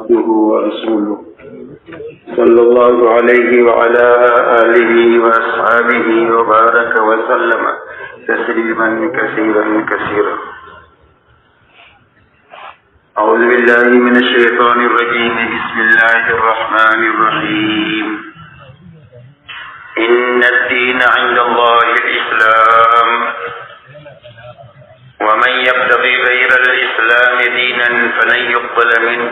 عبده ورسوله صلى الله عليه وعلى آله وأصحابه وبارك وسلم تسليما كثيرا كثيرا. أعوذ بالله من الشيطان الرجيم. بسم الله الرحمن الرحيم. إن الدين عند الله الإسلام ومن يبتغي غير الإسلام دينا فلن يقبل منه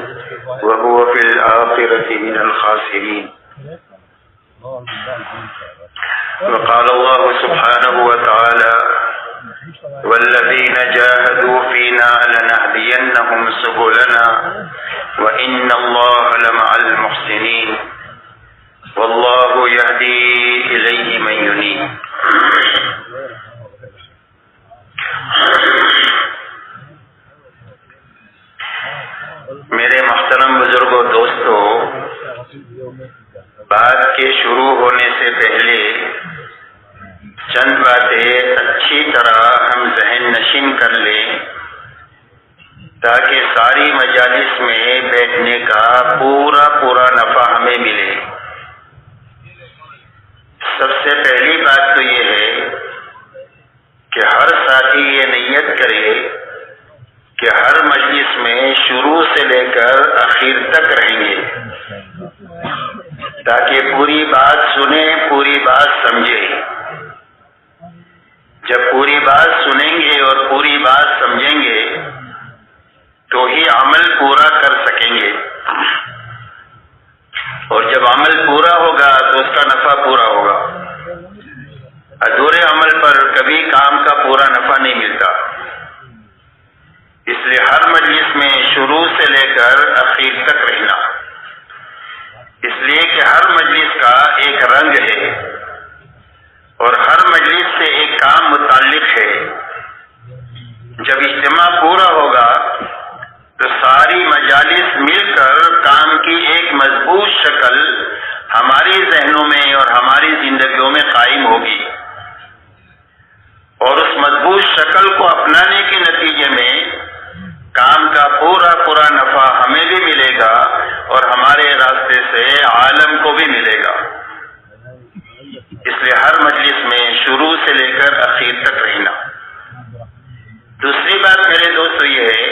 وهو في الآخرة من الخاسرين. وقال الله سبحانه وتعالى والذين جاهدوا فينا لنهدينهم سبلنا وإن الله لمع المحسنين والله يهدي إليه من ينيب. میرے محترم بزرگوں دوستو، بات کے شروع ہونے سے پہلے چند باتیں اچھی طرح ہم ذہن نشین کر لیں تاکہ ساری مجالس میں بیٹھنے کا پورا نفع ہمیں ملے. سب سے پہلی بات تو یہ ہے کہ ہر ساتھی یہ نیت کرے کہ ہر مجلس میں شروع سے لے کر آخر تک رہیں گے تاکہ پوری بات سنیں، پوری بات سمجھیں. جب پوری بات سنیں گے اور پوری بات سمجھیں گے تو ہی عمل پورا کر سکیں گے، اور جب عمل پورا ہوگا تو اس کا نفع پورا ہوگا. ادھورے عمل پر کبھی کام کا پورا نفع نہیں ملتا. اس لیے ہر مجلس میں شروع سے لے کر آخر تک رہنا، اس لیے کہ ہر مجلس کا ایک رنگ ہے اور ہر مجلس سے ایک کام متعلق ہے. جب اجتماع پورا ہوگا تو ساری مجالس مل کر کام کی ایک مضبوط شکل ہماری ذہنوں میں اور ہماری زندگیوں میں قائم ہوگی، اور اس مضبوط شکل کو اپنانے کے نتیجے میں کام کا پورا نفع ہمیں بھی ملے گا اور ہمارے راستے سے عالم کو بھی ملے گا. اس لیے ہر مجلس میں شروع سے لے کر آخر تک رہنا. دوسری بات میرے دوستو یہ ہے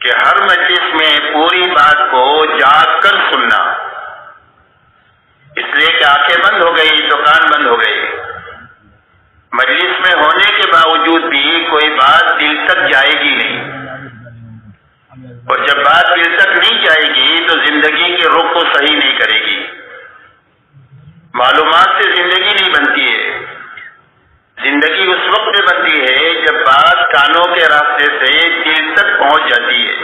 کہ ہر مجلس میں پوری بات کو جاگ کر سننا، اس لیے کہ آنکھیں بند ہو گئی تو کان بند ہو گئے. مجلس میں ہونے کے باوجود بھی کوئی بات دل تک جائے گی نہیں، اور جب بات دل تک نہیں جائے گی تو زندگی کی رخ کو صحیح نہیں کرے گی. معلومات سے زندگی نہیں بنتی ہے. زندگی اس وقت میں بنتی ہے جب بات کانوں کے راستے سے دل تک پہنچ جاتی ہے.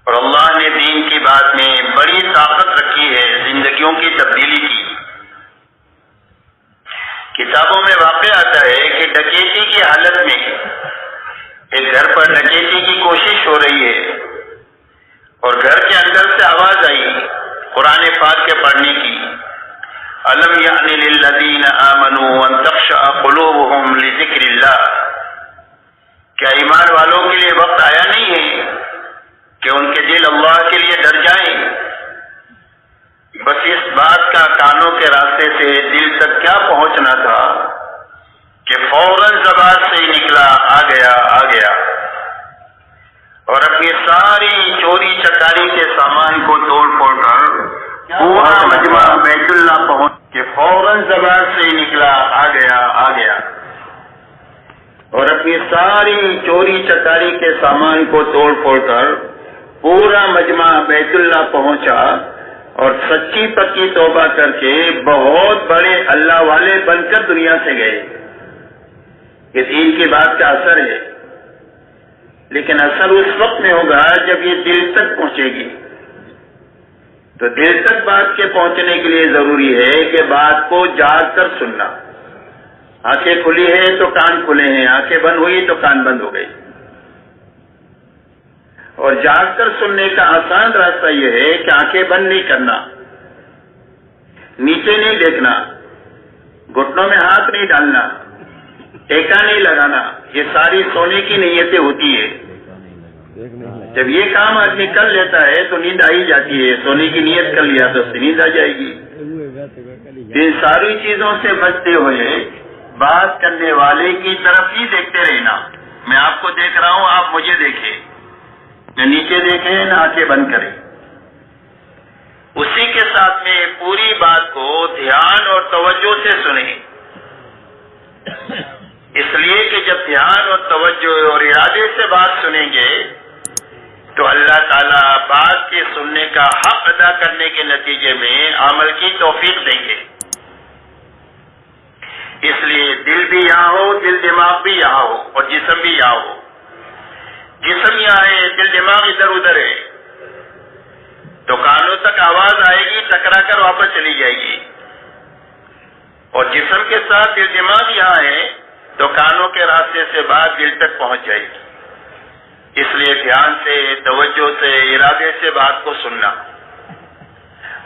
اور اللہ نے دین کی بات میں بڑی طاقت رکھی ہے زندگیوں کی تبدیلی کی. کتابوں میں واقع آتا ہے کہ ڈکیتی کی حالت میں ایک گھر پر ڈکیتی کی کوشش ہو رہی ہے اور گھر کے اندر سے آواز آئی قرآن پاک کے پڑھنے کی، أَلَمْ يَعْنِ لِلَّذِينَ آمَنُوا أَن تَخْشَعَ قُلُوبُهُمْ لِذِكْرِ اللَّهِ. کیا ایمان والوں کے لیے وقت آیا نہیں ہے کہ ان کے دل اللہ کے لیے ڈر جائیں؟ بس اس بات کا کانوں کے راستے سے دل تک کیا پہنچنا تھا کہ فوراً زبان سے ہی نکلا آ گیا اور اپنی ساری چوری چکاری کے سامان کو توڑ پھوڑ کر پورا مجمع بیت اللہ پہنچ کے فوراً زبان سے ہی نکلا آ گیا اور اپنی ساری چوری چکاری کے سامان کو توڑ پھوڑ کر پورا مجمع بیت اللہ پہنچا اور سچی پکی توبہ کر کے بہت بڑے اللہ والے بن کر دنیا سے گئے. یہ دین کی بات کا اثر ہے، لیکن اثر اس وقت میں ہوگا جب یہ دل تک پہنچے گی. تو دل تک بات کے پہنچنے کے لیے ضروری ہے کہ بات کو جاگ کر سننا. آنکھیں کھلی ہے تو کان کھلے ہیں، آنکھیں بند ہوئی تو کان بند ہو گئی. اور جاگ کر سننے کا آسان راستہ یہ ہے کہ آنکھیں بند نہیں کرنا، نیچے نہیں دیکھنا، گھٹنوں میں ہاتھ نہیں ڈالنا، ٹیکا نہیں لگانا. یہ ساری سونے کی نیتیں ہوتی ہے. جب یہ کام آدمی کر لیتا ہے تو نیند آ ہی جاتی ہے. سونے کی نیت کر لیا تو اس سے نیند آ جائے گی. ان ساری چیزوں سے بچتے ہوئے بات کرنے والے کی طرف ہی دیکھتے رہنا. میں آپ کو دیکھ رہا ہوں, آپ مجھے دیکھیں, نہ نیچے دیکھیں نہ آنکھیں بند کریں. اسی کے ساتھ میں پوری بات کو دھیان اور توجہ سے سنیں. اس لیے کہ جب دھیان اور توجہ اور ارادے سے بات سنیں گے تو اللہ تعالیٰ بات کے سننے کا حق ادا کرنے کے نتیجے میں عمل کی توفیق دیں گے. اس لیے دل بھی یہاں ہو, دل دماغ بھی یہاں ہو اور جسم بھی یہاں ہو. جسم یہاں ہے, دل دماغ ادھر ادھر ہے, تو کانوں تک آواز آئے گی, ٹکرا کر واپس چلی جائے گی. اور جسم کے ساتھ دل دماغ یہاں ہے تو کانوں کے راستے سے بات دل تک پہنچ جائے گی. اس لیے دھیان سے, توجہ سے, ارادے سے بات کو سننا,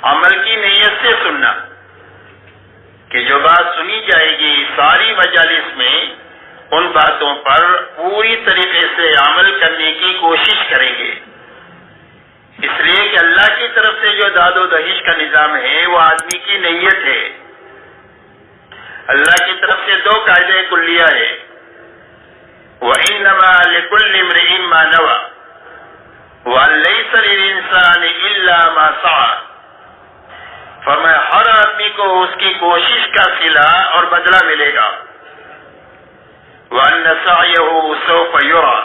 عمل کی نیت سے سننا کہ جو بات سنی جائے گی ساری مجالس میں ان باتوں پر پوری طریقے سے عمل کرنے کی کوشش کریں گے. اس لیے کہ اللہ کی طرف سے جو داد و دہیش کا نظام ہے وہ آدمی کی نیت ہے. اللہ کی طرف سے 2 قاعدے کلیہ ہے. وَإِنَّمَا لِكُلِّ امْرِئٍ مَّا نَوَىٰ وَلَيْسَ لِلْإِنسَانِ إِلَّا مَا سَعَىٰ. فرمایا ہر آدمی کو اس کی کوشش کا صلہ اور بدلہ ملے گا. وَأَنَّ سَعْيَهُ سَوْفَ يُرَىٰ.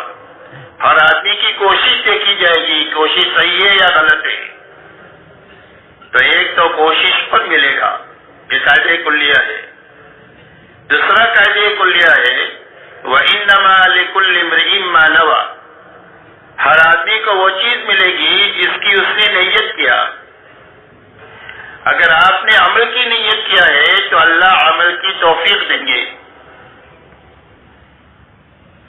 ہر آدمی کی کوشش دیکھی جائے گی, کوشش صحیح ہے یا غلط ہے. تو ایک تو کوشش پر ملے گا, یہ قاعدہ کلیہ ہے. دوسرا قاعدہ کلیہ ہے وَإِنَّمَا لِكُلِّ امْرِئٍ مَّا نَوَىٰ. ہر آدمی کو وہ چیز ملے گی جس کی اس نے نیت کیا. اگر آپ نے عمل کی نیت کیا ہے تو اللہ عمل کی توفیق دیں گے.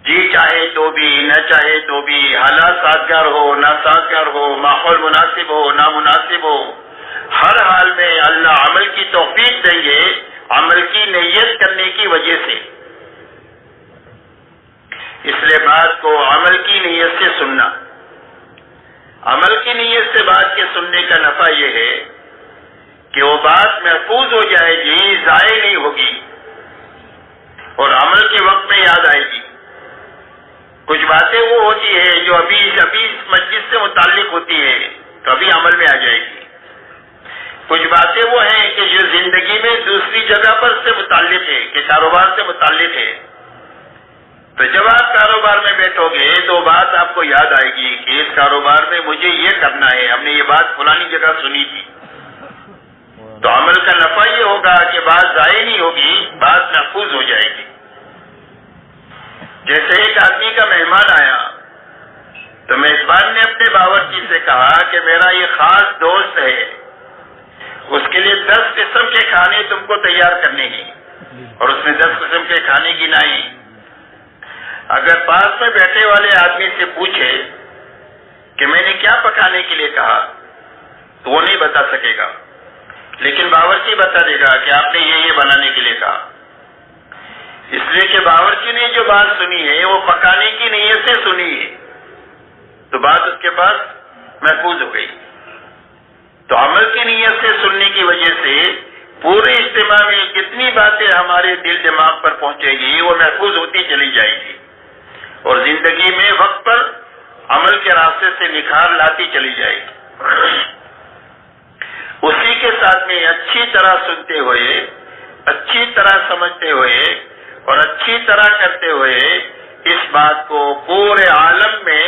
جی چاہے تو بھی, نہ چاہے تو بھی, حالات سازگار ہو نہ سازگار ہو, ماحول مناسب ہو نہ مناسب ہو, ہر حال میں اللہ عمل کی توفیق دیں گے عمل کی نیت کرنے کی وجہ سے. اس لیے بات کو عمل کی نیت سے سننا. عمل کی نیت سے بات کے سننے کا نفع یہ ہے کہ وہ بات محفوظ ہو جائے گی, ضائع نہیں ہوگی اور عمل کے وقت میں یاد آئے گی. کچھ باتیں وہ ہوتی ہے جو ابھی اس مجلس سے متعلق ہوتی ہے تو ابھی عمل میں آ جائے گی. کچھ باتیں وہ ہیں کہ جو زندگی میں دوسری جگہ پر سے متعلق ہے, کہ کاروبار سے متعلق ہے. تو جب آپ کاروبار میں بیٹھو گے تو بات آپ کو یاد آئے گی کہ اس کاروبار میں مجھے یہ کرنا ہے, ہم نے یہ بات فلانی جگہ سنی تھی. تو عمل کا نفع یہ ہوگا کہ بات ضائع نہیں ہوگی, بات محفوظ ہو جائے گی. جیسے ایک آدمی کا مہمان آیا تو میزبان نے اپنے باورچی سے کہا کہ میرا یہ خاص دوست ہے, اس کے لیے 10 قسم کے کھانے تم کو تیار کرنے ہیں. اور اس نے 10 قسم کے کھانے گنائے. اگر پاس میں بیٹھے والے آدمی سے پوچھے کہ میں نے کیا پکانے کے لیے کہا تو وہ نہیں بتا سکے گا, لیکن باورچی بتا دے گا کہ آپ نے یہ بنانے کے لیے کہا. اس لیے کہ باورچی نے جو بات سنی ہے وہ پکانے کی نیت سے سنی ہے تو بات اس کے پاس محفوظ ہو گئی. تو عمل کی نیت سے سننے کی وجہ سے پورے اجتماع میں جتنی باتیں ہمارے دل دماغ پر پہنچے گی وہ محفوظ ہوتی چلی جائے گی اور زندگی میں وقت پر عمل کے راستے سے نکھار لاتی چلی جائے گی. اسی کے ساتھ میں اچھی طرح سنتے ہوئے, اچھی طرح سمجھتے ہوئے اور اچھی طرح کرتے ہوئے اس بات کو پورے عالم میں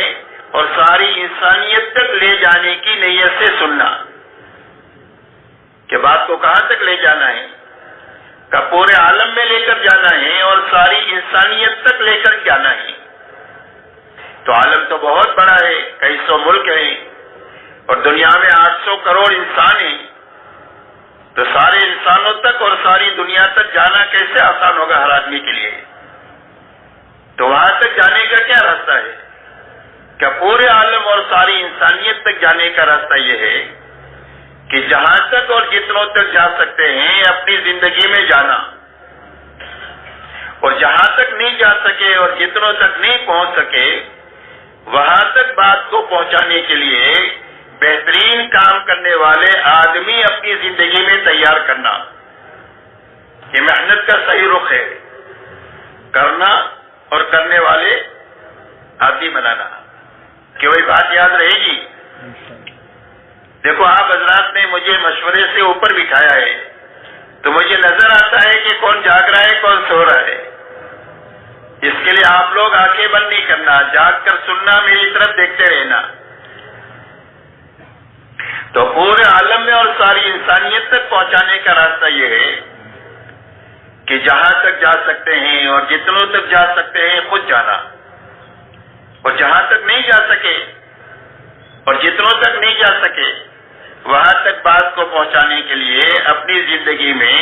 اور ساری انسانیت تک لے جانے کی نیت سے سننا. کہ بات کو کہاں تک لے جانا ہے, کہ پورے عالم میں لے کر جانا ہے اور ساری انسانیت تک لے کر جانا ہے. تو عالم تو بہت بڑا ہے, کئی سو ملک ہیں اور دنیا میں 800 کروڑ انسان ہیں. تو سارے انسانوں تک اور ساری دنیا تک جانا کیسے آسان ہوگا ہر آدمی کے لیے؟ تو وہاں تک جانے کا کیا راستہ ہے؟ کہ پورے عالم اور ساری انسانیت تک جانے کا راستہ یہ ہے کہ جہاں تک اور جتنوں تک جا سکتے ہیں اپنی زندگی میں جانا, اور جہاں تک نہیں جا سکے اور جتنوں تک نہیں پہنچ سکے وہاں تک بات کو پہنچانے کے لیے بہترین کام کرنے والے آدمی اپنی زندگی میں تیار کرنا، یہ محنت کا صحیح رخ ہے، کرنا اور کرنے والے آدمی بنانا۔ کہ وہی بات یاد رہے گی؟ دیکھو آپ حضرات نے مجھے مشورے سے اوپر بٹھایا ہے تو مجھے نظر آتا ہے کہ کون جاگ رہا ہے کون سو رہا ہے۔ اس کے لیے آپ لوگ آنکھیں بند نہیں کرنا، جاگ کر سننا، میری طرف دیکھتے رہنا۔ تو پورے عالم میں اور ساری انسانیت تک پہنچانے کا راستہ یہ ہے کہ جہاں تک جا سکتے ہیں اور جتنوں تک جا سکتے ہیں خود جانا، اور جہاں تک نہیں جا سکے اور جتنوں تک نہیں جا سکے وہاں تک بات کو پہنچانے کے لیے اپنی زندگی میں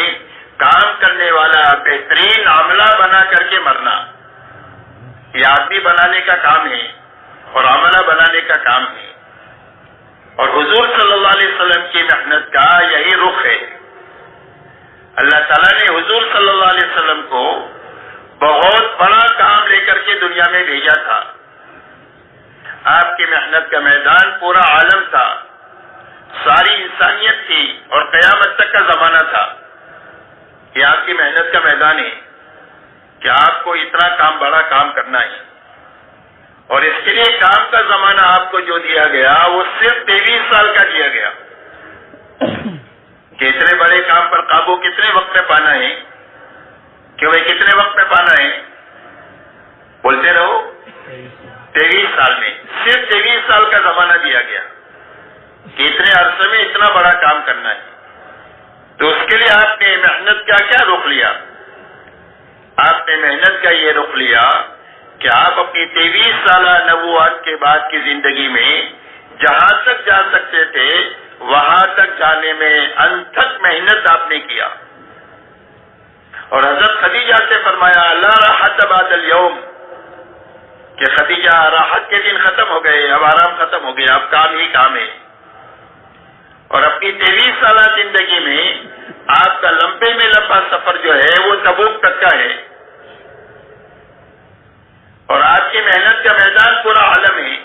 کام کرنے والا بہترین عملہ بنا کر کے مرنا، یہ آدمی بنانے کا کام ہے اور عملہ بنانے کا کام ہے۔ اور حضور صلی اللہ علیہ وسلم کی محنت کا یہی رخ ہے۔ اللہ تعالیٰ نے حضور صلی اللہ علیہ وسلم کو بہت بڑا کام لے کر کے دنیا میں بھیجا تھا۔ آپ کی محنت کا میدان پورا عالم تھا، ساری انسانیت تھی اور قیامت تک کا زمانہ تھا۔ یہ آپ کی محنت کا میدان ہے کہ آپ کو اتنا کام، بڑا کام کرنا ہے، اور اس کے لیے کام کا زمانہ آپ کو جو دیا گیا وہ صرف 23 سال کا دیا گیا کہ اتنے بڑے کام پر قابو کتنے وقت میں پانا ہے، کہ بھائی کتنے وقت میں پانا ہے؟ بولتے رہو، 23 سال میں، صرف 23 سال کا زمانہ دیا گیا کہ اتنے عرصے میں اتنا بڑا کام کرنا ہے۔ تو اس کے لیے آپ نے محنت کا کیا رخ لیا؟ آپ نے محنت کا یہ رخ لیا کہ آپ اپنی 23 سالہ نبوت کے بعد کی زندگی میں جہاں تک جا سکتے تھے وہاں تک جانے میں انتھک محنت آپ نے کیا۔ اور حضرت خدیجہ سے فرمایا لا راحت بعد اليوم، کہ خدیجہ راحت کے دن ختم ہو گئے، اب آرام ختم ہو گیا، اب کام ہی کام ہے۔ اور اپنی 23 سالہ زندگی میں آپ کا لمبے میں لمبا سفر جو ہے وہ تبوک تک کا ہے، اور آپ کی محنت کا میدان پورا عالم ہے۔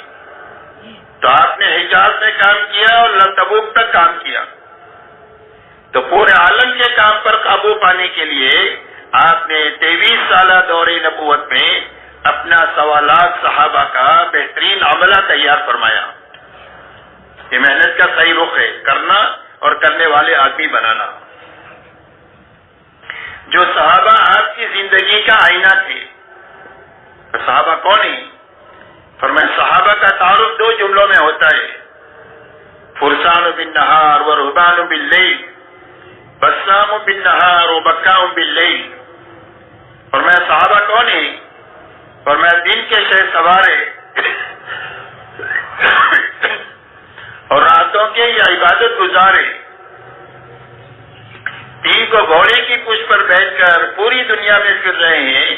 تو آپ نے حجاز میں کام کیا اور تبوک تک کام کیا۔ تو پورے عالم کے کام پر قابو پانے کے لیے آپ نے 23 سالہ دور نبوت میں اپنا 1.25 لاکھ صحابہ کا بہترین عملہ تیار فرمایا۔ یہ محنت کا صحیح رخ ہے، کرنا اور کرنے والے آدمی بنانا۔ جو صحابہ آپ کی زندگی کا آئینہ تھے، صحابہ کون ہیں؟ فرمایا صحابہ کا تعارف 2 جملوں میں ہوتا ہے، فرسان بالنہار و رہبان باللیل، بسام بالنہار و بکاء باللیل۔ فرمایا صحابہ کون ہیں؟ فرمایا دن کے شہ سوارے اور راتوں کے یہ عبادت گزارے، دن کو گھوڑے کی پشت پر بیٹھ کر پوری دنیا میں پھر رہے ہیں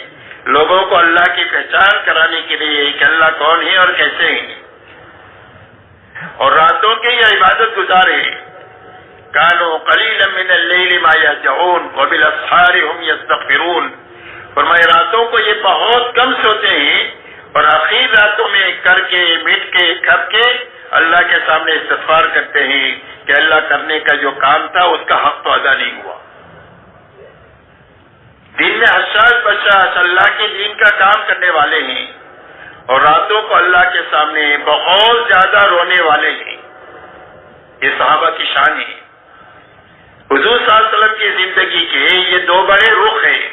لوگوں کو اللہ کی پہچان کرانے کے لیے کہ اللہ کون ہے اور کیسے ہیں، اور راتوں کے یہ عبادت گزارے۔ کانوا قلیلا من اللیل ما یہجعون وبالاسحار هم یستغفرون۔ فرمایا راتوں کو یہ بہت کم سوتے ہیں اور آخر راتوں میں کر کے مٹ کے کھپ کے اللہ کے سامنے استغفار کرتے ہیں کہ اللہ کرنے کا جو کام تھا اس کا حق تو ادا نہیں ہوا۔ دن میں حساس بشاس اللہ کے دین کا کام کرنے والے ہیں اور راتوں کو اللہ کے سامنے بہت زیادہ رونے والے ہیں۔ یہ صحابہ کی شان ہے۔ حضور صلی اللہ علیہ وسلم کی زندگی کے یہ 2 بڑے رخ ہیں۔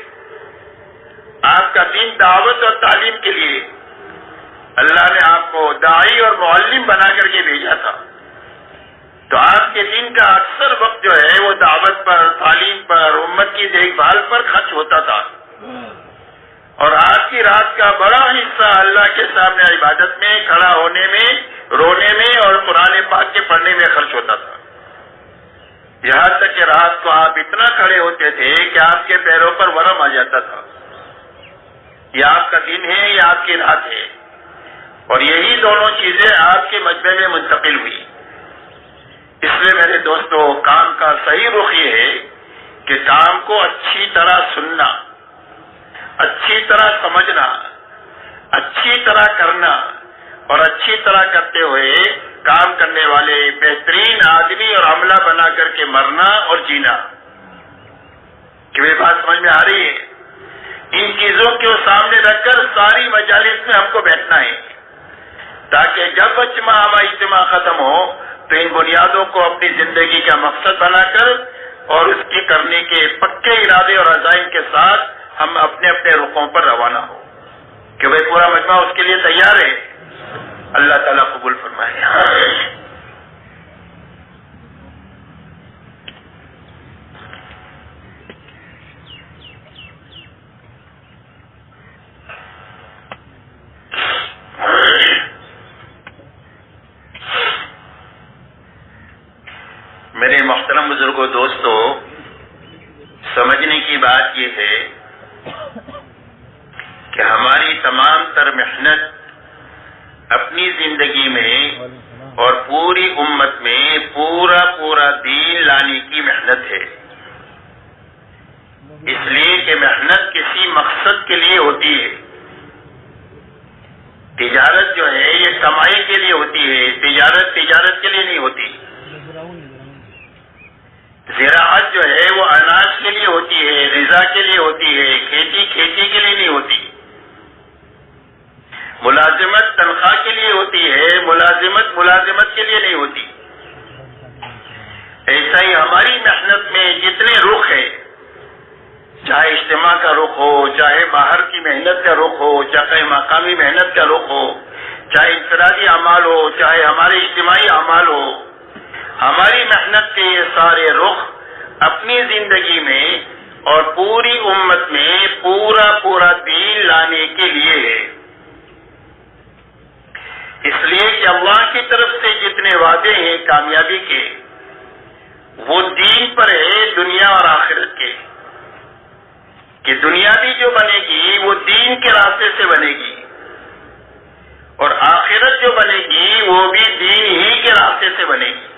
آپ کا دین دعوت اور تعلیم کے لیے اللہ نے آپ کو داعی اور معلم بنا کر کے بھیجا تھا، تو آپ کے دین کا اکثر وقت جو ہے وہ دعوت پر، تعلیم پر، امت کی دیکھ بھال پر خرچ ہوتا تھا، اور آپ کی رات کا بڑا حصہ اللہ کے سامنے عبادت میں، کھڑا ہونے میں، رونے میں اور قرآن پاک کے پڑھنے میں خرچ ہوتا تھا۔ یہاں تک کہ رات کو آپ اتنا کھڑے ہوتے تھے کہ آپ کے پیروں پر ورم آ جاتا تھا۔ یہ آپ کا دن ہے، یہ آپ کی رات ہے، اور یہی دونوں چیزیں آپ کے مجمع میں منتقل ہوئی۔ اس لیے میرے دوستو، کام کا صحیح رخ یہ ہے کہ کام کو اچھی طرح سننا، اچھی طرح سمجھنا، اچھی طرح کرنا اور اچھی طرح کرتے ہوئے کام کرنے والے بہترین آدمی اور عملہ بنا کر کے مرنا اور جینا. کہ یہ بات سمجھ میں آ رہی ہے؟ ان چیزوں کو سامنے رکھ کر ساری مجالس میں ہم کو بیٹھنا ہے تاکہ جب اجتماع ختم ہو تو ان بنیادوں کو اپنی زندگی کا مقصد بنا کر اور اس کی کرنے کے پکے ارادے اور عزائم کے ساتھ ہم اپنے اپنے رخوں پر روانہ ہو کہ بھائی پورا مجمع اس کے لیے تیار ہے. اللہ تعالیٰ قبول فرمائے. میرے محترم بزرگوں دوستو، سمجھنے کی بات یہ ہے کہ ہماری تمام تر محنت اپنی زندگی میں اور پوری امت میں پورا دین لانے کی محنت ہے. اس لیے کہ محنت کسی مقصد کے لیے ہوتی ہے. تجارت جو ہے یہ کمائی کے لیے ہوتی ہے، تجارت کے لیے نہیں ہوتی. زراعت جو ہے وہ اناج کے لیے ہوتی ہے، غذا کے لیے ہوتی ہے، کھیتی کے لیے نہیں ہوتی. ملازمت تنخواہ کے لیے ہوتی ہے، ملازمت کے لیے نہیں ہوتی. ایسا ہی ہماری محنت میں جتنے رخ ہے، چاہے اجتماع کا رخ ہو، چاہے باہر کی محنت کا رخ ہو، چاہے مقامی محنت کا رخ ہو، چاہے انفرادی اعمال ہو، چاہے ہمارے اجتماعی اعمال ہو، ہماری محنت کے یہ سارے رخ اپنی زندگی میں اور پوری امت میں پورا دین لانے کے لیے ہے. اس لیے کہ اللہ کی طرف سے جتنے وعدے ہیں کامیابی کے، وہ دین پر ہے، دنیا اور آخرت کے. کہ دنیا بھی جو بنے گی وہ دین کے راستے سے بنے گی اور آخرت جو بنے گی وہ بھی دین ہی کے راستے سے بنے گی.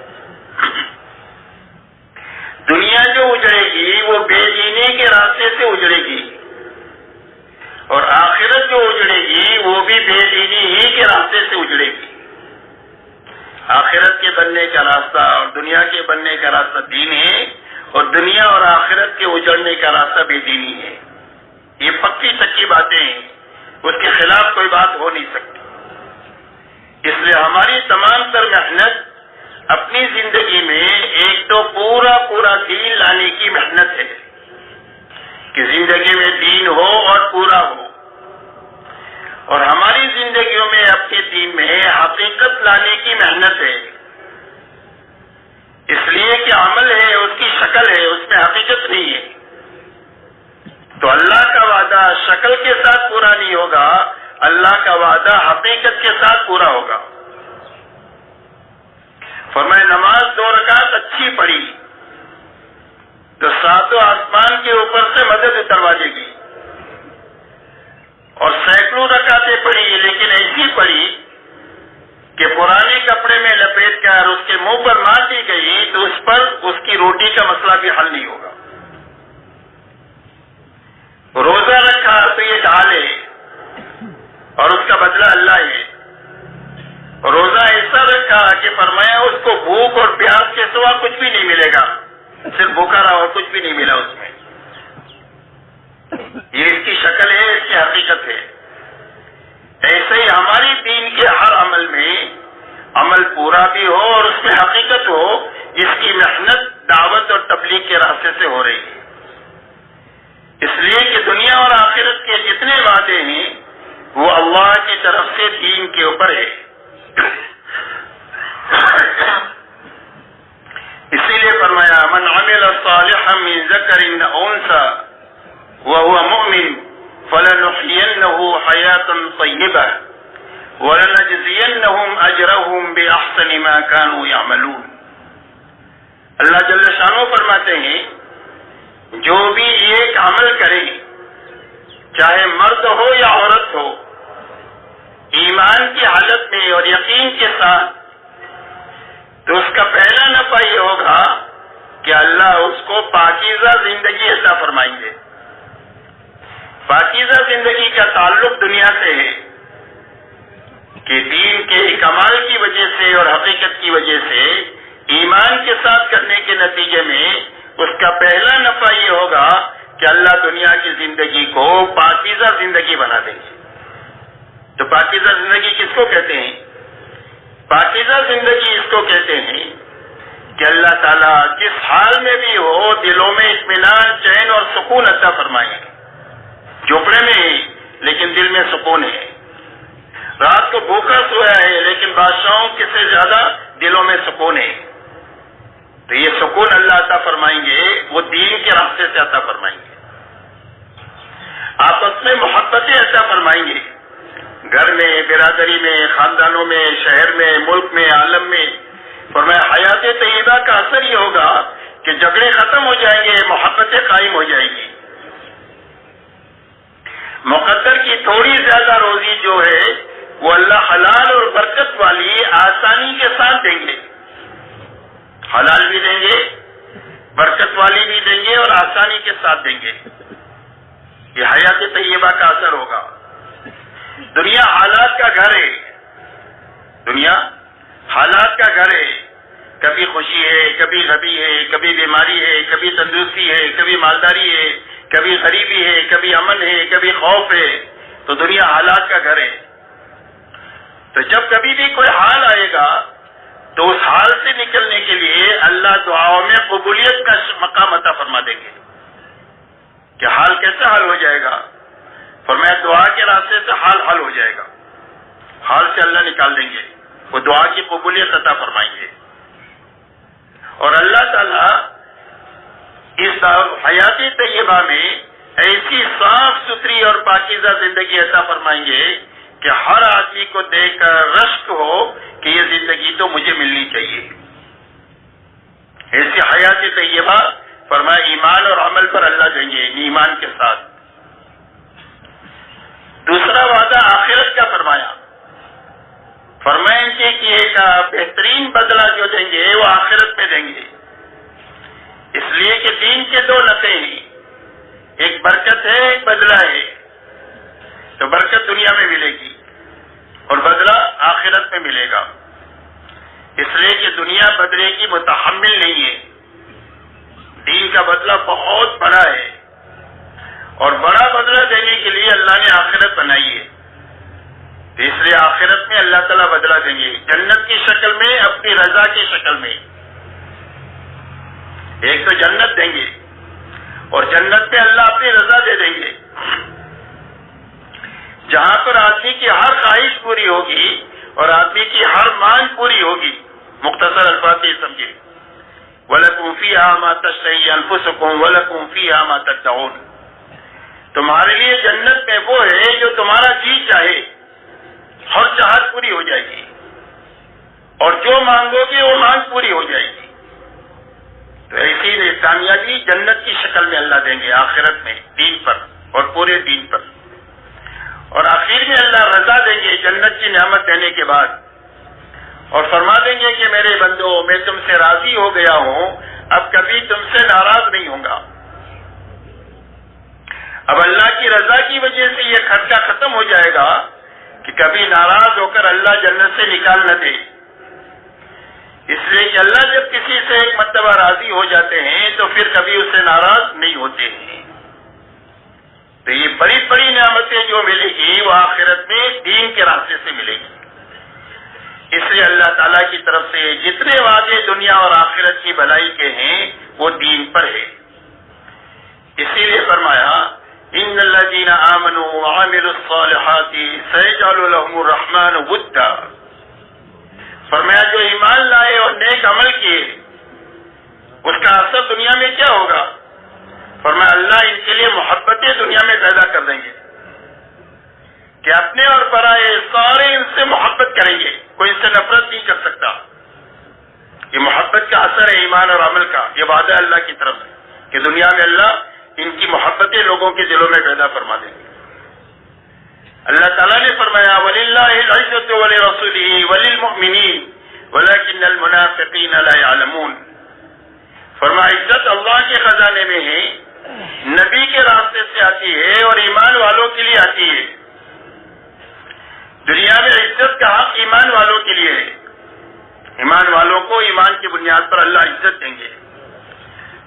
دنیا جو اجڑے گی وہ بے دینی کے راستے سے اجڑے گی اور آخرت جو اجڑے گی وہ بھی بے دینی ہی کے راستے سے اجڑے گی. آخرت کے بننے کا راستہ اور دنیا کے بننے کا راستہ دین ہے اور دنیا اور آخرت کے اجڑنے کا راستہ بے دینی ہے. یہ پکی سچی باتیں ہیں، اس کے خلاف کوئی بات ہو نہیں سکتی. اس لیے ہماری تمام تر محنت اپنی زندگی میں ایک تو پورا دین لانے کی محنت ہے کہ زندگی میں دین ہو اور پورا ہو، اور ہماری زندگیوں میں اپنے دین میں حقیقت لانے کی محنت ہے. اس لیے کہ عمل ہے، اس کی شکل ہے، اس میں حقیقت نہیں ہے. تو اللہ کا وعدہ شکل کے ساتھ پورا نہیں ہوگا، اللہ کا وعدہ حقیقت کے ساتھ پورا ہوگا. فرمائے نماز 2 رکعت اچھی پڑھی تو 7 آسمان کے اوپر سے مدد اتروا دے گی، اور سینکڑوں رکعتیں پڑھی لیکن ایسی پڑھی کہ پرانے کپڑے میں لپیٹ کر اس کے منہ پر مار دی گئی تو اس پر اس کی روٹی کا مسئلہ بھی حل نہیں ہوگا. روزہ رکھا تو یہ ڈھال ہے اور اس کا بدلہ اللہ ہے. روزہ ایسا رکھا کہ فرمایا اس کو بھوک اور پیاس کے سوا کچھ بھی نہیں ملے گا، صرف بھوکا رہا اور کچھ بھی نہیں ملا اس میں. یہ اس کی شکل ہے، اس کی حقیقت ہے. ایسے ہی ہماری دین کے ہر عمل میں عمل پورا بھی ہو اور اس میں حقیقت ہو، اس کی محنت دعوت اور تبلیغ کے راستے سے ہو رہی ہے. اس لیے کہ دنیا اور آخرت کے جتنے وعدے ہیں وہ اللہ کی طرف سے دین کے اوپر ہے. اسی لیے فرمایا من عمل صالحا من ذکر او انثى وهو مؤمن فلنحيينه حياة طيبة وَلَنَجْزِيَنَّهُمْ أَجْرَهُمْ بِأَحْسَنِ مَا كَانُوا يَعْمَلُونَ. اللہ جل شانہ فرماتے ہیں جو بھی ایک عمل کرے چاہے مرد ہو یا عورت ہو ایمان کی حالت میں اور یقین کے ساتھ تو اس کا پہلا نفع یہ ہوگا کہ اللہ اس کو پاکیزہ زندگی عطا فرمائیں گے. پاکیزہ زندگی کا تعلق دنیا سے ہے کہ دین کے کمال کی وجہ سے اور حقیقت کی وجہ سے ایمان کے ساتھ کرنے کے نتیجے میں اس کا پہلا نفع یہ ہوگا کہ اللہ دنیا کی زندگی کو پاکیزہ زندگی بنا دیں گے. تو پاکیزہ زندگی کس کو کہتے ہیں؟ پاکیزہ زندگی اس کو کہتے ہیں کہ اللہ تعالیٰ جس حال میں بھی ہو دلوں میں اطمینان، چین اور سکون عطا فرمائیں گے. جھوپڑے میں ہی لیکن دل میں سکون ہے. رات کو بھوکا سویا ہے لیکن بادشاہوں کے سے زیادہ دلوں میں سکون ہے. تو یہ سکون اللہ عطا فرمائیں گے، وہ دین کے راستے سے عطا فرمائیں گے. آپس میں محبتیں عطا فرمائیں گے، گھر میں، برادری میں، خاندانوں میں، شہر میں، ملک میں، عالم میں. فرمایا حیات طیبہ کا اثر یہ ہوگا کہ جھگڑے ختم ہو جائیں گے، محبتیں قائم ہو جائیں گی. مقدر کی تھوڑی زیادہ روزی جو ہے وہ اللہ حلال اور برکت والی آسانی کے ساتھ دیں گے. حلال بھی دیں گے، برکت والی بھی دیں گے اور آسانی کے ساتھ دیں گے. یہ حیات طیبہ کا اثر ہوگا. دنیا حالات کا گھر ہے، دنیا حالات کا گھر ہے. کبھی خوشی ہے، کبھی غمی ہے، کبھی بیماری ہے، کبھی تندرستی ہے، کبھی مالداری ہے، کبھی غریبی ہے، کبھی امن ہے، کبھی خوف ہے. تو دنیا حالات کا گھر ہے. تو جب کبھی بھی کوئی حال آئے گا تو اس حال سے نکلنے کے لیے اللہ دعاؤں میں قبولیت کا مقام عطا فرما دیں گے. کہ حال کیسے حل ہو جائے گا؟ فرمایا دعا کے راستے سے حال حل ہو جائے گا. حال سے اللہ نکال دیں گے، وہ دعا کی قبولیت عطا فرمائیں گے. اور اللہ تعالیٰ اس حیات طیبہ میں ایسی صاف ستھری اور پاکیزہ زندگی عطا فرمائیں گے کہ ہر آدمی کو دیکھ کر رشک ہو کہ یہ زندگی تو مجھے ملنی چاہیے. ایسی حیات طیبہ فرمایا ایمان اور عمل پر اللہ دیں گے، ایمان کے ساتھ. دوسرا وعدہ آخرت کا فرمایا. فرمائیں کہ ایک بہترین بدلہ جو دیں گے وہ آخرت میں دیں گے. اس لیے کہ دین کے دو نفع ہیں، ایک برکت ہے، ایک بدلہ ہے. تو برکت دنیا میں ملے گی اور بدلہ آخرت میں ملے گا. اس لیے کہ دنیا بدلے کی متحمل نہیں ہے. دین کا بدلہ بہت بڑا ہے اور بڑا بدلہ دینے کے لیے اللہ نے آخرت بنائی ہے. اس لیے آخرت میں اللہ تعالیٰ بدلہ دیں گے، جنت کی شکل میں، اپنی رضا کی شکل میں. ایک تو جنت دیں گے اور جنت میں اللہ اپنی رضا دے دیں گے، جہاں پر آدمی کی ہر خواہش پوری ہوگی اور آدمی کی ہر مانگ پوری ہوگی. مختصر الفاظ یہ سمجھے، وَلَكُمْ فِيهَا مَا تَشْتَهِي أَنفُسُكُمْ وَلَكُمْ فِيهَا مَا تَدَّعُونَ. تمہارے لیے جنت میں وہ ہے جو تمہارا جی چاہے، ہر چاہت پوری ہو جائے گی اور جو مانگو گے وہ مانگ پوری ہو جائے گی. تو ایسی کامیابی جنت کی شکل میں اللہ دیں گے آخرت میں، دین پر اور پورے دین پر. اور آخر میں اللہ رضا دیں گے جنت کی نعمت دینے کے بعد، اور فرما دیں گے کہ میرے بندو میں تم سے راضی ہو گیا ہوں، اب کبھی تم سے ناراض نہیں ہوں گا. اب اللہ کی رضا کی وجہ سے یہ خرچہ ختم ہو جائے گا کہ کبھی ناراض ہو کر اللہ جنت سے نکال نہ دے. اس لیے کہ اللہ جب کسی سے ایک مرتبہ راضی ہو جاتے ہیں تو پھر کبھی اس سے ناراض نہیں ہوتے ہیں. تو یہ بڑی بڑی نعمتیں جو ملے گی وہ آخرت میں دین کے راستے سے ملے گی. اس لیے اللہ تعالیٰ کی طرف سے جتنے وعدے دنیا اور آخرت کی بھلائی کے ہیں وہ دین پر ہے. اسی لیے فرمایا ان الذین آمنوا وعملوا الصالحات سيجعل لهم الرحمن ودا. فرمایا جو ایمان لائے اور نیک عمل کیے اس کا اثر دنیا میں کیا ہوگا؟ فرمایا اللہ ان کے لیے محبتیں دنیا میں پیدا کر دیں گے کہ اپنے اور پرائے سارے ان سے محبت کریں گے، کوئی ان سے نفرت نہیں کر سکتا. یہ محبت کا اثر ہے ایمان اور عمل کا. یہ وعدہ اللہ کی طرف سے کہ دنیا میں اللہ ان کی محبتیں لوگوں کے دلوں میں پیدا فرما دیں گے. اللہ تعالیٰ نے فرمایا وَلِلَّهِ الْعِزَّةُ وَلِرَسُولِهِ وَلِلْمُؤْمِنِينَ وَلَكِنَّ الْمُنَافِقِينَ لَا يَعْلَمُونَ. فرمایا عزت اللہ کے خزانے میں ہے، نبی کے راستے سے آتی ہے اور ایمان والوں کے لیے آتی ہے، دنیا میں عزت کا حق ایمان والوں کے لیے ہے. ایمان والوں کو ایمان کی بنیاد پر اللہ عزت دیں گے.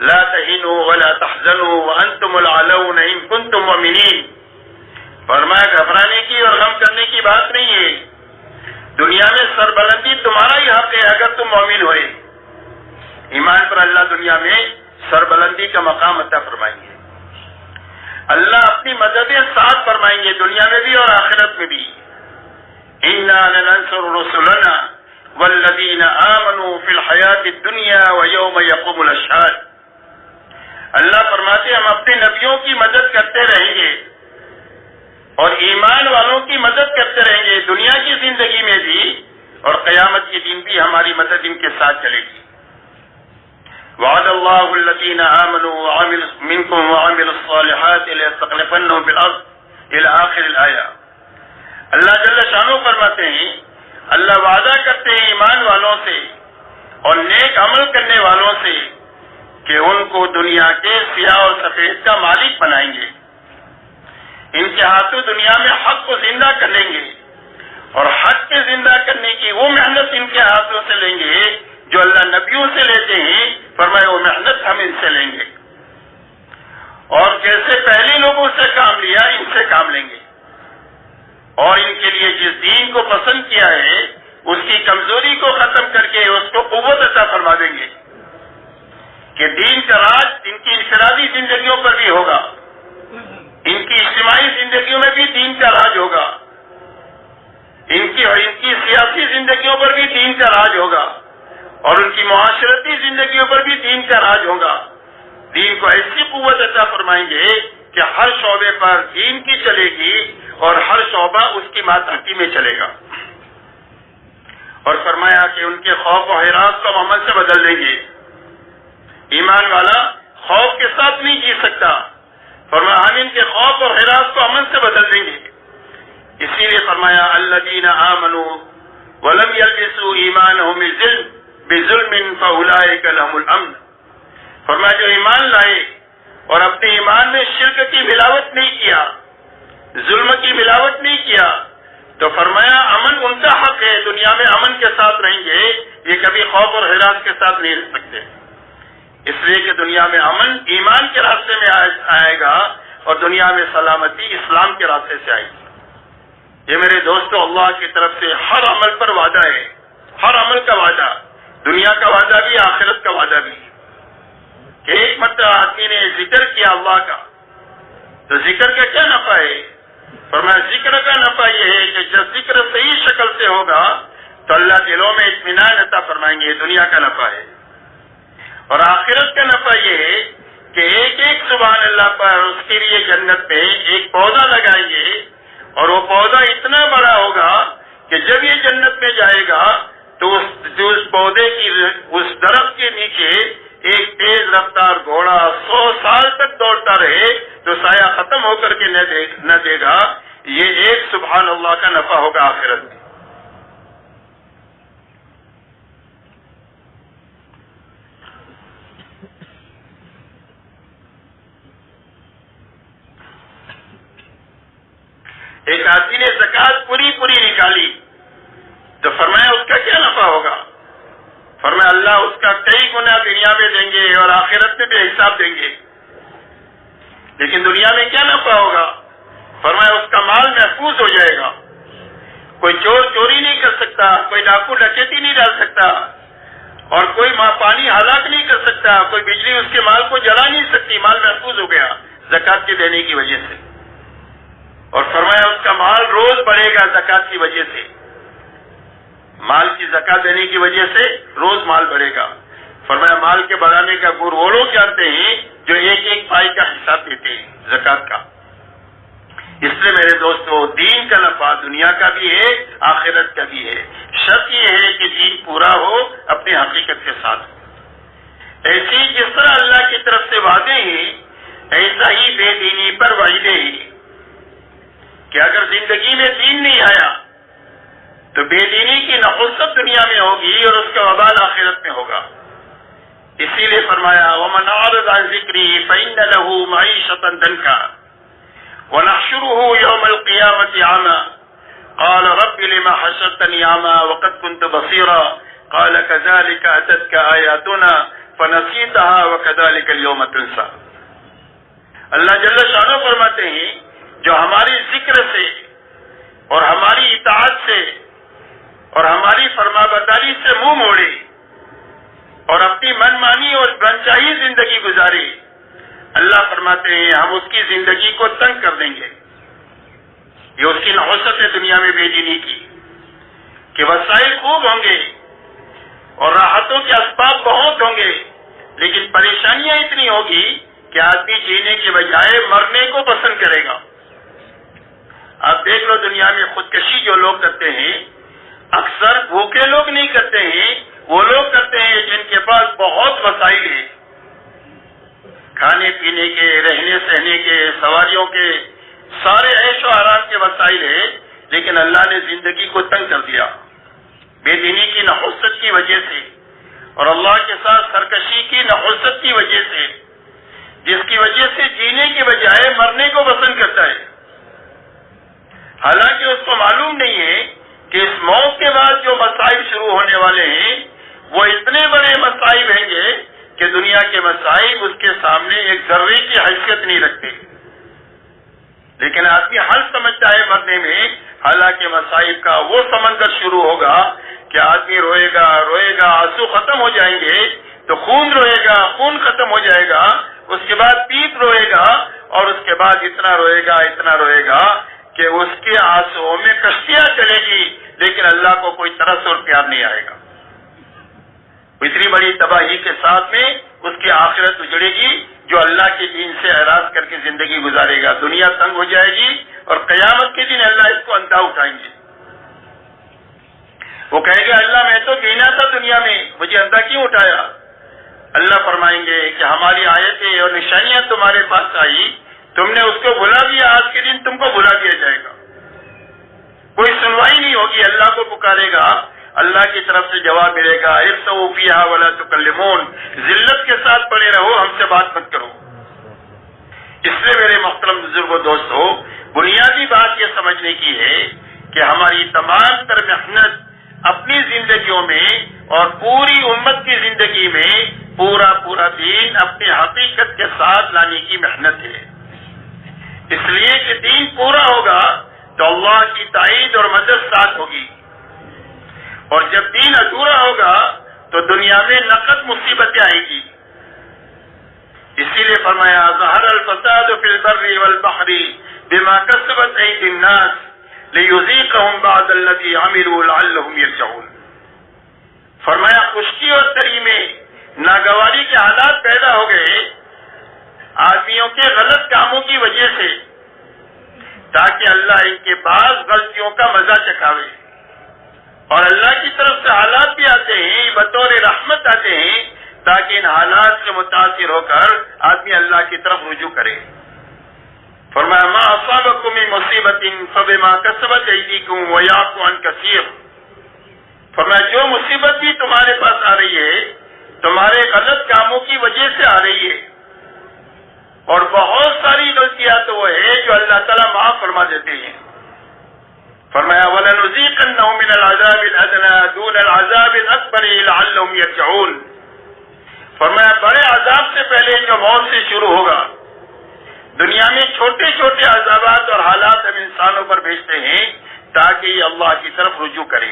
لا تہینوا ولا تحزنوا وانتم الاعلون ان کنتم مؤمنین. فرمایا گھبرانے کی اور غم کرنے کی بات نہیں ہے. دنیا میں سربلندی تمہارا ہی حق ہے اگر تم مومن ہوئے. ایمان پر اللہ دنیا میں سربلندی کا مقام عطا فرمائیں گے. اللہ اپنی مدد ساتھ فرمائیں گے دنیا میں بھی اور آخرت میں بھی. انا لننصر رسلنا والذین آمنوا فی الحیات الدنیا ویوم یقوم الاشہاد. اللہ فرماتے ہم اپنے نبیوں کی مدد کرتے رہیں گے اور ایمان والوں کی مدد کرتے رہیں گے دنیا کی زندگی میں بھی اور قیامت کے دن بھی ہماری مدد ان کے ساتھ چلے گی. وعد اللہ الذین آمنوا منکم وعملوا الصالحات لیستخلفنہم فی الارض الی آخر الآیہ. اللہ جل شانہ فرماتے ہیں اللہ وعدہ کرتے ہیں ایمان والوں سے اور نیک عمل کرنے والوں سے کہ ان کو دنیا کے سیاہ اور سفید کا مالک بنائیں گے. ان کے ہاتھوں دنیا میں حق کو زندہ کر لیں گے اور حق کے زندہ کرنے کی وہ محنت ان کے ہاتھوں سے لیں گے جو اللہ نبیوں سے لیتے ہیں. فرمایا وہ محنت ہم ان سے لیں گے اور جیسے پہلے لوگوں سے کام لیا ان سے کام لیں گے اور ان کے لیے جس دین کو پسند کیا ہے اس کی کمزوری کو ختم کر کے اس کو قوت عطا فرما دیں گے کہ دین کا راج ان کی انفرادی زندگیوں پر بھی ہوگا, ان کی اجتماعی زندگیوں میں بھی دین کا راج ہوگا, ان کی سیاسی زندگیوں پر بھی دین کا راج ہوگا اور ان کی معاشرتی زندگیوں پر بھی دین کا راج ہوگا. دین کو ایسی قوت عطا فرمائیں گے کہ ہر شعبے پر دین کی چلے گی اور ہر شعبہ اس کی ماتحتی میں چلے گا. اور فرمایا کہ ان کے خوف و ہراس کو ہم عمل سے بدل دیں گے. ایمان والا خوف کے ساتھ نہیں جی سکتا. فرمایا ہم ان کے خوف اور ہراس کو امن سے بدل دیں گے. اسی لیے فرمایا الذین آمنوا ولم یلبسوا ایمانہم بظلم فاولئک لهم الامن. فرمایا جو ایمان لائے اور اپنے ایمان میں شرک کی ملاوٹ نہیں کیا, ظلم کی ملاوٹ نہیں کیا, تو فرمایا امن ان کا حق ہے, دنیا میں امن کے ساتھ رہیں گے, یہ کبھی خوف اور ہراس کے ساتھ نہیں رہ سکتے. اس لیے کہ دنیا میں امن ایمان کے راستے میں آئے گا اور دنیا میں سلامتی اسلام کے راستے سے آئے گی. یہ میرے دوستو اللہ کی طرف سے ہر عمل پر وعدہ ہے, ہر عمل کا وعدہ, دنیا کا وعدہ بھی آخرت کا وعدہ بھی. کہ ایک مرتبہ آدمی نے ذکر کیا اللہ کا تو ذکر کا کیا نفع ہے؟ فرمایا ذکر کا نفع یہ ہے کہ جب ذکر صحیح شکل سے ہوگا تو اللہ دلوں میں اطمینان عطا فرمائیں گے, دنیا کا نفع ہے. اور آخرت کا نفع یہ ہے کہ ایک ایک سبحان اللہ پر اس کے لیے جنت میں ایک پودا لگائیں گے اور وہ پودا اتنا بڑا ہوگا کہ جب یہ جنت میں جائے گا تو اس پودے کی اس درخت کے نیچے ایک تیز رفتار گھوڑا 100 سال تک دوڑتا رہے تو سایہ ختم ہو کر کے نہ دے گا. یہ ایک سبحان اللہ کا نفع ہوگا آخرت میں. ایک آدمی نے زکات پوری نکالی تو فرمایا اس کا کیا نفع ہوگا؟ فرمایا اللہ اس کا کئی گنا دنیا میں دیں گے اور آخرت میں بھی حساب دیں گے. لیکن دنیا میں کیا نفع ہوگا؟ فرمایا اس کا مال محفوظ ہو جائے گا, کوئی چور چوری نہیں کر سکتا, کوئی ڈاکو ڈکیتی نہیں ڈال سکتا اور کوئی پانی ہلاک نہیں کر سکتا, کوئی بجلی اس کے مال کو جلا نہیں سکتی. مال محفوظ ہو گیا زکات کے دینے کی وجہ سے. اور فرمایا اس کا مال روز بڑھے گا زکات کی وجہ سے, مال کی زکات دینے کی وجہ سے روز مال بڑھے گا. فرمایا مال کے بڑھانے کا گر وہ لوگ جانتے ہیں جو ایک ایک پائی کا حساب دیتے ہیں زکات کا. اس لیے میرے دوستو دین کا نفع دنیا کا بھی ہے آخرت کا بھی ہے. شرط یہ ہے کہ دین پورا ہو, اپنی حقیقت کے ساتھ ہو. ایسی جس طرح اللہ کی طرف سے وعدے ہیں ایسا ہی بے دینی پر وعیدے ہیں کہ اگر زندگی میں دین نہیں آیا تو بے دینی کی نحوست دنیا میں ہوگی اور اس کا وبال آخرت میں ہوگا. اسی لیے فرمایا وَمَنْ أَعْرَضَ عَنْ ذِكْرِي فَإِنَّ لَهُ مَعِيشَةً ضَنْكًا وَنَحْشُرُهُ يَوْمَ الْقِيَامَةِ أَعْمَى قال رب لما حشرتني أعمى وقد كنت بصيرا قال كذلك أتتك آياتنا فنسيتها وكذلك اليوم تنسى. اللہ جل شانہ فرماتے ہیں جو ہماری ذکر سے اور ہماری اطاعت سے اور ہماری فرما برداری سے منہ موڑے اور اپنی من مانی اور بنچاہی زندگی گزارے، اللہ فرماتے ہیں ہم اس کی زندگی کو تنگ کر دیں گے. یہ اس کی نحوست ہے دنیا میں بے دینی کی کہ وسائل خوب ہوں گے اور راحتوں کے اسباب بہت ہوں گے، لیکن پریشانیاں اتنی ہوگی کہ آدمی جینے کے بجائے مرنے کو پسند کرے گا. آپ دیکھ لو دنیا میں خودکشی جو لوگ کرتے ہیں اکثر بھوکے لوگ نہیں کرتے ہیں، وہ لوگ کرتے ہیں جن کے پاس بہت وسائل ہیں، کھانے پینے کے، رہنے سہنے کے، سواریوں کے، سارے عیش و آرام کے وسائل ہیں، لیکن اللہ نے زندگی کو تنگ کر دیا بے دینی کی نحوست کی وجہ سے اور اللہ کے ساتھ سرکشی کی نحوست کی وجہ سے، جس کی وجہ سے جینے کے بجائے مرنے کو پسند کرتا ہے. حالانکہ اس کو معلوم نہیں ہے کہ اس موت کے بعد جو مسائل شروع ہونے والے ہیں وہ اتنے بڑے مسائل ہیں گے کہ دنیا کے مسائل اس کے سامنے ایک ذرے کی حیثیت نہیں رکھتے. لیکن آدمی حل سمجھتا ہے مرنے میں، حالانکہ مسائل کا وہ سمندر شروع ہوگا کہ آدمی روئے گا روئے گا، آنسو ختم ہو جائیں گے تو خون روئے گا، خون ختم ہو جائے گا، اس کے بعد پیپ روئے گا اور اس کے بعد اتنا روئے گا کہ اس کے آنسوؤں میں کشتیاں چلے گی، لیکن اللہ کو کوئی ترس اور پیار نہیں آئے گا. اتنی بڑی تباہی کے ساتھ میں اس کی آخرت اجڑے گی جو اللہ کے دین سے اعراض کر کے زندگی گزارے گا. دنیا تنگ ہو جائے گی اور قیامت کے دن اللہ اس کو اندھا اٹھائیں گے. وہ کہے گا اللہ میں تو گینا تھا دنیا میں، مجھے اندھا کیوں اٹھایا؟ اللہ فرمائیں گے کہ ہماری آیتیں اور نشانیاں تمہارے پاس آئی، تم نے اس کو بھلا دیا، آج کے دن تم کو بھلا دیا جائے گا. کوئی سنوائی نہیں ہوگی، اللہ کو پکارے گا، اللہ کی طرف سے جواب ملے گا ارسوا فیہا ولا تکلمون، ذلت کے ساتھ پڑے رہو، ہم سے بات مت کرو. اس لیے میرے محترم بزرگوں دوستو، بنیادی بات یہ سمجھنے کی ہے کہ ہماری تمام تر محنت اپنی زندگیوں میں اور پوری امت کی زندگی میں پورا دین اپنی حقیقت کے ساتھ لانے کی محنت ہے. اس لیے کہ دین پورا ہوگا تو اللہ کی تائید اور مدد ساتھ ہوگی، اور جب دین ادھورا ہوگا تو دنیا میں نقد مصیبتیں آئیں گی. اسی لیے فرمایا ظہر الفساد فی البر والبحر بما کسبت ایدی الناس لیذیقہم بعض الذی عملوا لعلہم یرجعون. فرمایا خشکی اور تری میں ناگواری کے حالات پیدا ہو گئے آدمیوں کے غلط کاموں کی وجہ سے، تاکہ اللہ ان کے بعض غلطیوں کا مزہ چکھاوے. اور اللہ کی طرف سے حالات بھی آتے ہیں بطور رحمت آتے ہیں تاکہ ان حالات سے متاثر ہو کر آدمی اللہ کی طرف رجوع کرے. فرمایا ما اصابکم من مصیبت فبما کسبت ایدیکم ویعفو عن کثیر. فرمایا جو مصیبت بھی تمہارے پاس آ رہی ہے تمہارے غلط کاموں کی وجہ سے آ رہی ہے، اور بہت ساری غلطیاں تو وہ ہے جو اللہ تعالیٰ معاف فرما دیتے ہیں. فرمایا وَلَنُذِيقَنَّهُم مِّنَ الْعَذَابِ الْأَدْنَىٰ دُونَ الْعَذَابِ الْأَكْبَرِ لَعَلَّهُمْ يَرْجِعُونَ. فرمایا بڑے عذاب سے پہلے جو موت سے شروع ہوگا، دنیا میں چھوٹے چھوٹے عذابات اور حالات ہم انسانوں پر بھیجتے ہیں تاکہ یہ اللہ کی طرف رجوع کرے.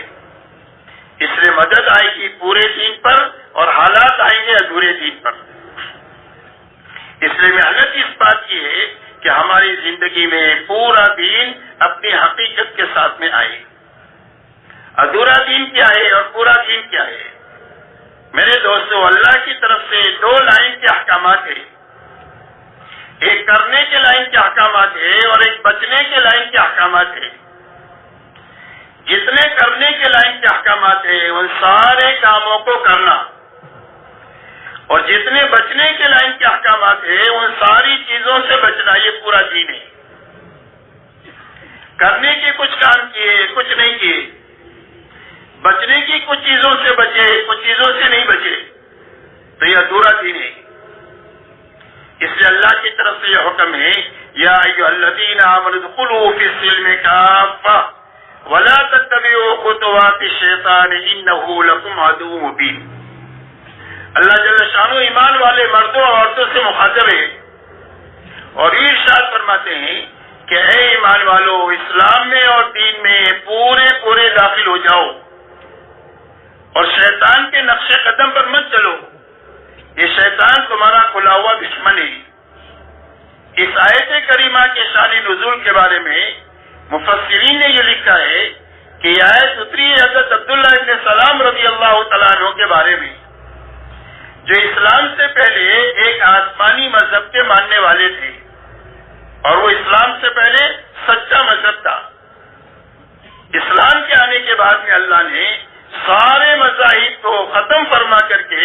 اس لیے مدد آئے گی پورے دین پر اور حالات آئیں گے ادھورے دین پر. اس لیے محنت اس بات کی ہے کہ ہماری زندگی میں پورا دین اپنی حقیقت کے ساتھ میں آئے. ادھورا دین کیا ہے اور پورا دین کیا ہے؟ میرے دوستو، اللہ کی طرف سے دو لائن کے احکامات ہیں. ایک کرنے کے لائن کے احکامات ہے اور ایک بچنے کے لائن کے احکامات ہے. جتنے کرنے کے لائن کے احکامات ہیں ان سارے کاموں کو کرنا، اور جتنے بچنے کے لائن کے احکامات ہیں ان ساری چیزوں سے بچنا، یہ پورا دین ہے. کرنے کے کچھ کام کیے، کچھ نہیں کیے، بچنے کی کچھ چیزوں سے بچے، کچھ چیزوں سے نہیں بچے، تو یہ ادھورا دین ہے. اس لیے اللہ کی طرف سے یہ حکم ہے یا ایھا الذین آمنوا ادخلوا فی السلم کافۃ، ولا تتبعوا خطوات الشیطان انه لکم عدو مبین۔ اللہ جل شانہ ایمان والے مردوں اور عورتوں سے مخاطب ہے اور یہ ارشاد فرماتے ہیں کہ اے ایمان والو، اسلام میں اور دین میں پورے داخل ہو جاؤ اور شیطان کے نقش قدم پر مت چلو، یہ شیطان تمہارا کھلا ہوا دشمن ہے۔ اس آیت کریمہ کے شان نزول کے بارے میں مفسرین نے یہ لکھا ہے کہ یہ آیت اتری ہے حضرت عبداللہ ابن سلام رضی اللہ تعالیٰ عنہ کے بارے میں، جو اسلام سے پہلے ایک آسمانی مذہب کے ماننے والے تھے اور وہ اسلام سے پہلے سچا مذہب تھا۔ اسلام کے آنے کے بعد میں اللہ نے سارے مذاہب کو ختم فرما کر کے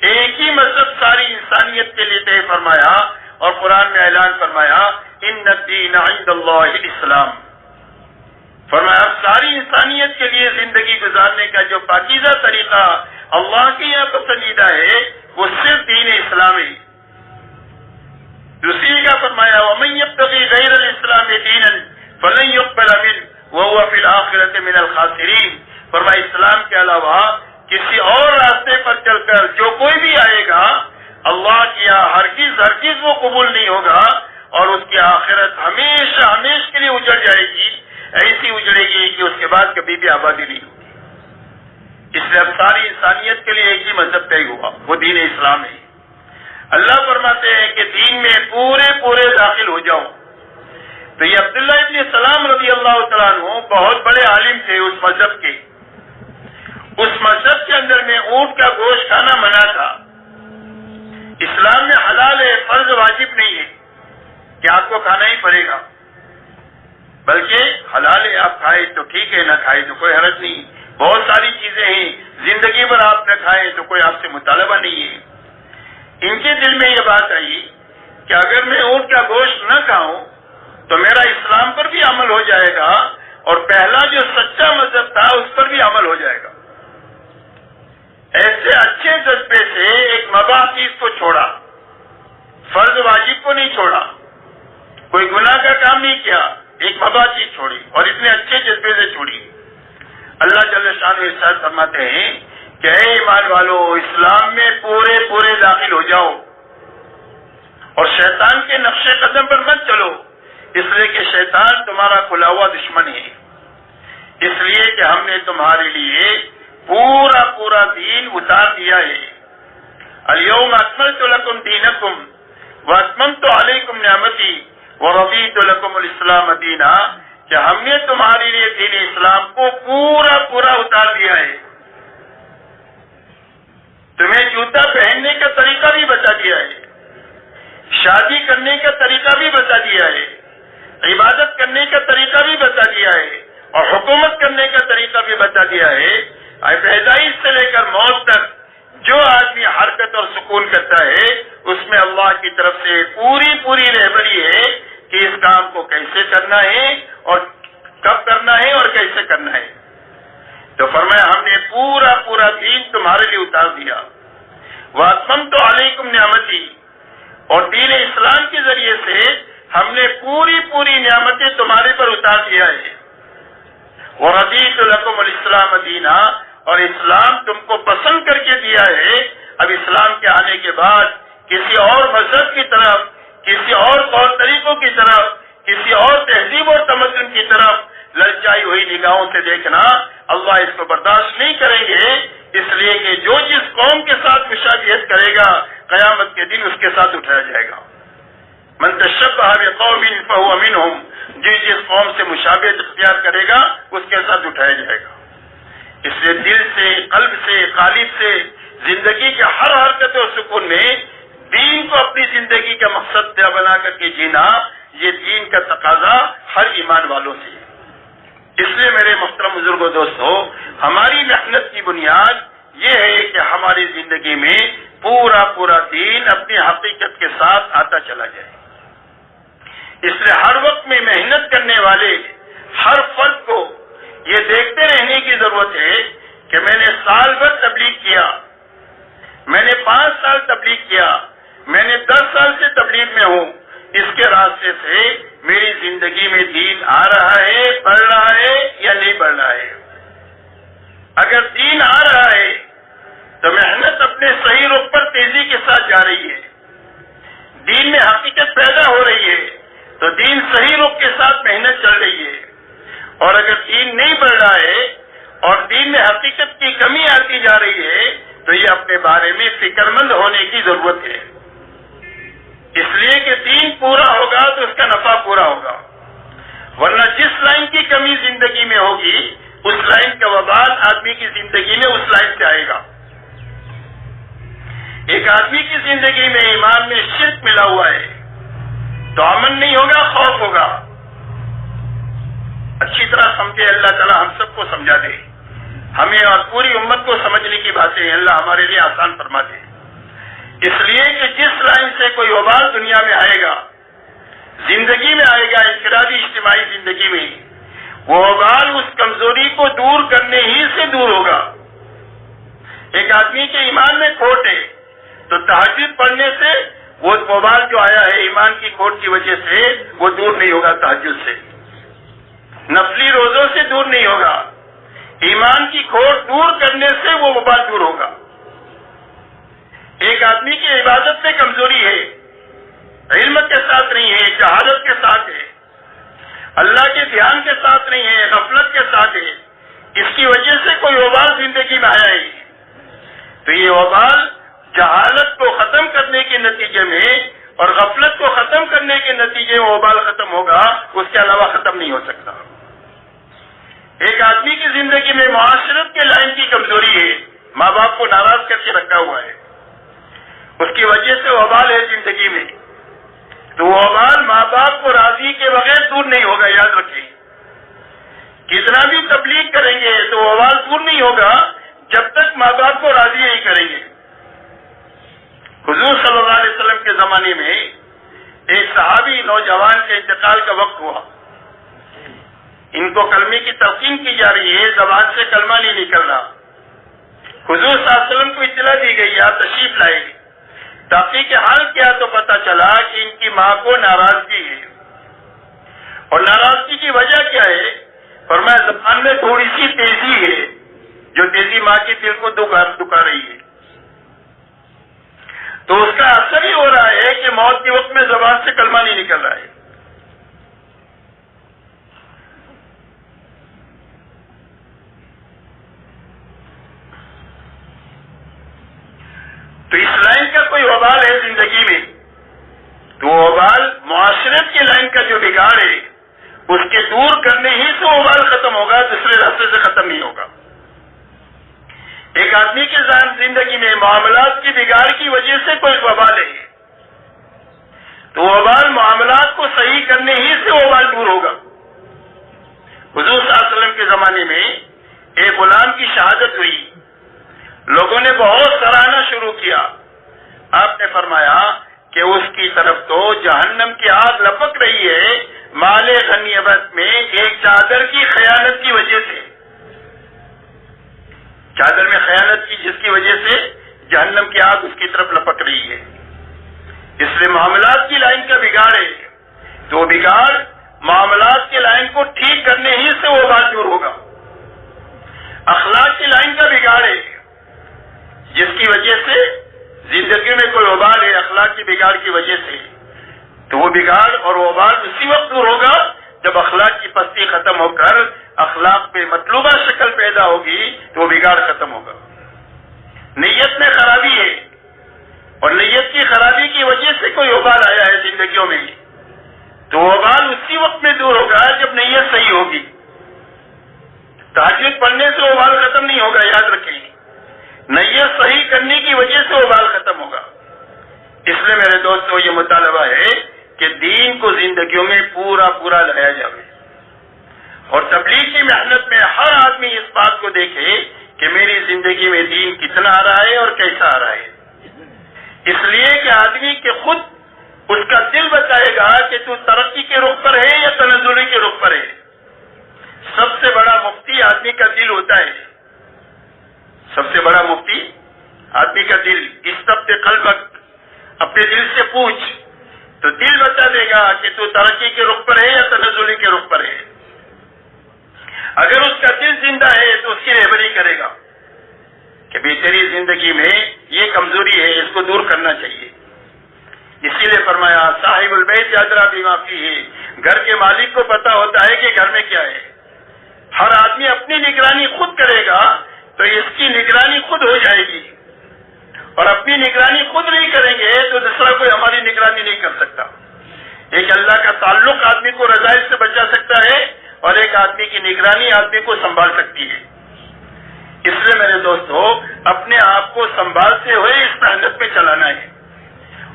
ایک ہی مذہب ساری انسانیت کے لیے طے فرمایا اور قرآن میں اعلان فرمایا ان الدین عند اللہ الاسلام۔ فرمایا اب ساری انسانیت کے لیے زندگی گزارنے کا جو پاکیزہ طریقہ اللہ کے یہاں پسندیدہ ہے وہ صرف دین اسلام ہے۔ دوسری کا فرمایا ومن یبتغی غیر الاسلام دینا فلن یقبل منہ وہو فی الآخرۃ من الخاسرین۔ فرمایا اسلام کے علاوہ کسی اور راستے پر چل کر جو کوئی بھی آئے گا اللہ کی یہاں ہرگز وہ قبول نہیں ہوگا اور اس کی آخرت ہمیشہ کے لیے اجڑ جائے گی، ایسی اجڑے گی کہ اس کے بعد کبھی بھی آبادی نہیں ہوگی۔ اس لیے اب ساری انسانیت کے لیے ایک ہی مذہب طے ہوا، وہ دین اسلام ہے۔ اللہ فرماتے ہیں کہ دین میں پورے داخل ہو جاؤ۔ تو یہ عبداللہ ابن سلام رضی اللہ تعالیٰ عنہ بہت بڑے عالم تھے اس مذہب کے۔ اس مذہب کے اندر میں اونٹ کا گوشت کھانا منع تھا۔ اسلام میں حلال ہے، فرض واجب نہیں ہے کہ آپ کو کھانا ہی پڑے گا، بلکہ حلال ہے، آپ کھائے تو ٹھیک ہے، نہ کھائے تو کوئی حرج نہیں۔ بہت ساری چیزیں ہیں زندگی بھر آپ نہ کھائیں تو کوئی آپ سے مطالبہ نہیں ہے۔ ان کے دل میں یہ بات آئی کہ اگر میں اونٹ کا گوشت نہ کھاؤں تو میرا اسلام پر بھی عمل ہو جائے گا اور پہلا جو سچا مذہب تھا اس پر بھی عمل ہو جائے گا۔ ایسے اچھے جذبے سے ایک مباح چیز کو چھوڑا، فرض واجب کو نہیں چھوڑا، کوئی گناہ کا کام نہیں کیا، ایک مباح چیز چھوڑی اور اتنے اچھے جذبے سے چھوڑی۔ اللہ جل شانہ ارشاد فرماتے ہیں کہ اے ایمان والو، اسلام میں پورے داخل ہو جاؤ اور شیطان کے نقش قدم پر مت چلو، اس لیے کہ شیطان تمہارا کھلا ہوا دشمن ہے۔ اس لیے کہ ہم نے تمہارے لیے پورا دین اتار دیا ہے۔ الیوم اکملت لکم دینکم واتممت علیکم نعمتی ورضیت لکم الاسلام دینا، کہ ہم نے تمہارے لیے دین اسلام کو پورا اتار دیا ہے۔ تمہیں جوتا پہننے کا طریقہ بھی بتا دیا ہے، شادی کرنے کا طریقہ بھی بتا دیا ہے، عبادت کرنے کا طریقہ بھی بتا دیا ہے اور حکومت کرنے کا طریقہ بھی بتا دیا ہے۔ پیدائش سے لے کر موت تک جو آدمی حرکت اور سکون کرتا ہے اس میں اللہ کی طرف سے پوری رہبری ہے کہ اس کام کو کیسے کرنا ہے اور کب کرنا ہے اور کیسے کرنا ہے۔ تو فرمایا ہم نے پورا دین تمہارے لیے اتار دیا۔ واتممت علیکم نعمتی، اور دین اسلام کے ذریعے سے ہم نے پوری نعمتیں تمہارے پر اتار دیا ہے۔ ورضیت لکم الاسلام دینا، اور اسلام تم کو پسند کر کے دیا ہے۔ اب اسلام کے آنے کے بعد کسی اور مذہب کی طرف، کسی اور طور طریقوں کی طرف، کسی اور تہذیب اور تمدن کی طرف للچائی ہوئی نگاہوں سے دیکھنا اللہ اس کو برداشت نہیں کریں گے، اس لیے کہ جو جس قوم کے ساتھ مشابہت کرے گا قیامت کے دن اس کے ساتھ اٹھایا جائے گا۔ من تشبہ بقوم فہو منہم، جس قوم سے مشابہت اختیار کرے گا اس کے ساتھ اٹھایا جائے گا۔ اس لیے دل سے، قلب سے، قالب سے زندگی کے ہر حرکت اور سکون میں دین کو اپنی زندگی کا مقصد بنا کر کے جینا، یہ دین کا تقاضا ہر ایمان والوں سے ہے۔ اس لیے میرے محترم بزرگ و دوستو، ہماری محنت کی بنیاد یہ ہے کہ ہماری زندگی میں پورا دین اپنی حقیقت کے ساتھ آتا چلا جائے۔ اس لیے ہر وقت میں محنت کرنے والے ہر فرد کو یہ دیکھتے رہنے کی ضرورت ہے کہ میں نے سال بھر تبلیغ کیا، میں نے 5 سال تبلیغ کیا، میں نے 10 سال سے تبلیغ میں ہوں، اس کے راستے سے میری زندگی میں دین آ رہا ہے، بڑھ رہا ہے یا نہیں بڑھ رہا ہے۔ اگر دین آ رہا ہے تو محنت اپنے صحیح رخ پر تیزی کے ساتھ جا رہی ہے، دین میں حقیقت پیدا ہو رہی ہے تو دین صحیح رخ کے ساتھ محنت چل رہی ہے، اور اگر دین نہیں بڑھ رہا ہے اور دین میں حقیقت کی کمی آتی جا رہی ہے تو یہ اپنے بارے میں فکر مند ہونے کی ضرورت ہے، اس لیے کہ دین پورا ہوگا تو اس کا نفع پورا ہوگا، ورنہ جس لائن کی کمی زندگی میں ہوگی اس لائن کا وبال آدمی کی زندگی میں اس لائن سے آئے گا۔ ایک آدمی کی زندگی میں ایمان میں شرک ملا ہوا ہے تو امن نہیں ہوگا، خوف ہوگا۔ اچھی طرح سمجھے، اللہ تعالیٰ ہم سب کو سمجھا دے، ہمیں اور پوری امت کو سمجھنے کی باتیں اللہ ہمارے لیے آسان فرما دے، اس لیے کہ جس لائن سے کوئی وبال دنیا میں آئے گا، زندگی میں آئے گا، انفرادی اجتماعی زندگی میں، وہ وبال اس کمزوری کو دور کرنے ہی سے دور ہوگا۔ ایک آدمی کے ایمان میں کھوٹ ہے تو تہجد پڑھنے سے وہ وبال جو آیا ہے ایمان کی کھوٹ کی وجہ سے وہ دور نہیں ہوگا، تہجد سے، نفلی روزوں سے دور نہیں ہوگا، ایمان کی کھوٹ دور کرنے سے وہ وبال دور ہوگا۔ ایک آدمی کی عبادت میں کمزوری ہے، علم کے ساتھ نہیں ہے، جہالت کے ساتھ ہے، اللہ کے دھیان کے ساتھ نہیں ہے، غفلت کے ساتھ ہے، اس کی وجہ سے کوئی وبال زندگی میں آیا ہے تو یہ وبال جہالت کو ختم کرنے کے نتیجے میں اور غفلت کو ختم کرنے کے نتیجے میں وبال ختم ہوگا، اس کے علاوہ ختم نہیں ہو سکتا۔ ایک آدمی کی زندگی میں معاشرت کے لائن کی کمزوری ہے، ماں باپ کو ناراض کر کے رکھا ہوا ہے، اس کی وجہ سے وبال ہے زندگی میں، تو وبال ماں باپ کو راضی کے بغیر دور نہیں ہوگا، یاد رکھیں۔ کتنا بھی تبلیغ کریں گے تو وبال دور نہیں ہوگا جب تک ماں باپ کو راضی نہیں کریں گے۔ حضور صلی اللہ علیہ وسلم کے زمانے میں ایک صحابی نوجوان کے انتقال کا وقت ہوا، ان کو کلمے کی تلقین کی جا رہی ہے، زبان سے کلمہ نہیں نکل رہا۔ حضور صلی اللہ علیہ وسلم کو اطلاع دی گئی، آپ تشریف لائے، تحقیق حال کیا تو پتا چلا کہ ان کی ماں کو ناراضگی ہے، اور ناراضگی کی وجہ کیا ہے؟ فرمایا زبان میں تھوڑی سی تیزی ہے، جو تیزی ماں کے دل کو دکھا رہی ہے، تو اس کا اثر ہی ہو رہا ہے کہ موت کے وقت میں زبان سے کلمہ نہیں نکل رہا ہے۔ تو اس لائن کا کوئی وبال ہے زندگی میں، تو وہ وبال معاشرت کی لائن کا جو بگاڑ ہے اس کے دور کرنے ہی سے وبال ختم ہوگا، دوسرے راستے سے ختم نہیں ہوگا۔ ایک آدمی کے زندگی میں معاملات کی بگاڑ کی وجہ سے کوئی وبال ہے تو وبال معاملات کو صحیح کرنے ہی سے وبال دور ہوگا۔ حضور صلی اللہ علیہ وسلم کے زمانے میں ایک غلام کی شہادت ہوئی، لوگوں نے بہت سراہنا شروع کیا، آپ نے فرمایا کہ اس کی طرف تو جہنم کی آگ لپک رہی ہے مال غنیمت میں ایک چادر کی خیانت کی وجہ سے، چادر میں خیانت کی جس کی وجہ سے جہنم کی آگ اس کی طرف لپک رہی ہے۔ اس لیے معاملات کی لائن کا بگاڑ ہے تو بگاڑ معاملات کی لائن کو ٹھیک کرنے ہی سے وہ بات دور ہوگا۔ اخلاق کی لائن کا بگاڑ ہے جس کی وجہ سے زندگی میں کوئی وبال ہے اخلاق کی بگاڑ کی وجہ سے، تو وہ بگاڑ اور وبال اسی وقت دور ہوگا جب اخلاق کی پستی ختم ہو کر اخلاق پہ مطلوبہ شکل پیدا ہوگی تو وہ بگاڑ ختم ہوگا۔ نیت میں خرابی ہے اور نیت کی خرابی کی وجہ سے کوئی وبال آیا ہے زندگیوں میں تو وبال اسی وقت میں دور ہوگا جب نیت صحیح ہوگی۔ تہجد پڑھنے سے وبال ختم نہیں ہوگا، یاد رکھیں، نیت صحیح کرنے کی وجہ سے وبال ختم ہوگا۔ اس لیے میرے دوستو یہ مطالبہ ہے کہ دین کو زندگیوں میں پورا لایا جائے اور تبلیغ کی محنت میں ہر آدمی اس بات کو دیکھے کہ میری زندگی میں دین کتنا آ رہا ہے اور کیسا آ رہا ہے، اس لیے کہ آدمی کے خود اس کا دل بتائے گا کہ تو ترقی کے رخ پر ہے یا تنزلی کے رخ پر ہے۔ سب سے بڑا مفتی آدمی کا دل ہوتا ہے، سب سے بڑا مفتی آدمی کا دل۔ استفت قلبک، اپنے دل سے پوچھ تو دل بتا دے گا کہ تو ترقی کے رخ پر ہے یا تنزلی کے رخ پر ہے. اگر اس کا دل زندہ ہے تو اس کی رہبری کرے گا کہ بھی تیری زندگی میں یہ کمزوری ہے، اس کو دور کرنا چاہیے. اسی لیے فرمایا صاحب البیت ادری بما فیہ، گھر کے مالک کو پتا ہوتا ہے کہ گھر میں کیا ہے. ہر آدمی اپنی نگرانی خود کرے گا تو اس کی نگرانی خود ہو جائے گی، اور اپنی نگرانی خود نہیں کریں گے تو دوسرا کوئی ہماری نگرانی نہیں کر سکتا. ایک اللہ کا تعلق آدمی کو رذائل سے بچا سکتا ہے، اور ایک آدمی کی نگرانی آدمی کو سنبھال سکتی ہے. اس لیے میرے دوستو اپنے آپ کو سنبھالتے ہوئے اس محنت میں چلانا ہے،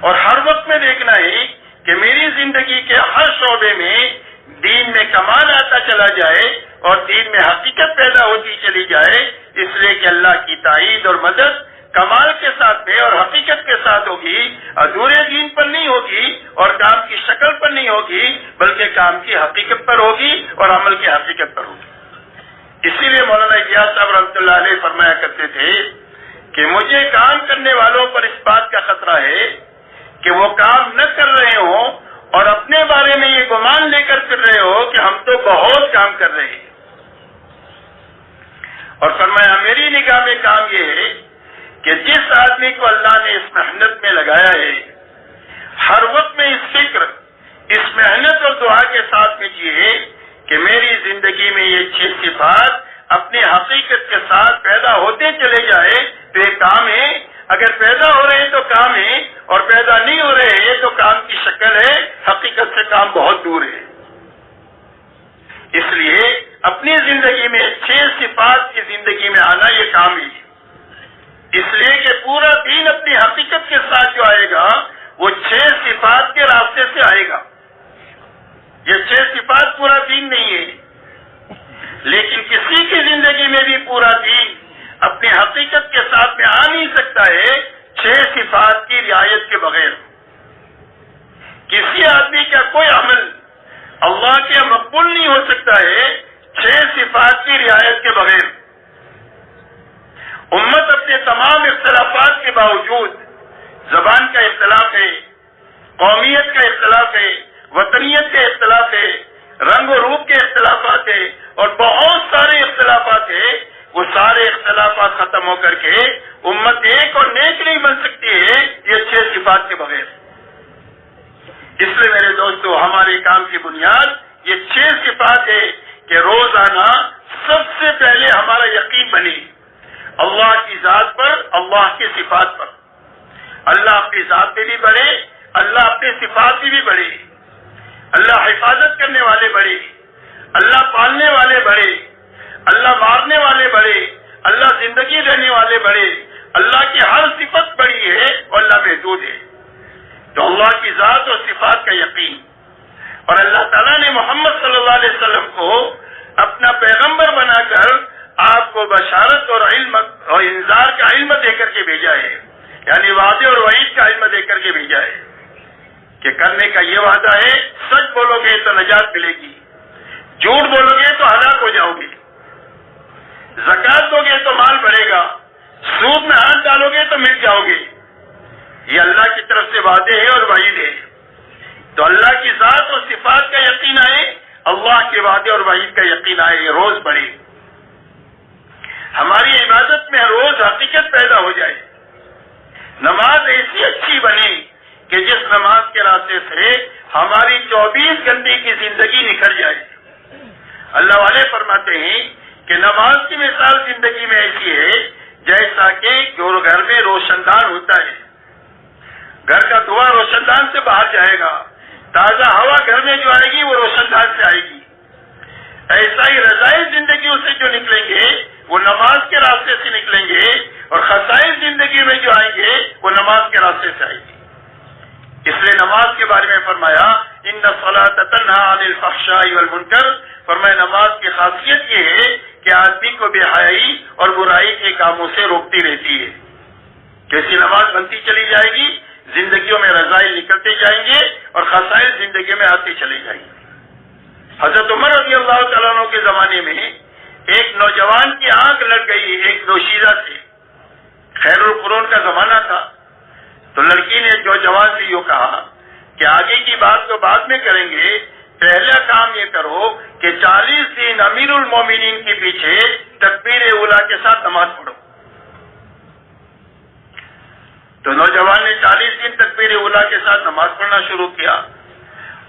اور ہر وقت میں دیکھنا ہے کہ میری زندگی کے ہر شعبے میں دین میں کمال آتا چلا جائے اور دین میں حقیقت پیدا ہوتی چلی جائے. اس لیے کہ اللہ کی تائید اور مدد کمال کے ساتھ میں اور حقیقت کے ساتھ ہوگی، ادھورے دین پر نہیں ہوگی اور کام کی شکل پر نہیں ہوگی، بلکہ کام کی حقیقت پر ہوگی اور عمل کی حقیقت پر ہوگی. اسی لیے مولانا الیاس صاحب رحمۃ اللہ علیہ فرمایا کرتے تھے کہ مجھے کام کرنے والوں پر اس بات کا خطرہ ہے کہ وہ کام نہ کر رہے ہوں اور اپنے بارے میں یہ گمان لے کر پھر رہے ہو کہ ہم تو بہت کام کر رہے ہیں. اور فرمایا میری نگاہ میں کام یہ ہے کہ جس آدمی کو اللہ نے اس محنت میں لگایا ہے، ہر وقت میں اس فکر، اس محنت اور دعا کے ساتھ میں جیے کہ میری زندگی میں یہ 6 صفات اپنی حقیقت کے ساتھ پیدا ہوتے چلے جائے تو یہ کام ہے. اگر پیدا ہو رہے ہیں تو کام ہے، اور پیدا نہیں ہو رہے ہیں تو کام کی شکل ہے، حقیقت سے کام بہت دور ہے. اس لیے اپنی زندگی میں 6 صفات کی زندگی میں آنا یہ کام ہے. اس لیے کہ پورا دین اپنی حقیقت کے ساتھ جو آئے گا وہ 6 صفات کے راستے سے آئے گا. یہ 6 صفات پورا دین نہیں ہے، لیکن کسی کی زندگی میں بھی پورا دین اپنی حقیقت کے ساتھ میں آ نہیں سکتا ہے 6 صفات کی رعایت کے بغیر. کسی آدمی کا کوئی عمل اللہ کے مقبول نہیں ہو سکتا ہے 6 صفات کی رعایت کے بغیر. امت اپنے تمام اختلافات کے باوجود، زبان کا اختلاف ہے، قومیت کا اختلاف ہے، وطنیت کے اختلاف ہے، رنگ و روپ کے اختلافات ہے، اور بہت سارے اختلافات ہیں، وہ سارے اختلافات ختم ہو کر کے امت ایک اور نیک نہیں بن سکتی ہے یہ 6 صفات کے بغیر. اس لیے میرے دوستو ہمارے کام کی بنیاد یہ 6 صفات ہے کہ روزانہ سب سے پہلے ہمارا یقین بنے اللہ کی ذات پر، اللہ کی صفات پر. اللہ اپنی ذات میں بھی بڑھے، اللہ اپنے صفات میں بھی بڑھے. اللہ حفاظت کرنے والے بڑھے، اللہ پالنے والے بڑھے، اللہ مارنے والے بڑھے، اللہ زندگی دینے والے بڑھے. اللہ کی ہر صفت بڑی ہے اور اللہ محدود ہے. تو اللہ کی ذات اور صفات کا یقین، اور اللہ تعالیٰ نے محمد صلی اللہ علیہ وسلم کو اپنا پیغمبر بنا کر آپ کو بشارت اور علم اور انذار کا علم دے کر کے بھیجا ہے، یعنی وعدے اور وعید کا علم دے کر کے بھیجا ہے کہ کرنے کا یہ وعدہ ہے، سچ بولو گے تو نجات ملے گی، جھوٹ بولو گے تو ہلاک ہو جاؤ گے، زکات دو گے تو مال بڑھے گا، سود میں ہاتھ ڈالو گے تو مٹ جاؤ گے. یہ اللہ کی طرف سے وعدے ہیں اور وعید ہے. تو اللہ کی ذات اور صفات کا یقین آئے، اللہ کے وعدے اور وعید کا یقین آئے، یہ روز بڑھے. ہماری عبادت میں روز حقیقت پیدا ہو جائے. نماز ایسی اچھی بنے کہ جس نماز کے راستے سے ہماری 24 گھنٹے کی زندگی نکھر جائے. اللہ والے فرماتے ہیں کہ نماز کی مثال زندگی میں ایسی ہے جیسا کہ گھر میں روشن دان ہوتا ہے. گھر کا دھواں روشن دان سے باہر جائے گا، تازہ ہوا گھر میں جو آئے گی وہ روشن دان سے آئے گی. ایسا ہی رضائع زندگیوں سے جو نکلیں گے وہ نماز کے راستے سے نکلیں گے، اور خسائر زندگی میں جو آئیں گے وہ نماز کے راستے سے آئیں گے. اس لیے نماز کے بارے میں فرمایا ان الصلاۃ تنہی عن الفحشاء والمنکر. فرمایا نماز کی خاصیت یہ ہے کہ آدمی کو بے حیائی اور برائی کے کاموں سے روکتی رہتی ہے. جیسی نماز بنتی چلی جائے گی زندگیوں میں رذائل نکلتے جائیں گے اور خسائر زندگی میں آتے چلے جائیں گے. حضرت عمر رضی اللہ تعالیٰ عنہ کے زمانے میں ایک نوجوان کی آنکھ لگ گئی ایک دوشیزہ سے. خیر القرون کا زمانہ تھا. تو لڑکی نے جو جوان سے یوں کہا کہ آگے کی بات تو بعد میں کریں گے، پہلا کام یہ کرو کہ 40 دن امیر المومنین کے پیچھے تکبیر اولیٰ کے ساتھ نماز پڑھو۔ تو نوجوان نے 40 دن تکبیر اولیٰ کے ساتھ نماز پڑھنا شروع کیا۔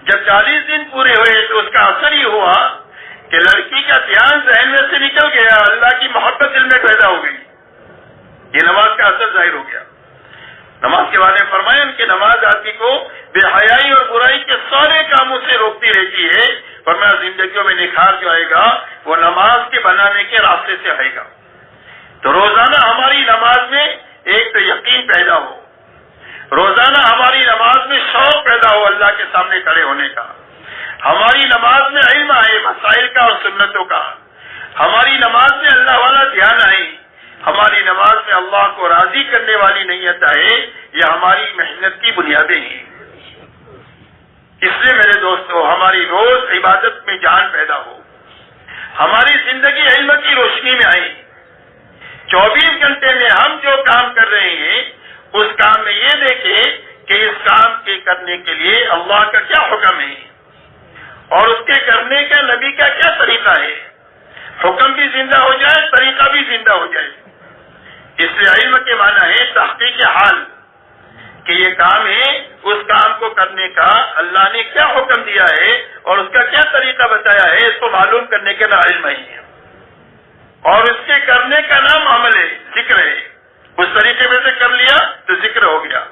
جب 40 دن پورے ہوئے تو اس کا اثر یہ ہوا کہ لڑکی کا دھیان ذہن میں سے نکل گیا، اللہ کی محبت دل میں پیدا ہو گئی۔ یہ نماز کا اثر ظاہر ہو گیا۔ نماز کے بارے میں فرمایا کہ نماز آدمی کو بے حیائی اور برائی کے سارے کاموں سے روکتی رہتی ہے، فرمایا زندگیوں میں نکھار جو آئے گا وہ نماز کے بنانے کے راستے سے آئے گا۔ تو روزانہ ہماری نماز میں ایک تو یقین پیدا ہو، روزانہ ہماری نماز میں شوق پیدا ہو اللہ کے سامنے کھڑے ہونے کا، ہماری نماز میں علم آئے مسائل کا اور سنتوں کا، ہماری نماز میں اللہ والا دھیان آئے، ہماری نماز میں اللہ کو راضی کرنے والی نیت آئے، یہ ہماری محنت کی بنیادیں ہیں۔ اس لیے میرے دوستو ہماری روز عبادت میں جان پیدا ہو، ہماری زندگی علم کی روشنی میں آئے، 24 گھنٹے میں ہم جو کام کر رہے ہیں اس کام میں یہ دیکھیں کہ اس کام کے کرنے کے لیے اللہ کا کیا حکم ہے اور اس کے کرنے کا نبی کا کیا طریقہ ہے، حکم بھی زندہ ہو جائے طریقہ بھی زندہ ہو جائے۔ اس لیے علم کے معنی ہے تحقیق حال کہ یہ کام ہے، اس کام کو کرنے کا اللہ نے کیا حکم دیا ہے اور اس کا کیا طریقہ بتایا ہے، اس کو معلوم کرنے کے نام علم ہی ہے، اور اس کے کرنے کا نام عمل ہے، ذکر ہے۔ اس طریقے میں سے کر لیا تو ذکر ہو گیا۔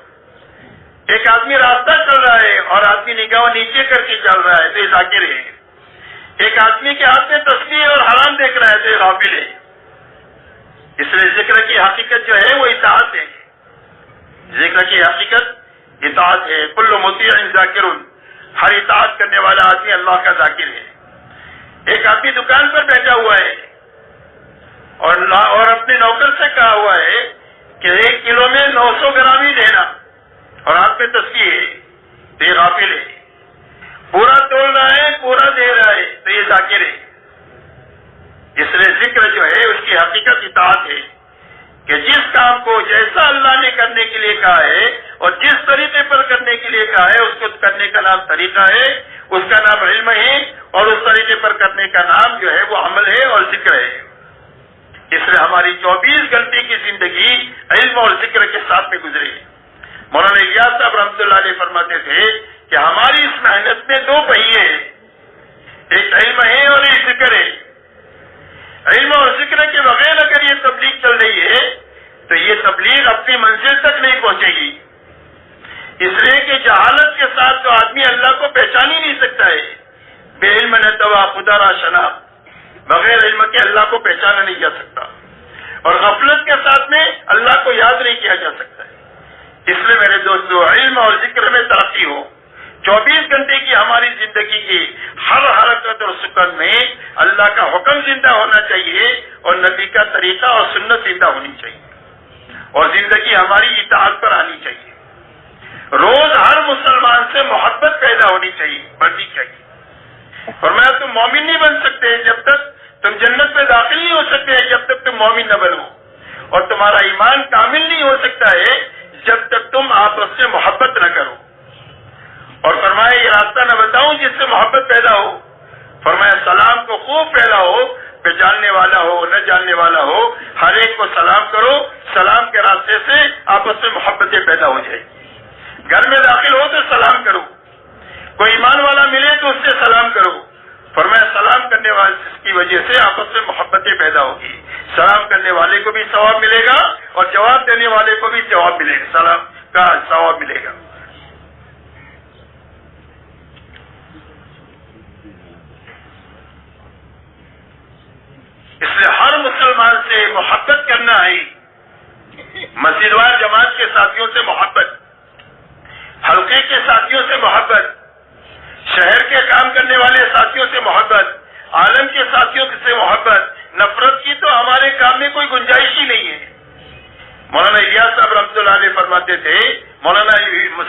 ایک آدمی راستہ چل رہا ہے اور آدمی نگاہ نیچے کر کے چل رہا ہے تو یہ ذاکر ہے، ایک آدمی کے ہاتھ میں تسبیح اور حرام دیکھ رہا ہے تو یہ غافل ہے۔ اس لیے ذکر کی حقیقت جو ہے وہ اطاعت ہے، ذکر کی حقیقت اطاعت ہے۔ کل مطیع ذاکر، ہر اطاعت کرنے والا آدمی اللہ کا ذاکر ہے۔ ایک آدمی دکان پر بیٹھا ہوا ہے اور اپنے نوکر سے کہا ہوا ہے کہ 1 کلو میں 900 گرام ہی دینا، اور ہاتھ میں تسبیح ہے تو یہ غافل ہے۔ پورا تول رہا ہے پورا دے رہا ہے تو یہ ذاکر ہے۔ اس لیے ذکر جو ہے اس کی حقیقت اطاعت ہے کہ جس کام کو جیسا اللہ نے کرنے کے لیے کہا ہے اور جس طریقے پر کرنے کے لیے کہا ہے اس کو کرنے کا نام طریقہ ہے، اس کا نام علم ہے، اور اس طریقے پر کرنے کا نام جو ہے وہ عمل ہے اور ذکر ہے۔ اس لیے ہماری 24 گھنٹے کی زندگی علم اور ذکر کے ساتھ میں گزرے۔ مولانا الیاس صاحب رحمۃ اللہ علیہ فرماتے تھے کہ ہماری اس محنت میں 2 پہیے ہیں، ایک علم ہے اور ایک ذکر ہے۔ علم اور ذکر کے بغیر اگر یہ تبلیغ چل رہی ہے تو یہ تبلیغ اپنی منزل تک نہیں پہنچے گی، اس لیے کہ جہالت کے ساتھ تو آدمی اللہ کو پہچان ہی نہیں سکتا ہے۔ بے علم نتوا خدا را شنا، بغیر علم کے اللہ کو پہچانا نہیں جا سکتا، اور غفلت کے ساتھ میں اللہ کو یاد نہیں کیا جا سکتا ہے۔ اس لیے میرے دوستو علم اور ذکر میں ترقی ہو، 24 گھنٹے کی ہماری زندگی کی ہر حرکت اور سکون میں اللہ کا حکم زندہ ہونا چاہیے اور نبی کا طریقہ اور سنت زندہ ہونی چاہیے، اور زندگی ہماری اطاعت پر آنی چاہیے۔ روز ہر مسلمان سے محبت پیدا ہونی چاہیے، بڑھنی چاہیے۔ فرمایا تم مومن نہیں بن سکتے جب تک تم جنت میں داخل نہیں ہو سکتے جب تک تم مومن نہ بنو، اور تمہارا ایمان کامل نہیں ہو سکتا ہے جب تک تم آپس سے محبت نہ کرو۔ اور فرمایا یہ راستہ نہ بتاؤں جس سے محبت پیدا ہو، فرمایا سلام کو خوب پھیلاؤ، پہچاننے والا ہو نہ جاننے والا ہو ہر ایک کو سلام کرو، سلام کے راستے سے آپس میں محبتیں پیدا ہو جائے۔ گھر میں داخل ہو تو سلام کرو، کوئی ایمان والا ملے تو اس سے سلام کرو، فرمایا سلام کرنے والے کی وجہ سے آپس میں محبتیں پیدا ہوگی، سلام کرنے والے کو بھی ثواب ملے گا اور جواب دینے والے کو بھی جواب ملے گا، سلام کا ثواب ملے گا۔ اس لیے ہر مسلمان سے محبت کرنا ہے، مسجد وار جماعت کے ساتھیوں سے محبت، حلقے کے ساتھیوں سے محبت، شہر کے کام کرنے والے ساتھیوں سے محبت، عالم کے ساتھیوں سے محبت۔ نفرت کی تو ہمارے کام میں کوئی گنجائش ہی نہیں ہے۔ مولانا الیاس صاحب رحمۃ اللہ علیہ فرماتے تھے، مولانا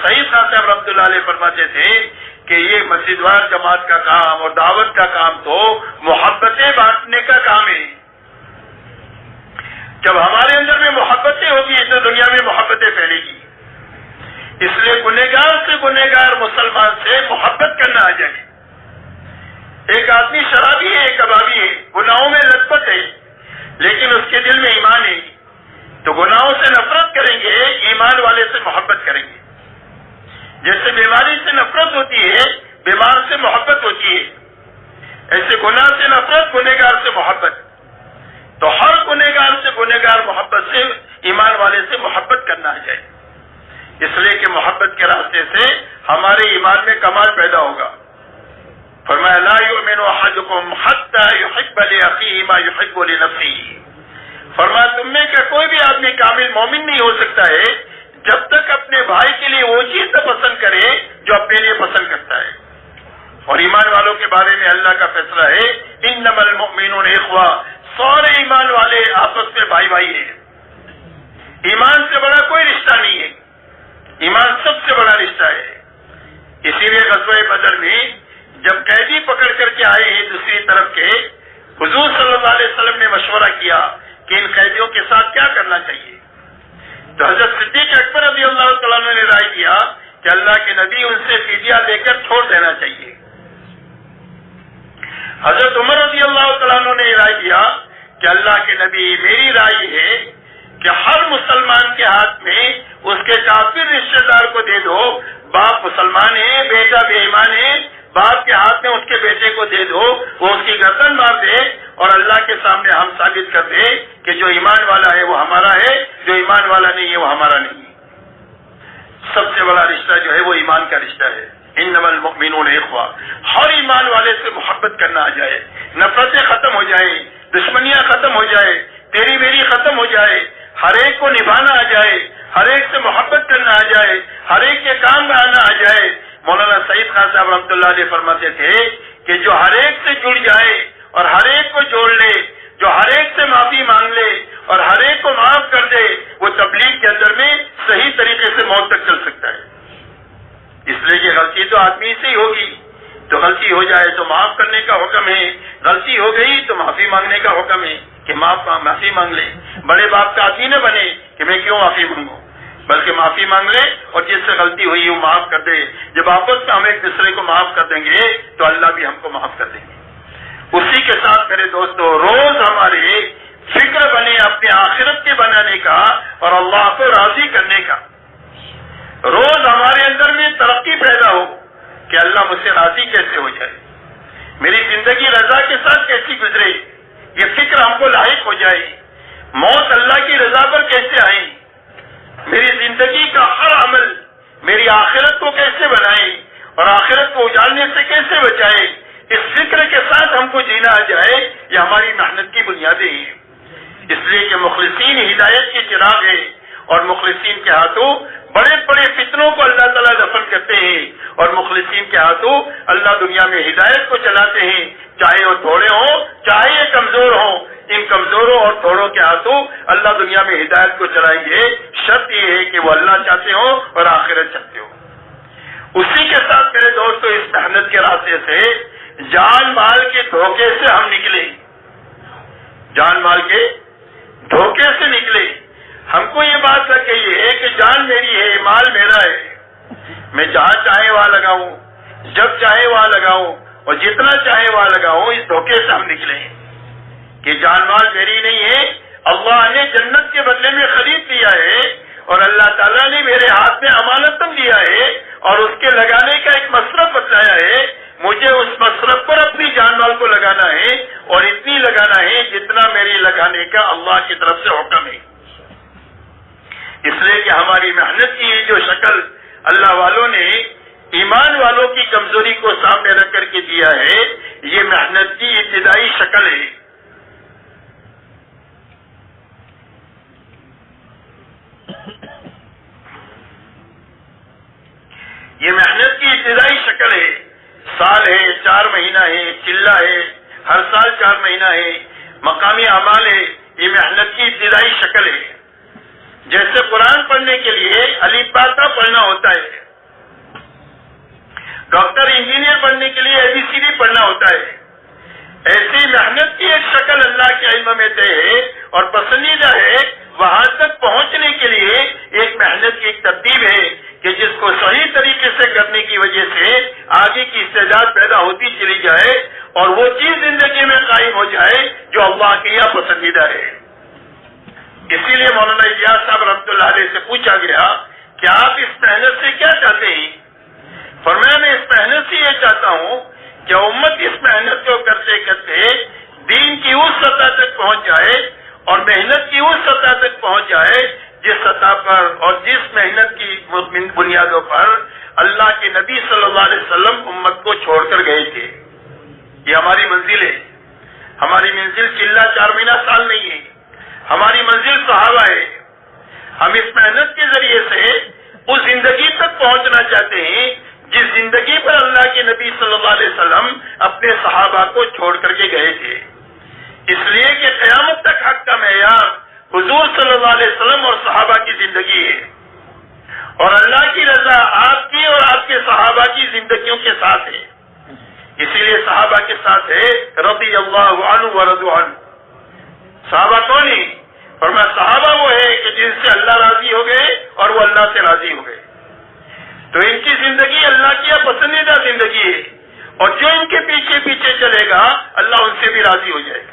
سعید خان صاحب رحمۃ اللہ علیہ فرماتے تھے کہ یہ مسجد وار جماعت کا کام اور دعوت کا کام تو محبتیں بانٹنے کا کام ہے۔ جب ہمارے اندر میں محبتیں ہوگی تو دنیا میں محبتیں پھیلے گی۔ اس لیے گنہگار سے گنہگار مسلمان سے محبت کرنا آ جائے. ایک آدمی شرابی ہے، کبابی ہے، گناہوں میں لت پت ہے، لیکن اس کے دل میں ایمان ہے، تو گناہوں سے نفرت کریں گے، ایمان والے سے محبت کریں گے. جیسے بیماری سے نفرت ہوتی ہے، بیمار سے محبت ہوتی ہے، ایسے گناہ سے نفرت، گنہگار سے محبت. تو ہر گنہگار سے گنہگار محبت سے، ایمان والے سے محبت کرنا آ جائے. اس لیے کہ محبت کے راستے سے ہمارے ایمان میں کمال پیدا ہوگا. فرمایا لا یؤمن احدکم حتی یحب لاخیہ ما یحب لنفسہ. فرمایا تم میں کہ کوئی بھی آدمی کامل مومن نہیں ہو سکتا ہے جب تک اپنے بھائی کے لیے وہ چیز نہ پسند کرے جو اپنے لیے پسند کرتا ہے. اور ایمان والوں کے بارے میں اللہ کا فیصلہ ہے انما المؤمنون اخوہ، سارے ایمان والے آپس میں بھائی بھائی ہیں. ایمان سے بڑا کوئی رشتہ نہیں ہے، ایمان سب سے بڑا رشتہ ہے. اسی لیے غزوہ بدر میں جب قیدی پکڑ کر کے آئے ہیں دوسری طرف کے، حضور صلی اللہ علیہ وسلم نے مشورہ کیا کہ ان قیدیوں کے ساتھ کیا کرنا چاہیے. تو حضرت صدیق اکبر رضی اللہ تعالیٰ عنہ نے رائے دیا کہ اللہ کے نبی ان سے فدیہ لے کر چھوڑ دینا چاہیے. حضرت عمر رضی اللہ تعالیٰ عنہ نے رائے دیا کہ اللہ کے نبی میری رائے ہے کہ ہر مسلمان کے ہاتھ میں اس کے کافر رشتہ دار کو دے دو. باپ مسلمان ہے، بیٹا بے ایمان ہے، باپ کے ہاتھ میں اس کے بیٹے کو دے دو، وہ اس کی گردن مار دے اور اللہ کے سامنے ہم ثابت کر دے کہ جو ایمان والا ہے وہ ہمارا ہے، جو ایمان والا نہیں ہے وہ ہمارا نہیں ہے. سب سے بڑا رشتہ جو ہے وہ ایمان کا رشتہ ہے. انما المؤمنون اخوہ، ہر ایمان والے سے محبت کرنا آ جائے، نفرتیں ختم ہو جائیں، دشمنیاں ختم ہو جائے، تیری میری ختم ہو جائے، ہر ایک کو نبھانا آ جائے، ہر ایک سے محبت کرنا آ جائے، ہر ایک کے کام میں آنا آ جائے. مولانا سعید خان صاحب رحمۃ اللہ علیہ فرماتے تھے کہ جو ہر ایک سے جڑ جائے اور ہر ایک کو جوڑ لے، جو ہر ایک سے معافی مانگ لے اور ہر ایک کو معاف کر دے، وہ تبلیغ کے اندر میں صحیح طریقے سے موت تک چل سکتا ہے. اس لیے کہ غلطی تو آدمی سے ہی ہوگی، تو غلطی ہو جائے تو معاف کرنے کا حکم ہے، غلطی ہو گئی تو معافی مانگنے کا حکم ہے کہ معافی مانگ لے. بڑے باپ کا آدمی نہ بنے کہ میں کیوں معافی مانگوں، بلکہ معافی مانگ لے اور جس سے غلطی ہوئی وہ معاف کر دے. جب آپس میں ہم ایک دوسرے کو معاف کر دیں گے تو اللہ بھی ہم کو معاف کر دیں گے. اسی کے ساتھ میرے دوستو، روز ہمارے فکر بنے اپنے آخرت کے بنانے کا اور اللہ کو راضی کرنے کا. روز ہمارے اندر میں ترقی پیدا ہو کہ اللہ مجھ سے راضی کیسے ہو جائے، میری زندگی رضا کے ساتھ کیسی گزرے، یہ فکر ہم کو لاحق ہو جائے. موت اللہ کی رضا پر کیسے آئے، میری زندگی کا ہر عمل میری آخرت کو کیسے بنائے اور آخرت کو اجالنے سے کیسے بچائے، اس فکر کے ساتھ ہم کو جینا آ جائے. یہ ہماری محنت کی بنیادیں ہیں. اس لیے کہ مخلصین ہدایت کے چراغ ہیں اور مخلصین کے ہاتھوں بڑے بڑے فتنوں کو اللہ تعالیٰ دفن کرتے ہیں اور مخلصین کے ہاتھوں اللہ دنیا میں ہدایت کو چلاتے ہیں، چاہے وہ تھوڑے ہوں چاہے یہ کمزور ہوں. ان کمزوروں اور تھوڑوں کے ہاتھوں اللہ دنیا میں ہدایت کو چلائیں گے. شرط یہ ہے کہ وہ اللہ چاہتے ہوں اور آخرت چاہتے ہوں. اسی کے ساتھ میرے دوستو، اس محنت کے راستے سے جان مال کے دھوکے سے ہم نکلے، جان مال کے دھوکے سے نکلے. ہم کو یہ بات لگ گئی ہے کہ جان میری ہے، مال میرا ہے، میں جہاں چاہے وہاں لگاؤں، جب چاہے وہاں لگاؤں اور جتنا چاہے وہاں لگاؤں. اس دھوکے سے ہم نکلے کہ جان مال میری نہیں ہے، اللہ نے جنت کے بدلے میں خرید لیا ہے اور اللہ تعالیٰ نے میرے ہاتھ میں امانتاً دیا ہے اور اس کے لگانے کا ایک مصرف بتایا ہے. مجھے اس مصرف پر اپنی جان مال کو لگانا ہے اور اتنی لگانا ہے جتنا میری لگانے کا اللہ کی طرف سے حکم ہے. اس لیے کہ ہماری محنت کی جو شکل اللہ والوں نے ایمان والوں کی کمزوری کو سامنے رکھ کر کے دیا ہے، یہ محنت کی ابتدائی شکل ہے. یہ محنت کی ابتدائی شکل ہے. سال ہے، 4 مہینہ ہے، چلہ ہے، ہر سال 4 مہینہ ہے، مقامی اعمال ہے. یہ محنت کی ابتدائی شکل ہے. جیسے قرآن پڑھنے کے لیے الف با تا پڑھنا ہوتا ہے، ڈاکٹر انجینئر بننے کے لیے ABCD پڑھنا ہوتا ہے، ایسی محنت کی ایک شکل اللہ کے علم میں طے ہے اور پسندیدہ ہے. وہاں تک پہنچنے کے لیے ایک محنت کی ایک ترتیب ہے کہ جس کو صحیح طریقے سے کرنے کی وجہ سے آگے کی استعداد پیدا ہوتی چلی جائے اور وہ چیز زندگی میں قائم ہو جائے جو اللہ کے یہاں پسندیدہ ہے۔ اسی لیے مولانا الیاس صاحب رحمۃ اللہ علیہ سے پوچھا گیا کہ آپ اس محنت سے کیا چاہتے ہیں؟ فرمایا میں اس محنت سے یہ چاہتا ہوں کہ امت اس محنت کو کرتے کرتے دین کی اس سطح تک پہنچ جائے اور محنت کی اس سطح تک پہنچ جائے جس سطح پر اور جس محنت کی بنیادوں پر اللہ کے نبی صلی اللہ علیہ وسلم امت کو چھوڑ کر گئے تھے۔ یہ ہماری منزل ہے۔ ہماری منزل چلہ 4 مہینہ سال نہیں ہے، ہماری منزل صحابہ ہے۔ ہم اس محنت کے ذریعے سے اس زندگی تک پہنچنا چاہتے ہیں جس زندگی پر اللہ کے نبی صلی اللہ علیہ وسلم اپنے صحابہ کو چھوڑ کر کے گئے تھے۔ اس لیے کہ قیامت تک حق کا معیار حضور صلی اللہ علیہ وسلم اور صحابہ کی زندگی ہے، اور اللہ کی رضا آپ کی اور آپ کے صحابہ کی زندگیوں کے ساتھ ہے۔ اسی لیے صحابہ کے ساتھ ہے رضی اللہ عنہ ورضوا عنہ۔ صحابہ کون ہیں؟ فرمایا صحابہ وہ ہے کہ جن سے اللہ راضی ہو گئے اور وہ اللہ سے راضی ہو گئے، تو ان کی زندگی اللہ کی پسندیدہ زندگی ہے، اور جو ان کے پیچھے پیچھے چلے گا اللہ ان سے بھی راضی ہو جائے گا۔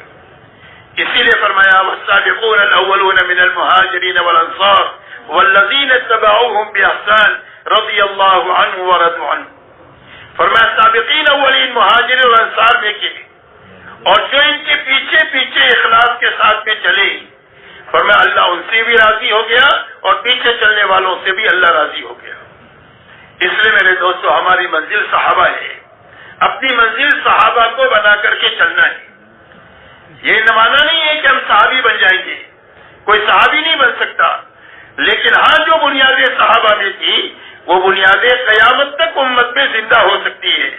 اسی لیے فرمایا والسابقون الاولون من المهاجرین والانصار والذین اتبعوهم باحسان رضی اللہ عنہ ورضوا عنہ۔ فرمایا سابقین اولین مہاجرین اور انصار میں کے اور جو ان کے پیچھے پیچھے اخلاص کے ساتھ میں چلے، فرمایا اللہ ان سے بھی راضی ہو گیا اور پیچھے چلنے والوں سے بھی اللہ راضی ہو گیا۔ اس لیے میرے دوستو ہماری منزل صحابہ ہے، اپنی منزل صحابہ کو بنا کر کے چلنا ہے۔ یہ معنی نہیں ہے کہ ہم صحابی بن جائیں گے، کوئی صحابی نہیں بن سکتا، لیکن ہاں جو بنیادیں صحابہ میں تھی وہ بنیادیں قیامت تک امت میں زندہ ہو سکتی ہے،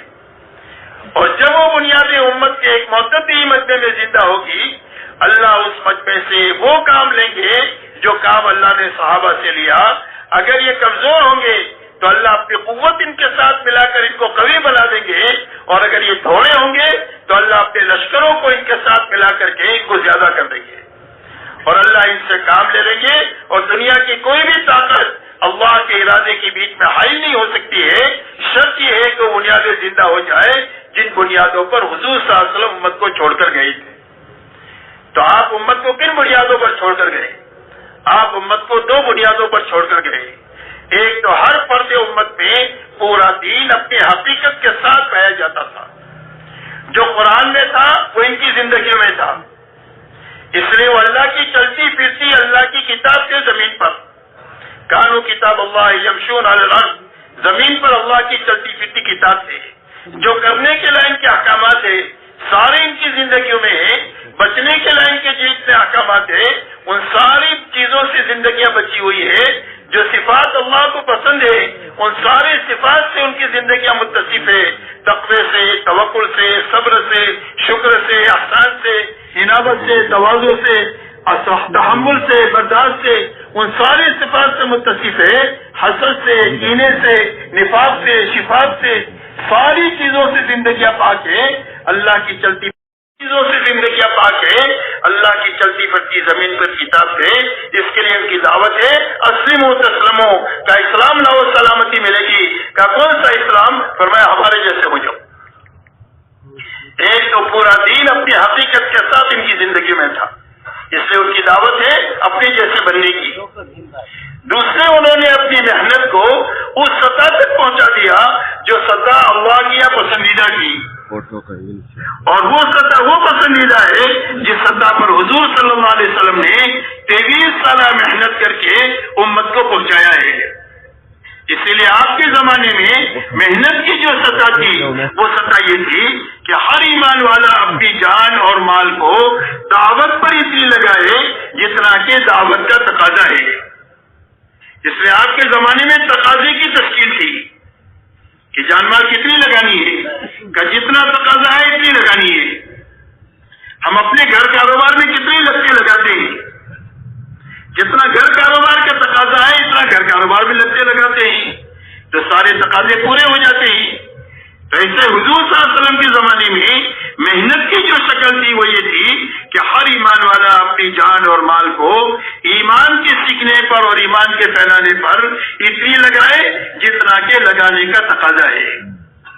اور جب وہ بنیادیں امت کے ایک معتدی مجمع میں زندہ ہوگی اللہ اس مجمع سے وہ کام لیں گے جو کام اللہ نے صحابہ سے لیا۔ اگر یہ کمزور ہوں گے تو اللہ اپنی قوت ان کے ساتھ ملا کر ان کو قوی بنا دیں گے، اور اگر یہ تھوڑے ہوں گے تو اللہ اپنے لشکروں کو ان کے ساتھ ملا کر کے ان کو زیادہ کر دیں گے، اور اللہ ان سے کام لے لیں گے، اور دنیا کی کوئی بھی طاقت اللہ کے ارادے کے بیچ میں حائل نہیں ہو سکتی ہے۔ شرط یہ ہے کہ بنیادیں زندہ ہو جائے جن بنیادوں پر حضور صلی اللہ علیہ وسلم امت کو چھوڑ کر گئے تھے۔ تو آپ امت کو کن بنیادوں پر چھوڑ کر گئے؟ آپ امت کو 2 بنیادوں پر چھوڑ کر گئے۔ ایک تو ہر فرد امت میں پورا دین اپنی حقیقت کے ساتھ پایا جاتا تھا، جو قرآن میں تھا وہ ان کی زندگیوں میں تھا، اس لیے وہ اللہ کی چلتی پھرتی اللہ کی کتاب سے زمین پر کانو کتاب اللہ یمشون علی الارض، زمین پر اللہ کی چلتی پھرتی کتاب سے جو کرنے کے لائن کے احکامات ہے سارے ان کی زندگیوں میں ہیں، بچنے کے لائن کے جتنے احکامات ہیں ان ساری چیزوں سے زندگیاں بچی ہوئی ہے۔ جو صفات اللہ کو پسند ہے ان سارے صفات سے ان کی زندگیاں متصف ہے، تقوی سے، توکل سے، صبر سے، شکر سے، احسان سے، انابت سے، تواضع سے، تحمل سے، برداشت سے، ان سارے صفات سے متصف ہے۔ حسد سے، کینے سے، نفاق سے، شفاعت سے، ساری چیزوں سے زندگیاں پاک ہے۔ اللہ کی چلتی چیزوں سے زندگیاں پاک ہے، اللہ کی چلتی پھرتی زمین پر کتاب سے۔ اس کے لیے ان کی دعوت ہے اسلموا تسلموا، کا اسلام لاؤ سلامتی ملے گی۔ کا کون سا اسلام؟ فرمایا ہمارے جیسے ہو جاؤ۔ ایک تو پورا دین اپنی حقیقت کے ساتھ ان کی زندگی میں تھا، اس لیے ان کی دعوت ہے اپنے جیسے بننے کی۔ دوسرے انہوں نے اپنی محنت کو اس سطح تک پہنچا دیا جو سطح اللہ کی یا پسندیدہ کی، اور وہ سطح وہ پسندیدہ ہے جس سطح پر حضور صلی اللہ علیہ وسلم نے 23 سالہ محنت کر کے امت کو پہنچایا ہے۔ اسی لیے آپ کے زمانے میں محنت کی جو سطح تھی وہ سطح یہ تھی کہ ہر ایمان والا اپنی جان اور مال کو دعوت پر اتنی لگائے جتنا کہ دعوت کا تقاضا ہے۔ اس لیے آپ کے زمانے میں تقاضے کی تشکیل تھی کہ جان مال کتنی لگانی ہے، کہ جتنا تقاضا ہے اتنی لگانی ہے۔ ہم اپنے گھر کاروبار میں کتنی لگتے لگاتے ہیں، جتنا گھر کاروبار کا تقاضا ہے اتنا گھر کاروبار میں لگتے لگاتے ہیں، تو سارے تقاضے پورے ہو جاتے ہیں۔ تو ایسے حضور صلی اللہ علیہ وسلم کے زمانے میں محنت کی جو شکل تھی وہ یہ تھی کہ ہر ایمان والا اپنی جان اور مال کو ایمان کے سیکھنے پر اور ایمان کے پھیلانے پر اتنی لگائے جتنا کہ لگانے کا تقاضا ہے.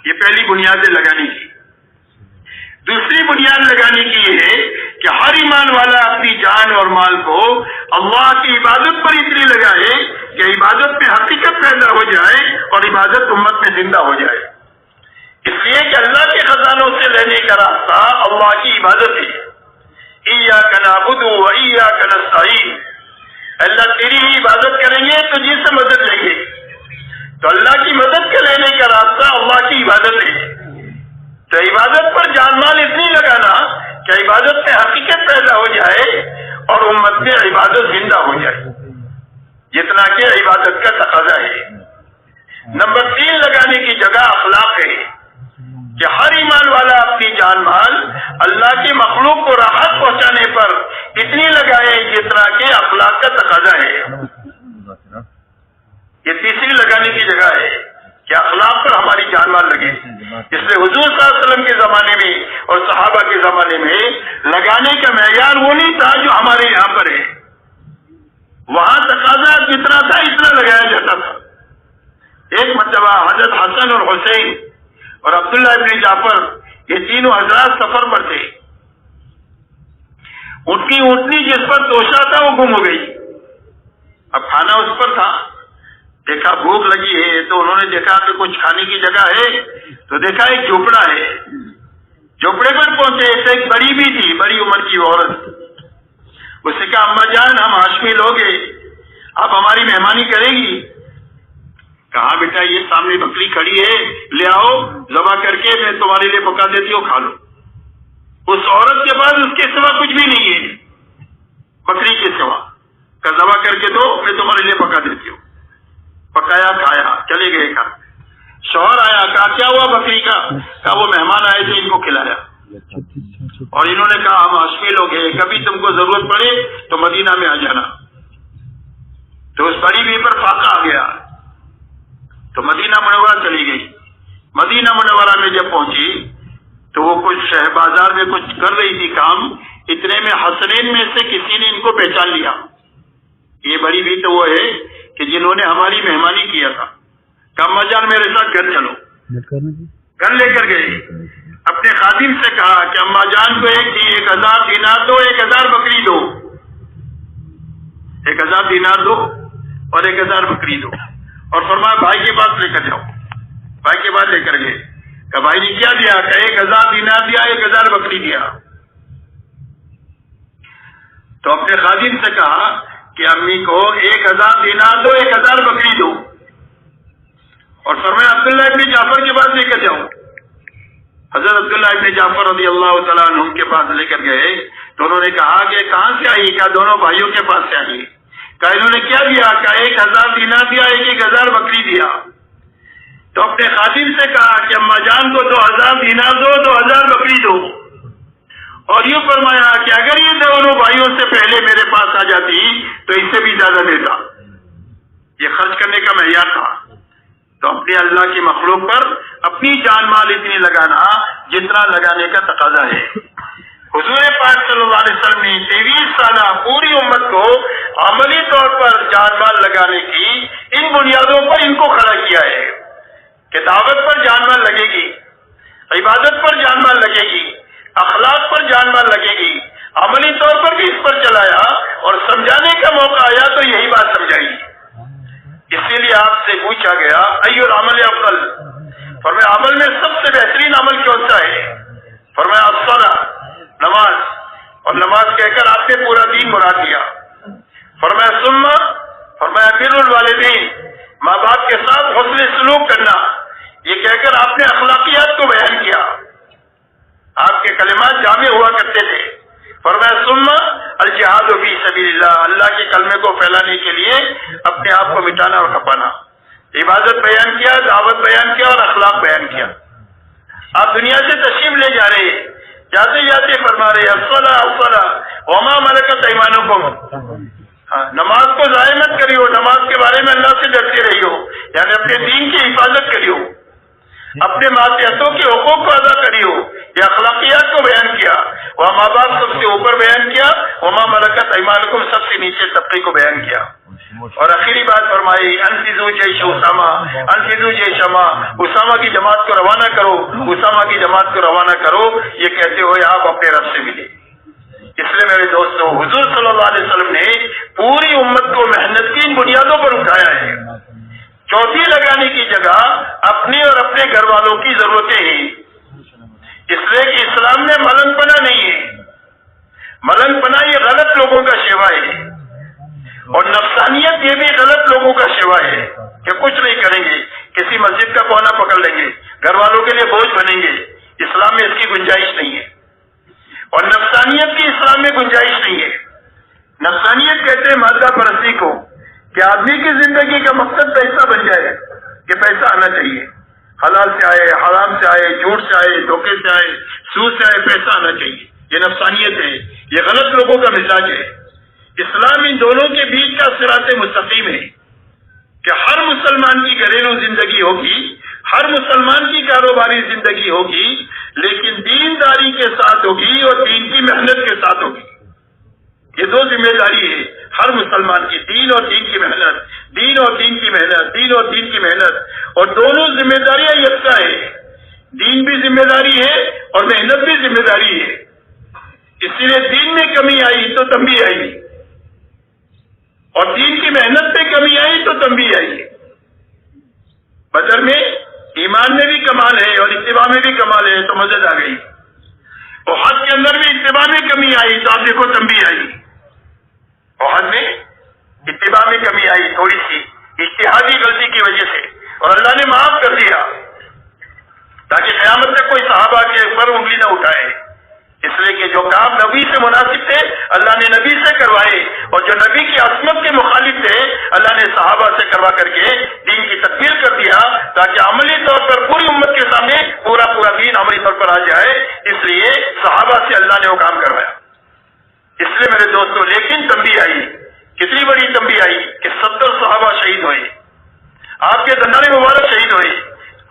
یہ پہلی بنیاد ہے لگانے کی. دوسری بنیاد لگانے کی یہ ہے کہ ہر ایمان والا اپنی جان اور مال کو اللہ کی عبادت پر اتنی لگائے کہ عبادت میں حقیقت پیدا ہو جائے اور عبادت امت میں زندہ ہو جائے. اس لیے کہ اللہ کے خزانوں سے لینے کا راستہ اللہ کی عبادت ہے. ایاک نعبد و ایاک نستعین. اللہ تیری ہی عبادت کریں گے تو جس سے مدد لیں گے. تو اللہ کی مدد کے لینے کا راستہ اللہ کی عبادت ہے. تو عبادت پر جان مال اتنی لگانا کہ عبادت میں حقیقت پیدا ہو جائے اور امت میں عبادت زندہ ہو جائے جتنا کہ عبادت کا تقاضا ہے. نمبر 3 لگانے کی جگہ اخلاق ہے کہ ہر ایمان والا اپنی جان مال اللہ کی مخلوق کو راحت پہنچانے پر اتنی لگائے جتنا کہ اخلاق کا تقاضا ہے. یہ تیسری لگانے کی جگہ ہے کہ اخلاق پر ہماری جان مال لگے. اس لیے حضور صلی اللہ علیہ وسلم کے زمانے میں اور صحابہ کے زمانے میں لگانے کا معیار وہ نہیں تھا جو ہمارے یہاں پر ہے. وہاں تقاضا جتنا تھا اتنا لگایا جاتا تھا. ایک مرتبہ حضرت حسن اور حسین اور عبداللہ ابن جعفر یہ تینوں حضرات سفر پر تھے. ان کی اونٹنی جس پر توشا تھا وہ گم ہو گئی. اب کھانا اس پر تھا. دیکھا بھوک لگی ہے تو انہوں نے دیکھا کہ کچھ کھانے کی جگہ ہے تو دیکھا ایک جھوپڑا ہے. جھوپڑے پر پہنچے تو ایک بڑی بھی تھی, بڑی عمر کی عورت. اس نے کہا اما جان ہم ہاشمی لوگ ہیں, آپ ہماری مہمانی کرے گی؟ کہا بیٹا یہ سامنے بکری کھڑی ہے, لے آؤ ذبح کر کے میں تمہارے لیے پکا دیتی ہوں, کھا لو. اس عورت کے پاس اس کے سوا کچھ بھی نہیں ہے بکری کے سوا. کہ ذبح کر کے دو میں تمہارے لیے پکا دیتی ہوں. پکایا کھایا چلے گئے. کھا شوہر آیا, کہا کیا ہوا بکری کا؟ کہا وہ مہمان آئے تھے ان کو کھلایا. اور انہوں نے کہا ہم ہاشمی لوگ ہیں, کبھی تم کو ضرورت پڑے تو مدینہ میں آ جانا. تو اس بڑی بی پر فاقہ آ گیا تو مدینہ منورہ چلی گئی. مدینہ منورہ میں جب پہنچی تو وہ کچھ شہر بازار میں کچھ کر رہی تھی کام. اتنے میں حسنین میں سے کسی نے ان کو پہچان لیا. یہ بڑی بھی تو وہ ہے کہ جنہوں نے ہماری مہمانی کیا تھا. کہ اما جان میرے ساتھ گھر چلو. گھر لے کر گئے. اپنے خادم سے کہا کہ اما جان کو 1000 دینار دو, 1000 بکری دو. 1000 دینار دو اور 1000 بکری دو. اور فرمایا بھائی کے پاس لے کر جاؤ. بھائی کے پاس لے کر گئے. کہ بھائی نے کیا دیا؟ کہ 1000 دینار دیا, 1000 بکری دیا. تو اپنے خادم سے کہا کہ امی کو 1000 دینار دو, 1000 بکری دو. اور فرمایا عبداللہ ابن جعفر کے پاس لے کر جاؤ. حضرت عبداللہ ابن جعفر رضی اللہ تعالیٰ عنہ کے پاس لے کر گئے تو انہوں نے کہا کہ کہاں سے آئی؟ کہا دونوں بھائیوں کے پاس سے آئی. کہا انہوں نے کیا دیا؟ کہا 1000 دینار دیا, 1000 بکری دیا. تو اپنے خادم سے کہا کہ اما جان کو 2000 دینار دو, 2000 بکری دو. اور یوں فرمایا کہ اگر یہ دونوں بھائیوں سے پہلے میرے پاس آ جاتی تو اس سے بھی زیادہ دیتا. یہ خرچ کرنے کا معیار تھا. تو اپنے اللہ کی مخلوق پر اپنی جان مال اتنی لگانا جتنا لگانے کا تقاضا ہے. حضور پاک صلی اللہ علیہ وسلم نے 23 سالہ پوری امت کو عملی طور پر جان مال لگانے کی ان بنیادوں پر ان کو کھڑا کیا ہے کہ دعوت پر جان مال لگے گی, عبادت پر جان مال لگے گی, اخلاق پر جان مال لگے گی. عملی طور پر بھی اس پر چلایا اور سمجھانے کا موقع آیا تو یہی بات سمجھائی. اسی لیے آپ سے پوچھا گیا ای العمل افضل. فرمایا عمل میں سب سے بہترین عمل کون سا ہے؟ فرمایا الصلاۃ, نماز. اور نماز کہہ کر آپ نے پورا دین مراد دیا. فرمایا ثم, فرمایا بر الوالدین, ماں باپ کے ساتھ حسن سلوک کرنا. یہ کہہ کر آپ نے اخلاقیات کو بیان کیا. آپ کے کلمات جامع ہوا کرتے تھے. فرمایا ثم الجہاد فی سبیل اللہ, اللہ کے کلمے کو پھیلانے کے لیے اپنے آپ کو مٹانا اور کھپانا. عبادت بیان کیا, دعوت بیان کیا اور اخلاق بیان کیا. آپ دنیا سے تشریف لے جا رہے, جاتے جاتے فرما رہے الصلاۃ الصلاۃ وما ملکت ایمانکم. نماز کو ضائع مت کریو, نماز کے بارے میں اللہ سے ڈرتے رہیو, یعنی اپنے دین کی حفاظت کریو, اپنے ماتحتوں کے حقوق کو ادا کریو, یہ اخلاقیات کو بیان کیا، وہ ماں باپ سب سے اوپر بیان کیا، وما ملکت ایمانکم سب سے نیچے طبقے کو بیان کیا، اور آخری بات فرمائی انفذوا جیش اسامہ، انفذوا جیش اسامہ کی جماعت کو روانہ کرو، اسامہ کی جماعت کو روانہ کرو، یہ کہتے ہوئے آپ اپنے رب سے ملے۔ اس لیے میرے دوستوں، حضور صلی اللہ علیہ وسلم نے پوری امت کو محنت کی ان بنیادوں پر اٹھایا ہے۔ چوتھی لگانے کی جگہ اپنی اور اپنے گھر والوں کی ضرورتیں ہیں، اس لیے کہ اسلام میں ملنگ پنا نہیں ہے، ملنگ پنا یہ غلط لوگوں کا شیوا ہے، اور نفسانیت یہ بھی غلط لوگوں کا شیوا ہے کہ کچھ نہیں کریں گے، کسی مسجد کا کونا پکڑ لیں گے، گھر والوں کے لیے بوجھ بنیں گے۔ اسلام میں اس کی گنجائش نہیں ہے، اور نفسانیت کی اسلام میں گنجائش نہیں ہے۔ نفسانیت کہتے ہیں مادہ پرستی کو، کہ آدمی کی زندگی کا مقصد پیسہ بن جائے، کہ پیسہ آنا چاہیے، حلال سے آئے، حرام سے آئے، جھوٹ سے آئے، دھوکے سے آئے، سود سے آئے، پیسہ آنا چاہیے۔ یہ نفسانیت ہے، یہ غلط لوگوں کا مزاج ہے۔ اسلام ان دونوں کے بیچ کا صراط مستقیم ہے کہ ہر مسلمان کی گھریلو زندگی ہوگی، ہر مسلمان کی کاروباری زندگی ہوگی، لیکن دینداری کے ساتھ ہوگی اور دین کی محنت کے ساتھ ہوگی۔ یہ دو ذمہ داری ہے ہر مسلمان کی، دین اور دین کی محنت، دین اور دین کی محنت، دین اور دین کی محنت، اور دونوں ذمہ داریاں یکساں ہے۔ دین بھی ذمہ داری ہے اور محنت بھی ذمہ داری ہے، اسی لیے دین میں کمی آئی تو تنبیہ آئی، اور دین کی محنت پہ کمی آئی تو تنبیہ آئی۔ بدر میں ایمان میں بھی کمال ہے اور اتباع میں بھی کمال ہے تو مدد آ گئی، احد کے اندر بھی اتباع میں کمی آئی تو آپ دیکھو تنبیہ آئی، احد میں اتباع میں کمی آئی تھوڑی سی اجتہادی غلطی کی وجہ سے، اور اللہ نے معاف کر دیا تاکہ قیامت تک کوئی صحابہ کے اوپر انگلی نہ اٹھائے، اس لیے کہ جو کام نبی سے مناسب تھے اللہ نے نبی سے کروائے، اور جو نبی کی عصمت کے مخالف تھے اللہ نے صحابہ سے کروا کر کے دین کی تکمیل کر دیا، تاکہ عملی طور پر پوری امت کے سامنے پورا دین عملی طور پر آ جائے۔ اس لیے صحابہ سے اللہ نے وہ کام کروایا۔ اس لیے میرے دوستوں، لیکن تنبیہ آئی، کتنی بڑی تنبیہ آئی کہ 70 صحابہ شہید ہوئے، آپ کے دندان مبارک شہید ہوئے،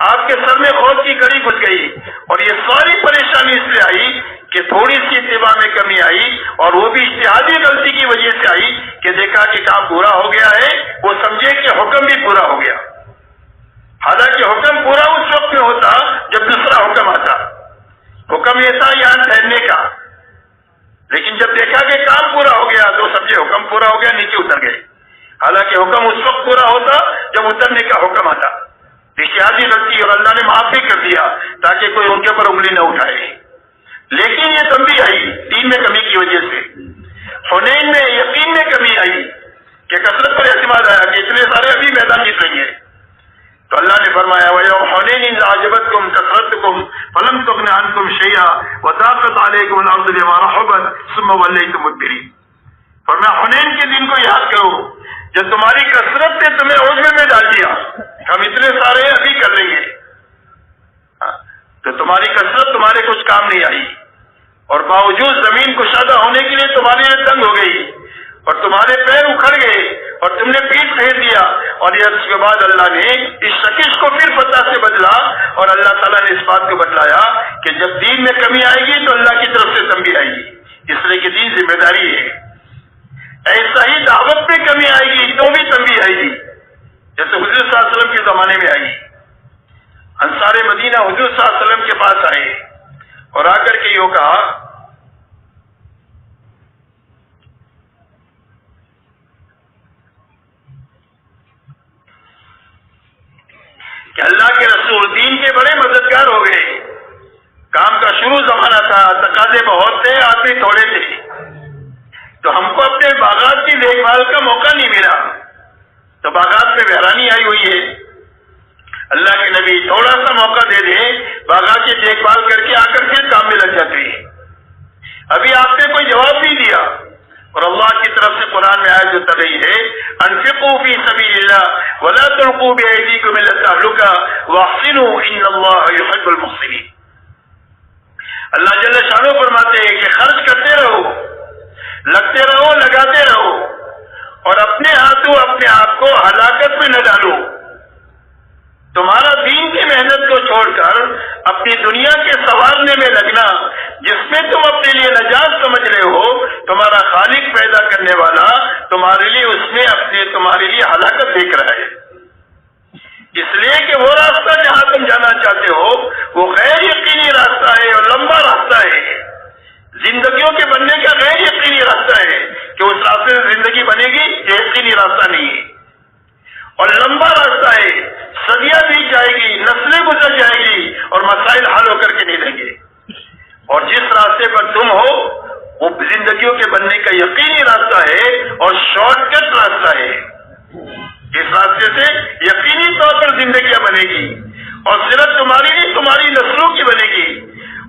آپ کے سر میں خوف کی کڑی گھس گئی، اور یہ ساری پریشانی اس لیے آئی کہ تھوڑی سی اتباع میں کمی آئی، اور وہ بھی اجتہادی غلطی کی وجہ سے آئی کہ دیکھا کہ کام پورا ہو گیا ہے، وہ سمجھے کہ حکم بھی پورا ہو گیا، حالانکہ حکم پورا اس وقت میں ہوتا جب دوسرا حکم آتا۔ حکم یہ تھا یہاں ٹھہرنے کا، لیکن جب دیکھا کہ کام پورا ہو گیا تو سمجھے حکم پورا ہو گیا، نیچے اتر گئے، حالانکہ حکم اس وقت پورا ہوتا جب اترنے کا حکم آتا۔ اجتہادی غلطی، اور اللہ نے معاف بھی کر دیا تاکہ کوئی ان کے اوپر انگلی نہ اٹھائے۔ لیکن یہ تنبیہ آئی دین میں کمی کی وجہ سے، حنین میں یقین میں کمی آئی کہ کثرت پر اعتماد آیا کہ اتنے سارے ابھی میدان جیت رہی ہے، تو اللہ نے فرمایا وَيَوْمَ حُنَيْنٍ إِذْ أَعْجَبَتْكُمْ كَثْرَتُكُمْ فَلَمْ تُغْنِ عَنْكُمْ شَيْئًا وَضَاقَتْ عَلَيْكُمُ الْأَرْضُ بِمَا رَحُبَتْ ثُمَّ وَلَّيْتُمْ مُدْبِرِينَ۔ فرمایا حنین کے دن کو یاد کرو جب تمہاری کثرت نے تمہیں عجب میں ڈال دیا، ہم اتنے سارے ابھی کر لیں گے، تو تمہاری کثرت تمہارے کچھ کام نہیں آئی، اور باوجود زمین کشادہ ہونے کے لیے تمہارے لیے تنگ ہو گئی، اور تمہارے پیر اکھڑ گئے، اور تم نے پیٹ پھیر دیا، اور یہ اس کے بعد اللہ نے اس شکش کو پھر فتح سے بدلا، اور اللہ تعالیٰ نے اس بات کو بتلایا کہ جب دین میں کمی آئے گی تو اللہ کی طرف سے تنبیہ آئے گی، اس لیے کہ دین ذمہ داری ہے۔ ایسا ہی دعوت میں کمی آئے گی تو بھی تنبیہ آئے گی، جیسے حضور صلی اللہ علیہ وسلم کے زمانے میں آئی۔ انصار مدینہ حضور صلی اللہ علیہ وسلم کے پاس آئے اور آ کر کے یوں کہا کہ اللہ کے رسول دین کے بڑے مددگار ہو گئے، کام کا شروع زمانہ تھا، تقاضے بہت تھے، آدمی تھوڑے تھے، تو ہم کو اپنے باغات کی دیکھ بھال کا موقع نہیں ملا، تو باغات میں ویرانی آئی ہوئی ہے، اللہ کے نبی تھوڑا سا موقع دے دیں، باغات کی دیکھ بھال کر کے آ کر پھر کام میں لگ جاتے ہیں۔ ابھی آپ نے کوئی جواب نہیں دیا، اور اللہ کی طرف سے قرآن میں آیت اتر رہی ہے انفقوا فی سبیل اللہ ولا تلقوا بأیدیکم الی التہلکہ واحسنوا ان اللہ یحب المحسنین۔ اللہ جل شانہ فرماتے ہیں کہ خرچ کرتے رہو، لگتے رہو، لگاتے رہو، اور اپنے ہاتھوں اپنے آپ کو ہلاکت میں نہ ڈالو۔ تمہارا دین کی محنت کو چھوڑ کر اپنی دنیا کے سنوارنے میں لگنا، جس میں تم اپنے لیے نجات سمجھ رہے ہو، تمہارا خالق پیدا کرنے والا تمہارے لیے اس میں تمہارے لیے ہلاکت دیکھ رہا ہے۔ اس لیے کہ وہ راستہ جہاں تم جانا چاہتے ہو وہ غیر یقینی راستہ ہے اور لمبا راستہ ہے، زندگیوں کے بننے کا غیر یقینی راستہ ہے کہ اس راستے سے زندگی بنے گی، یہ یقینی راستہ نہیں ہے، اور لمبا راستہ ہے، صدیاں بیت جائے گی، نسلیں گزر جائے گی اور مسائل حل ہو کر کے نہیں رہیں گے۔ اور جس راستے پر تم ہو وہ زندگیوں کے بننے کا یقینی راستہ ہے اور شارٹ کٹ راستہ ہے، اس راستے سے یقینی طور پر زندگیاں بنے گی، اور صرف تمہاری نہیں، تمہاری نسلوں کی بنے گی،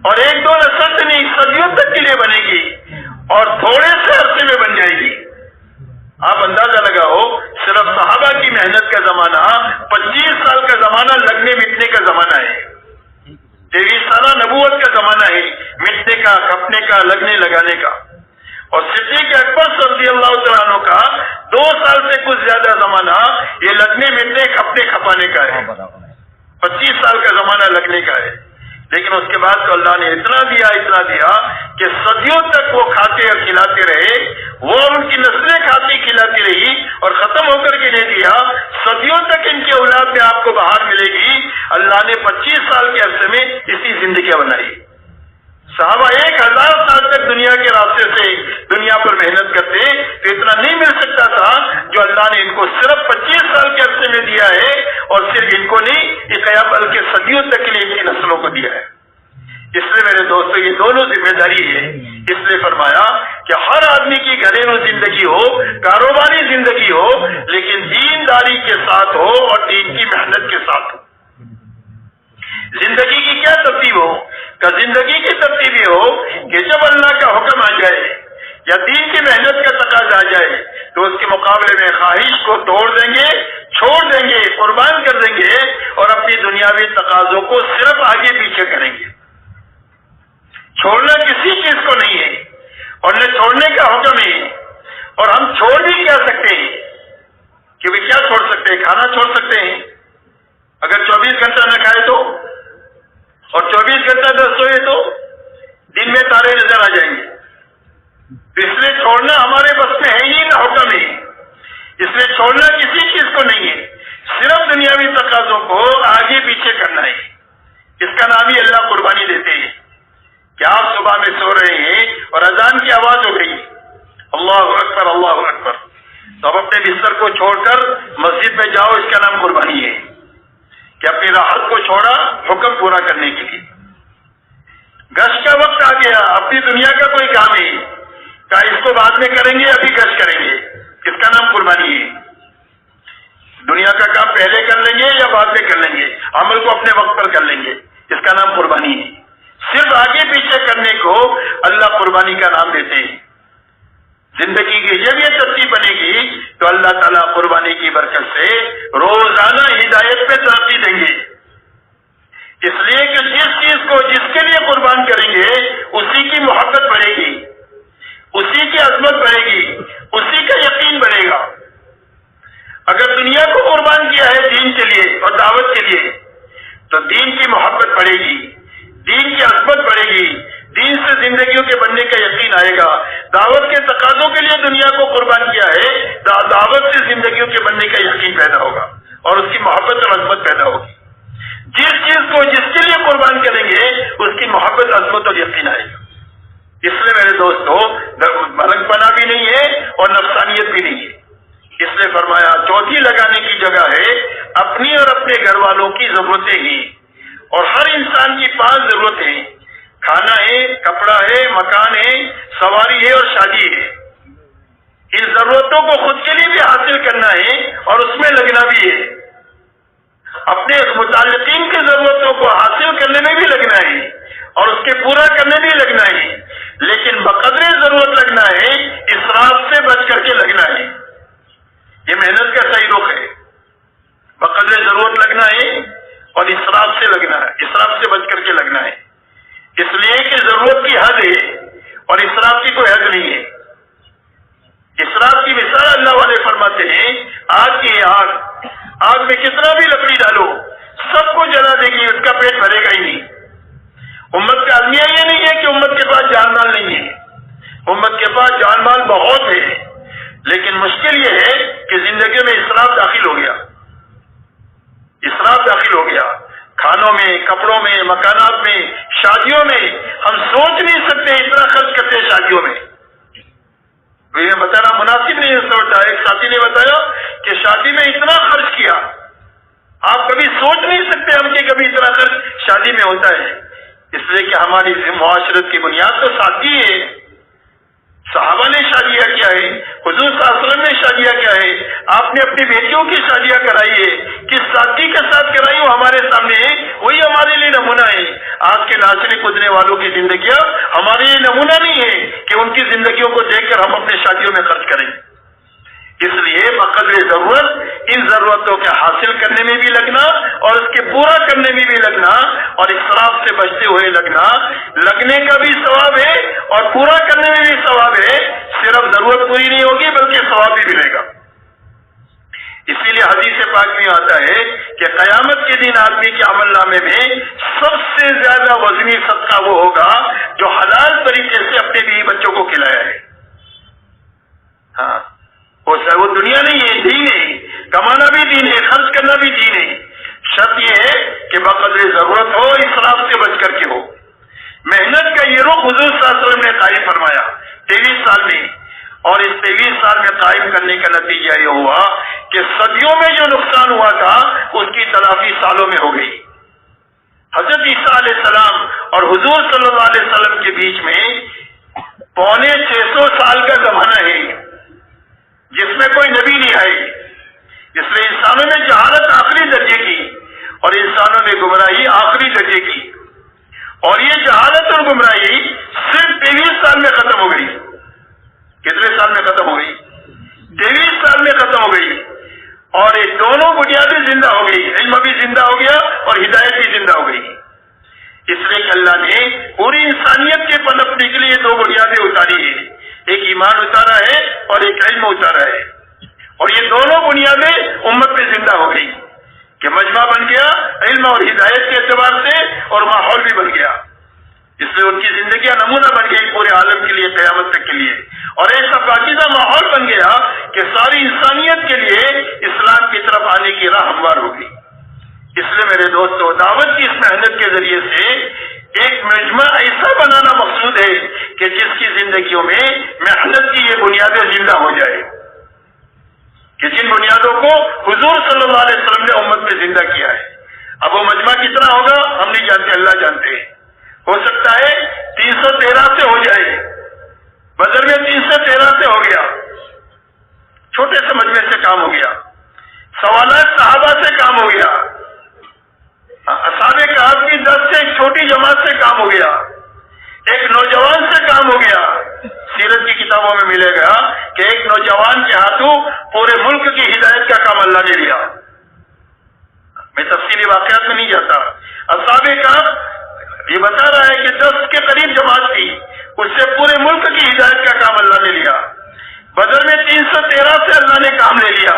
اور ایک دو نسل سے نہیں، صدیوں تک کے لیے بنے گی، اور تھوڑے سے عرصے میں بن جائے گی۔ آپ اندازہ لگاؤ، صرف صحابہ کی محنت کا زمانہ 25 سال کا زمانہ لگنے مٹنے کا زمانہ ہے، 23 سالہ نبوت کا زمانہ ہے، مٹنے کا، کھپنے کا، لگنے لگانے کا، اور صدیق اکبر رضی اللہ تعالیٰ عنہ کا 2 سال سے کچھ زیادہ زمانہ یہ لگنے مٹنے کھپنے کھپانے کا ہے، 25 سال کا زمانہ لگنے کا ہے، لیکن اس کے بعد تو اللہ نے اتنا دیا کہ صدیوں تک وہ کھاتے اور کھلاتے رہے، وہ ان کی نسلیں کھاتی کھلاتی رہی اور ختم ہو کر کے نہیں دیا، صدیوں تک ان کی اولاد میں آپ کو بہار ملے گی۔ اللہ نے 25 سال کے عرصے میں اسی زندگیاں بنائی۔ صحابہ 1000 سال تک دنیا کے راستے سے دنیا پر محنت کرتے تو اتنا نہیں مل سکتا تھا جو اللہ نے ان کو صرف 25 سال کے عرصے میں دیا ہے، اور صرف ان کو نہیں، بلکہ صدیوں تک کے لیے ان کی نسلوں کو دیا ہے۔ اس لیے میرے دوستو یہ دونوں ذمہ داری ہے، اس لیے فرمایا کہ ہر آدمی کی گھریلو زندگی ہو، کاروباری زندگی ہو، لیکن دینداری کے ساتھ ہو اور دین کی محنت کے ساتھ ہو۔ زندگی کی کیا ترتیب ہو؟ کہ زندگی کی ترتیب یہ ہو کہ جب اللہ کا حکم آ جائے یا دین کی محنت کا تقاضا آ جائے تو اس کے مقابلے میں خواہش کو توڑ دیں گے، چھوڑ دیں گے، قربان کر دیں گے، اور اپنی دنیاوی تقاضوں کو صرف آگے پیچھے کریں گے۔ چھوڑنا کسی چیز کو نہیں ہے، اور نہ چھوڑنے کا حکم ہے، اور ہم چھوڑ بھی کیا سکتے ہیں کہ وہ کیا چھوڑ سکتے ہیں؟ کھانا چھوڑ سکتے ہیں، اگر 24 گھنٹہ نہ کھائے تو، اور 24 گھنٹہ نہ سوئے تو دن میں تارے نظر آ جائیں گے۔ اس لیے چھوڑنا ہمارے بس میں ہے ہی نہ حکم ہے، اس لیے چھوڑنا کسی چیز کو نہیں ہے، صرف دنیاوی تقاضوں کو آگے پیچھے کرنا ہے۔ اس کا نام ہی اللہ قربانی دیتے ہیں کہ آپ صبح میں سو رہے ہیں اور اذان کی آواز ہو گئی، اللہ اکبر اللہ اکبر، تو اب اپنے بستر کو چھوڑ کر مسجد میں جاؤ، اس کا نام قربانی ہے کہ اپنی راحت کو چھوڑا حکم پورا کرنے کے لیے۔ گشت کا وقت آ گیا، اپنی دنیا کا کوئی کام ہے، کہا اس کو بعد میں کریں گے، ابھی گشت کریں گے، اس کا نام قربانی ہے۔ دنیا کا کام پہلے کر لیں گے یا بعد میں کر لیں گے، عمل کو اپنے وقت پر کر لیں گے، اس کا نام قربانی ہے۔ صرف آگے پیچھے کرنے کو اللہ قربانی کا نام دیتے ہیں۔ زندگی کی جب یہ ترتیب بنے گی تو اللہ تعالیٰ قربانی کی برکت سے روزانہ ہدایت پہ ترقی دیں گے، اس لیے کہ جس چیز کو جس کے لیے قربان کریں گے اسی کی محبت بڑھے گی، اسی کی عظمت بڑھے گی، اسی کا یقین بڑھے گا۔ اگر دنیا کو قربان کیا ہے دین کے لیے اور دعوت کے لیے تو دین کی محبت بڑھے گی، دین کی عظمت بڑھے گی، دین سے زندگیوں کے بننے کا یقین آئے گا۔ دعوت کے تقاضوں کے لیے دنیا کو قربان کیا ہے، دعوت سے زندگیوں کے بننے کا یقین پیدا ہوگا اور اس کی محبت اور عظمت پیدا ہوگی۔ جس چیز کو جس کے لیے قربان کریں گے اس کی محبت، عظمت اور یقین آئے گا۔ اس لیے میرے دوستو ملنگ پنا بھی نہیں ہے اور نفسانیت بھی نہیں ہے، اس لیے فرمایا چوتھی لگانے کی جگہ ہے اپنی اور اپنے گھر والوں کی ضرورتیں ہی، اور ہر انسان کی 5 ضرورتیں ہیں، کھانا ہے، کپڑا ہے، مکان ہے، سواری ہے اور شادی ہے۔ ان ضرورتوں کو خود کے لیے بھی حاصل کرنا ہے اور اس میں لگنا بھی ہے، اپنے متعلقین کی ضرورتوں کو حاصل کرنے میں بھی لگنا ہے اور اس کے پورا کرنے میں بھی لگنا ہے، لیکن بقدر ضرورت لگنا ہے، اسراف سے بچ کر کے لگنا ہے۔ یہ محنت کا صحیح رخ ہے، بقدر ضرورت لگنا ہے اور اسراف سے لگنا ہے، اسراف سے بچ کر کے لگنا ہے، اس لیے کہ ضرورت کی حد ہے اور اسراف کی کوئی حد نہیں ہے۔ اسراف کی مثال اللہ والے فرماتے ہیں آگ کی آگ میں کتنا بھی لکڑی ڈالو سب کو جلا دے گی، اس کا پیٹ بھرے گا ہی نہیں، امت کا المیہ یہ نہیں ہے کہ امت کے پاس جان مال نہیں ہے، امت کے پاس جان مال بہت ہے، لیکن مشکل یہ ہے کہ زندگی میں اسراف داخل ہو گیا، اسراف داخل ہو گیا، کھانوں میں، کپڑوں میں، مکانات میں، شادیوں میں۔ ہم سوچ نہیں سکتے اتنا خرچ کرتے ہیں شادیوں میں، میں بتانا مناسب نہیں سمجھتا۔ ایک ساتھی نے بتایا کہ شادی میں اتنا خرچ کیا، آپ کبھی سوچ نہیں سکتے ہم کہ کبھی اتنا خرچ شادی میں ہوتا ہے، اس لیے کہ ہماری معاشرت کی بنیاد تو سادگی ہے۔ صحابہ نے شادیاں کیا ہے، حضور صلی اللہ علیہ وسلم نے شادیاں کیا ہے، آپ نے اپنی بیٹیوں کی شادیاں کرائی ہے، کس سادگی کے ساتھ کرائی وہ ہمارے سامنے ہے، وہی ہمارے لیے نمونہ ہے۔ آج کے ناچنے کودنے والوں کی زندگیاں ہمارے لیے نمونہ نہیں ہے کہ ان کی زندگیوں کو دیکھ کر ہم اپنے شادیوں میں خرچ کریں۔ اس لیے بقدر ضرورت ان ضرورتوں کے حاصل کرنے میں بھی لگنا اور اس کے پورا کرنے میں بھی لگنا اور اسراف سے بچتے ہوئے لگنا، لگنے کا بھی ثواب ہے اور پورا کرنے میں بھی ثواب ہے۔ صرف ضرورت پوری نہیں ہوگی بلکہ ثواب بھی ملے گا۔ اسی لیے حدیث پاک میں آتا ہے کہ قیامت کے دن آدمی کے عمل نامے میں سب سے زیادہ وزنی صدقہ وہ ہوگا جو حلال طریقے سے اپنے بیوی بچوں کو کھلایا ہے۔ ہاں، وہ دنیا نہیں ہے، دین ہے، کمانا بھی دین ہے، خرچ کرنا بھی دین ہے۔ شرط یہ ہے کہ بقدر ضرورت ہو، اسراف سے بچ کر کے ہو۔ محنت کا یہ رخ حضور صلی اللہ علیہ وسلم نے قائم فرمایا 23 سال میں، اور اس 23 سال میں قائم کرنے کا نتیجہ یہ ہوا کہ صدیوں میں جو نقصان ہوا تھا اس کی تلافی سالوں میں ہو گئی۔ حضرت عیسیٰ علیہ السلام اور حضور صلی اللہ علیہ وسلم کے بیچ میں 650 سال کا زمانہ ہے جس میں کوئی نبی نہیں آئے، جس میں انسانوں میں جہالت آخری درجے کی اور انسانوں میں گمراہی آخری درجے کی، اور یہ جہالت اور گمراہی صرف 23 سال میں ختم ہو گئی۔ کتنے سال میں ختم ہو گئی؟ 23 سال میں ختم ہو گئی، اور یہ دونوں بنیادیں زندہ ہو گئی، علم بھی زندہ ہو گیا اور ہدایت بھی زندہ ہو گئی۔ اس لیے کہ اللہ نے پوری انسانیت کے پنپنے کے لیے 2 بنیادیں اتاری ہیں، ایک ایمان اتارا ہے اور ایک علم اتارا ہے، اور یہ دونوں بنیادیں امت میں زندہ ہو گئی کہ مجمع بن گیا علم اور ہدایت کے اعتبار سے، اور ماحول بھی بن گیا۔ اس لیے ان کی زندگیاں نمونہ بن گئی پورے عالم کے لیے، قیامت تک کے لیے، اور ایسا پاکیزہ ماحول بن گیا کہ ساری انسانیت کے لیے اسلام کی طرف آنے کی راہ ہموار ہو گئی۔ اس لیے میرے دوستو، دعوت کی اس محنت کے ذریعے سے ایک مجمع ایسا بنانا مقصود ہے کہ جس کی زندگیوں میں محنت کی یہ بنیادیں زندہ ہو جائے، کہ جن بنیادوں کو حضور صلی اللہ علیہ وسلم نے امت میں زندہ کیا ہے۔ اب وہ مجمع کتنا ہوگا ہم نہیں جانتے، اللہ جانتے ہیں۔ ہو سکتا ہے 313 سے ہو جائے، بدر میں 313 سے ہو گیا، چھوٹے سے مجمع سے کام ہو گیا، سوالات صحابہ سے کام ہو گیا، اصحاب کہف کی 10 سے ایک چھوٹی جماعت سے کام ہو گیا، ایک نوجوان سے کام ہو گیا۔ سیرت کی کتابوں میں ملے گا کہ ایک نوجوان کے ہاتھوں پورے ملک کی ہدایت کا کام اللہ نے لیا۔ میں تفصیلی واقعات میں نہیں جاتا۔ اصحاب کہف یہ بتا رہا ہے کہ 10 کے قریب جماعت تھی، اس سے پورے ملک کی ہدایت کا کام اللہ نے لیا۔ بدر میں 313 سے اللہ نے کام لے لیا،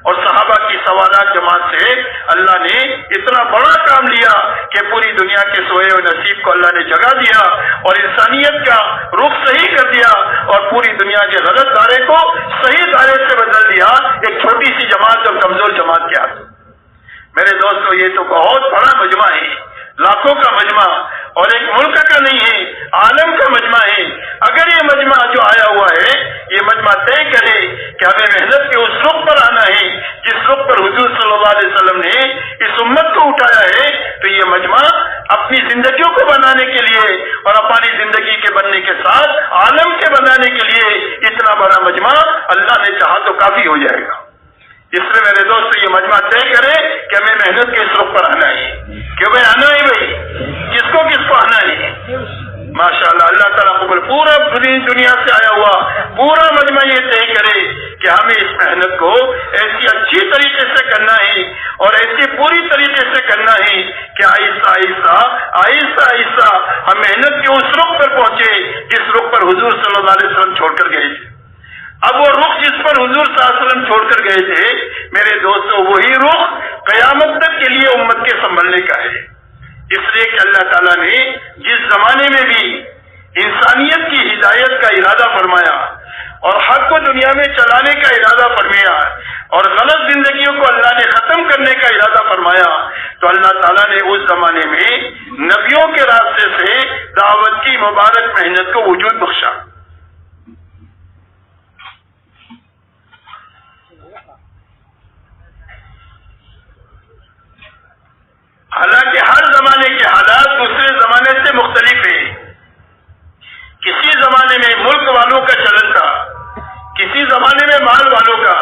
اور صحابہ کی سوالات جماعت سے اللہ نے اتنا بڑا کام لیا کہ پوری دنیا کے سوئے ہوئے نصیب کو اللہ نے جگا دیا اور انسانیت کا رخ صحیح کر دیا، اور پوری دنیا کے غلط دائرے کو صحیح دائرے سے بدل دیا ایک چھوٹی سی جماعت اور کمزور جماعت کے ہاتھ۔ میرے دوستو، یہ تو بہت بڑا مجمع ہے، لاکھوں کا مجمع، اور ایک ملک کا نہیں ہے، عالم کا مجمع ہے۔ اگر یہ مجمع جو آیا ہوا ہے یہ مجمع طے کرے کہ ہمیں محنت کے اس رخ پر آنا ہے جس رخ پر حضور صلی اللہ علیہ وسلم نے اس امت کو اٹھایا ہے، تو یہ مجمع اپنی زندگیوں کو بنانے کے لیے اور اپنی زندگی کے بننے کے ساتھ عالم کے بنانے کے لیے اتنا بڑا مجمع اللہ نے چاہا تو کافی ہو جائے گا۔ اس لیے میرے دوست یہ مجمع طے کرے کہ ہمیں محنت کے اس رخ پر آنا ہے، کہ بھائی آنا ہے، بھائی کس کو آنا ہے۔ ماشاءاللہ، اللہ تعالیٰ قبول۔ پورا دنیا سے آیا ہوا پورا مجمع یہ طے کرے کہ ہمیں اس محنت کو ایسی اچھی طریقے سے کرنا ہے اور ایسی پوری طریقے سے کرنا ہے کہ آہستہ آہستہ آہستہ آہستہ ہم محنت کے اس رخ پر پہنچے جس رخ پر حضور صلی اللہ علیہ وسلم چھوڑ کر گئے تھے۔ اب وہ رخ جس پر حضور صلی اللہ علیہ وسلم چھوڑ کر گئے تھے، میرے دوستو، وہی رخ قیامت تک کے لیے امت کے سنبھلنے کا ہے۔ اس لیے کہ اللہ تعالیٰ نے جس زمانے میں بھی انسانیت کی ہدایت کا ارادہ فرمایا اور حق کو دنیا میں چلانے کا ارادہ فرمایا اور غلط زندگیوں کو اللہ نے ختم کرنے کا ارادہ فرمایا، تو اللہ تعالیٰ نے اس زمانے میں نبیوں کے راستے سے دعوت کی مبارک محنت کو وجود بخشا۔ حالانکہ ہر زمانے کے حالات دوسرے زمانے سے مختلف ہیں۔ کسی زمانے میں ملک والوں کا چلن تھا، کسی زمانے میں مال والوں کا،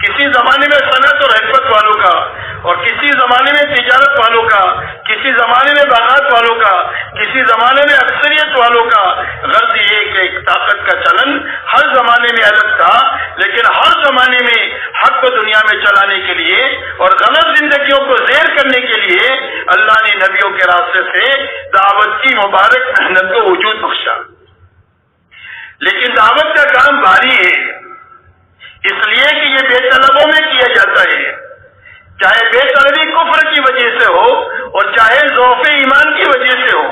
کسی زمانے میں صنعت اور حرفت والوں کا، اور کسی زمانے میں تجارت والوں کا، کسی زمانے میں باغات والوں کا، کسی زمانے میں اکثریت والوں کا۔ غرض یہ کہ ایک طاقت کا چلن ہر زمانے میں الگ تھا، لیکن ہر زمانے میں حق کو دنیا میں چلانے کے لیے اور غلط زندگیوں کو زیر کرنے کے لیے اللہ نے نبیوں کے راستے سے دعوت کی مبارک محنت کو وجود بخشا۔ لیکن دعوت کا کام بھاری ہے، اس لیے کہ یہ بے طلبوں میں کیا جاتا ہے، چاہے بے طلبی کفر کی وجہ سے ہو اور چاہے ضعف ایمان کی وجہ سے ہو،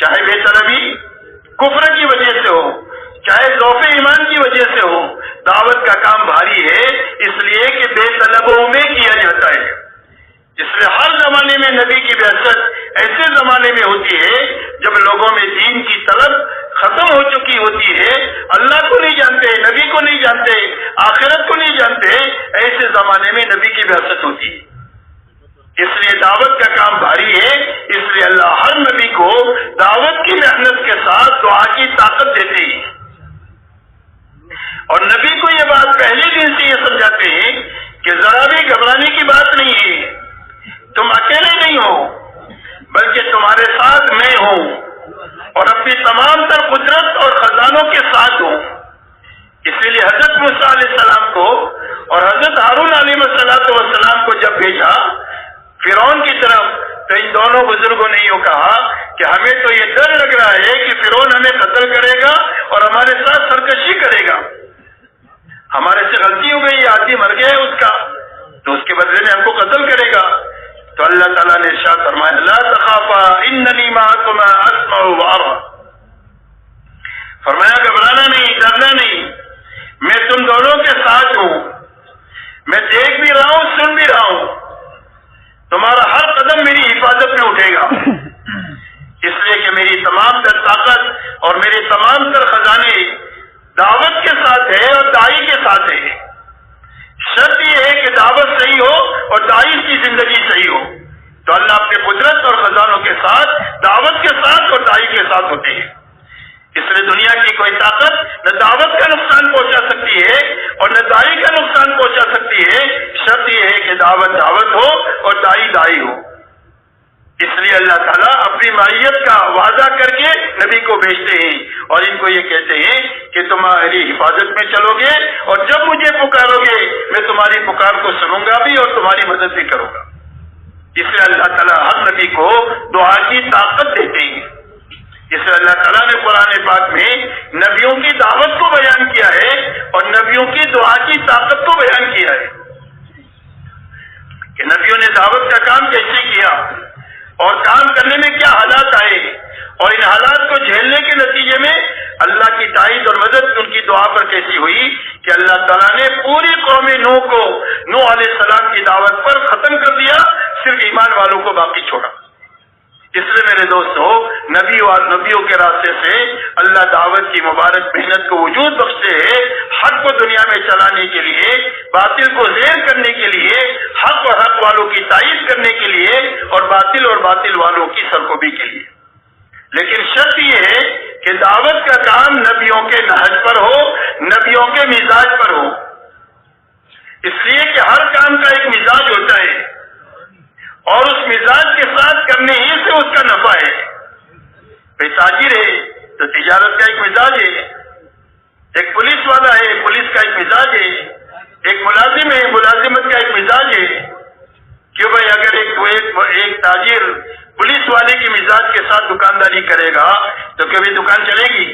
چاہے بے طلبی کفر کی وجہ سے ہو چاہے ضعف ایمان کی وجہ سے ہو، دعوت کا کام بھاری ہے، اس لیے کہ بے طلبوں میں کیا جاتا ہے۔ اس لیے ہر زمانے میں نبی کی بعثت ایسے زمانے میں ہوتی ہے جب لوگوں میں دین کی طلب ختم ہو چکی ہوتی ہے، اللہ کو نہیں جانتے، نبی کو نہیں جانتے، آخرت کو نہیں جانتے، ایسے زمانے میں نبی کی بعثت ہوتی ہے۔ اس لیے دعوت کا کام بھاری ہے، اس لیے اللہ ہر نبی کو دعوت کی محنت کے ساتھ دعا کی طاقت دیتے ہیں، اور نبی کو یہ بات پہلے دن سے یہ سمجھاتے ہیں کہ ذرا بھی گھبرانے کی بات نہیں ہے، تم اکیلے نہیں ہو بلکہ تمہارے ساتھ میں ہوں اور اپنی تمام تر قدرت اور خزانوں کے ساتھ ہوں۔ اسی لیے حضرت موسیٰ علیہ السلام کو اور حضرت ہارون علیہ السلام کو جب بھیجا فرعون کی طرف، تو ان دونوں بزرگوں نے یہ کہا کہ ہمیں تو یہ ڈر لگ رہا ہے کہ فرعون ہمیں قتل کرے گا اور ہمارے ساتھ سرکشی کرے گا، ہمارے سے غلطی ہو گئی، یہ آدمی مر گیا ہے اس کا، تو اس کے بدلے میں ہم کو قتل کرے گا۔ تو اللہ تعالیٰ نے ارشاد فرمایا لا تخافا اننی معکما اسمع وارى، فرمایا گھبرانا نہیں، ڈرنا نہیں، میں تم دونوں کے ساتھ ہوں، میں دیکھ بھی رہا ہوں، سن بھی رہا ہوں، تمہارا ہر قدم میری حفاظت میں اٹھے گا، اس لیے کہ میری تمام تر طاقت اور میرے تمام تر خزانے دعوت کے ساتھ ہے اور داعی کے ساتھ ہے۔ شرط یہ ہے کہ دعوت صحیح ہو اور داعی کی زندگی صحیح ہو، تو اللہ اپنے قدرت اور خزانوں کے ساتھ، دعوت کے ساتھ اور داعی کے ساتھ ہوتے ہیں۔ اس لیے دنیا کی کوئی طاقت نہ دعوت کا نقصان پہنچا سکتی ہے اور نہ داعی کا نقصان پہنچا سکتی ہے، شرط یہ ہے کہ دعوت دعوت ہو اور داعی داعی ہو۔ اس لیے اللہ تعالیٰ اپنی معیت کا وعدہ کر کے نبی کو بھیجتے ہیں اور ان کو یہ کہتے ہیں کہ تمہاری حفاظت میں چلو گے اور جب مجھے پکارو گے میں تمہاری پکار کو سنوں گا بھی اور تمہاری مدد بھی کروں گا۔ اس لیے اللہ تعالیٰ ہر نبی کو دعا کی طاقت دیتے ہیں۔ اس لیے اللہ تعالیٰ نے قرآن پاک میں نبیوں کی دعوت کو بیان کیا ہے اور نبیوں کی دعا کی طاقت کو بیان کیا ہے کہ نبیوں نے دعوت کا کام کیسے کیا اور کام کرنے میں کیا حالات آئے، اور ان حالات کو جھیلنے کے نتیجے میں اللہ کی تائید اور مدد ان کی دعا پر کیسی ہوئی کہ اللہ تعالیٰ نے پوری قوم نوح کو نوح علیہ السلام کی دعوت پر ختم کر دیا، صرف ایمان والوں کو باقی چھوڑا۔ اس لیے میرے دوستو، نبیوں کے راستے سے اللہ دعوت کی مبارک محنت کو وجود بخشتے ہیں، حق کو دنیا میں چلانے کے لیے، باطل کو زیر کرنے کے لیے، حق اور حق والوں کی تائید کرنے کے لیے اور باطل والوں کی سرکوبی کے لیے۔ لیکن شرط یہ ہے کہ دعوت کا کام نبیوں کے نہج پر ہو، نبیوں کے مزاج پر ہو، اس لیے کہ ہر کام کا ایک مزاج ہوتا ہے اور اس مزاج کے ساتھ کرنے ہی سے اس کا نفع ہے۔ کوئی تاجر ہے تو تجارت کا ایک مزاج ہے، ایک پولیس والا ہے، پولیس کا ایک مزاج ہے، ایک ملازم ہے، ملازمت کا ایک مزاج ہے کہ بھائی اگر ایک تاجر پولیس والے کی مزاج کے ساتھ دکانداری کرے گا تو کبھی دکان چلے گی؟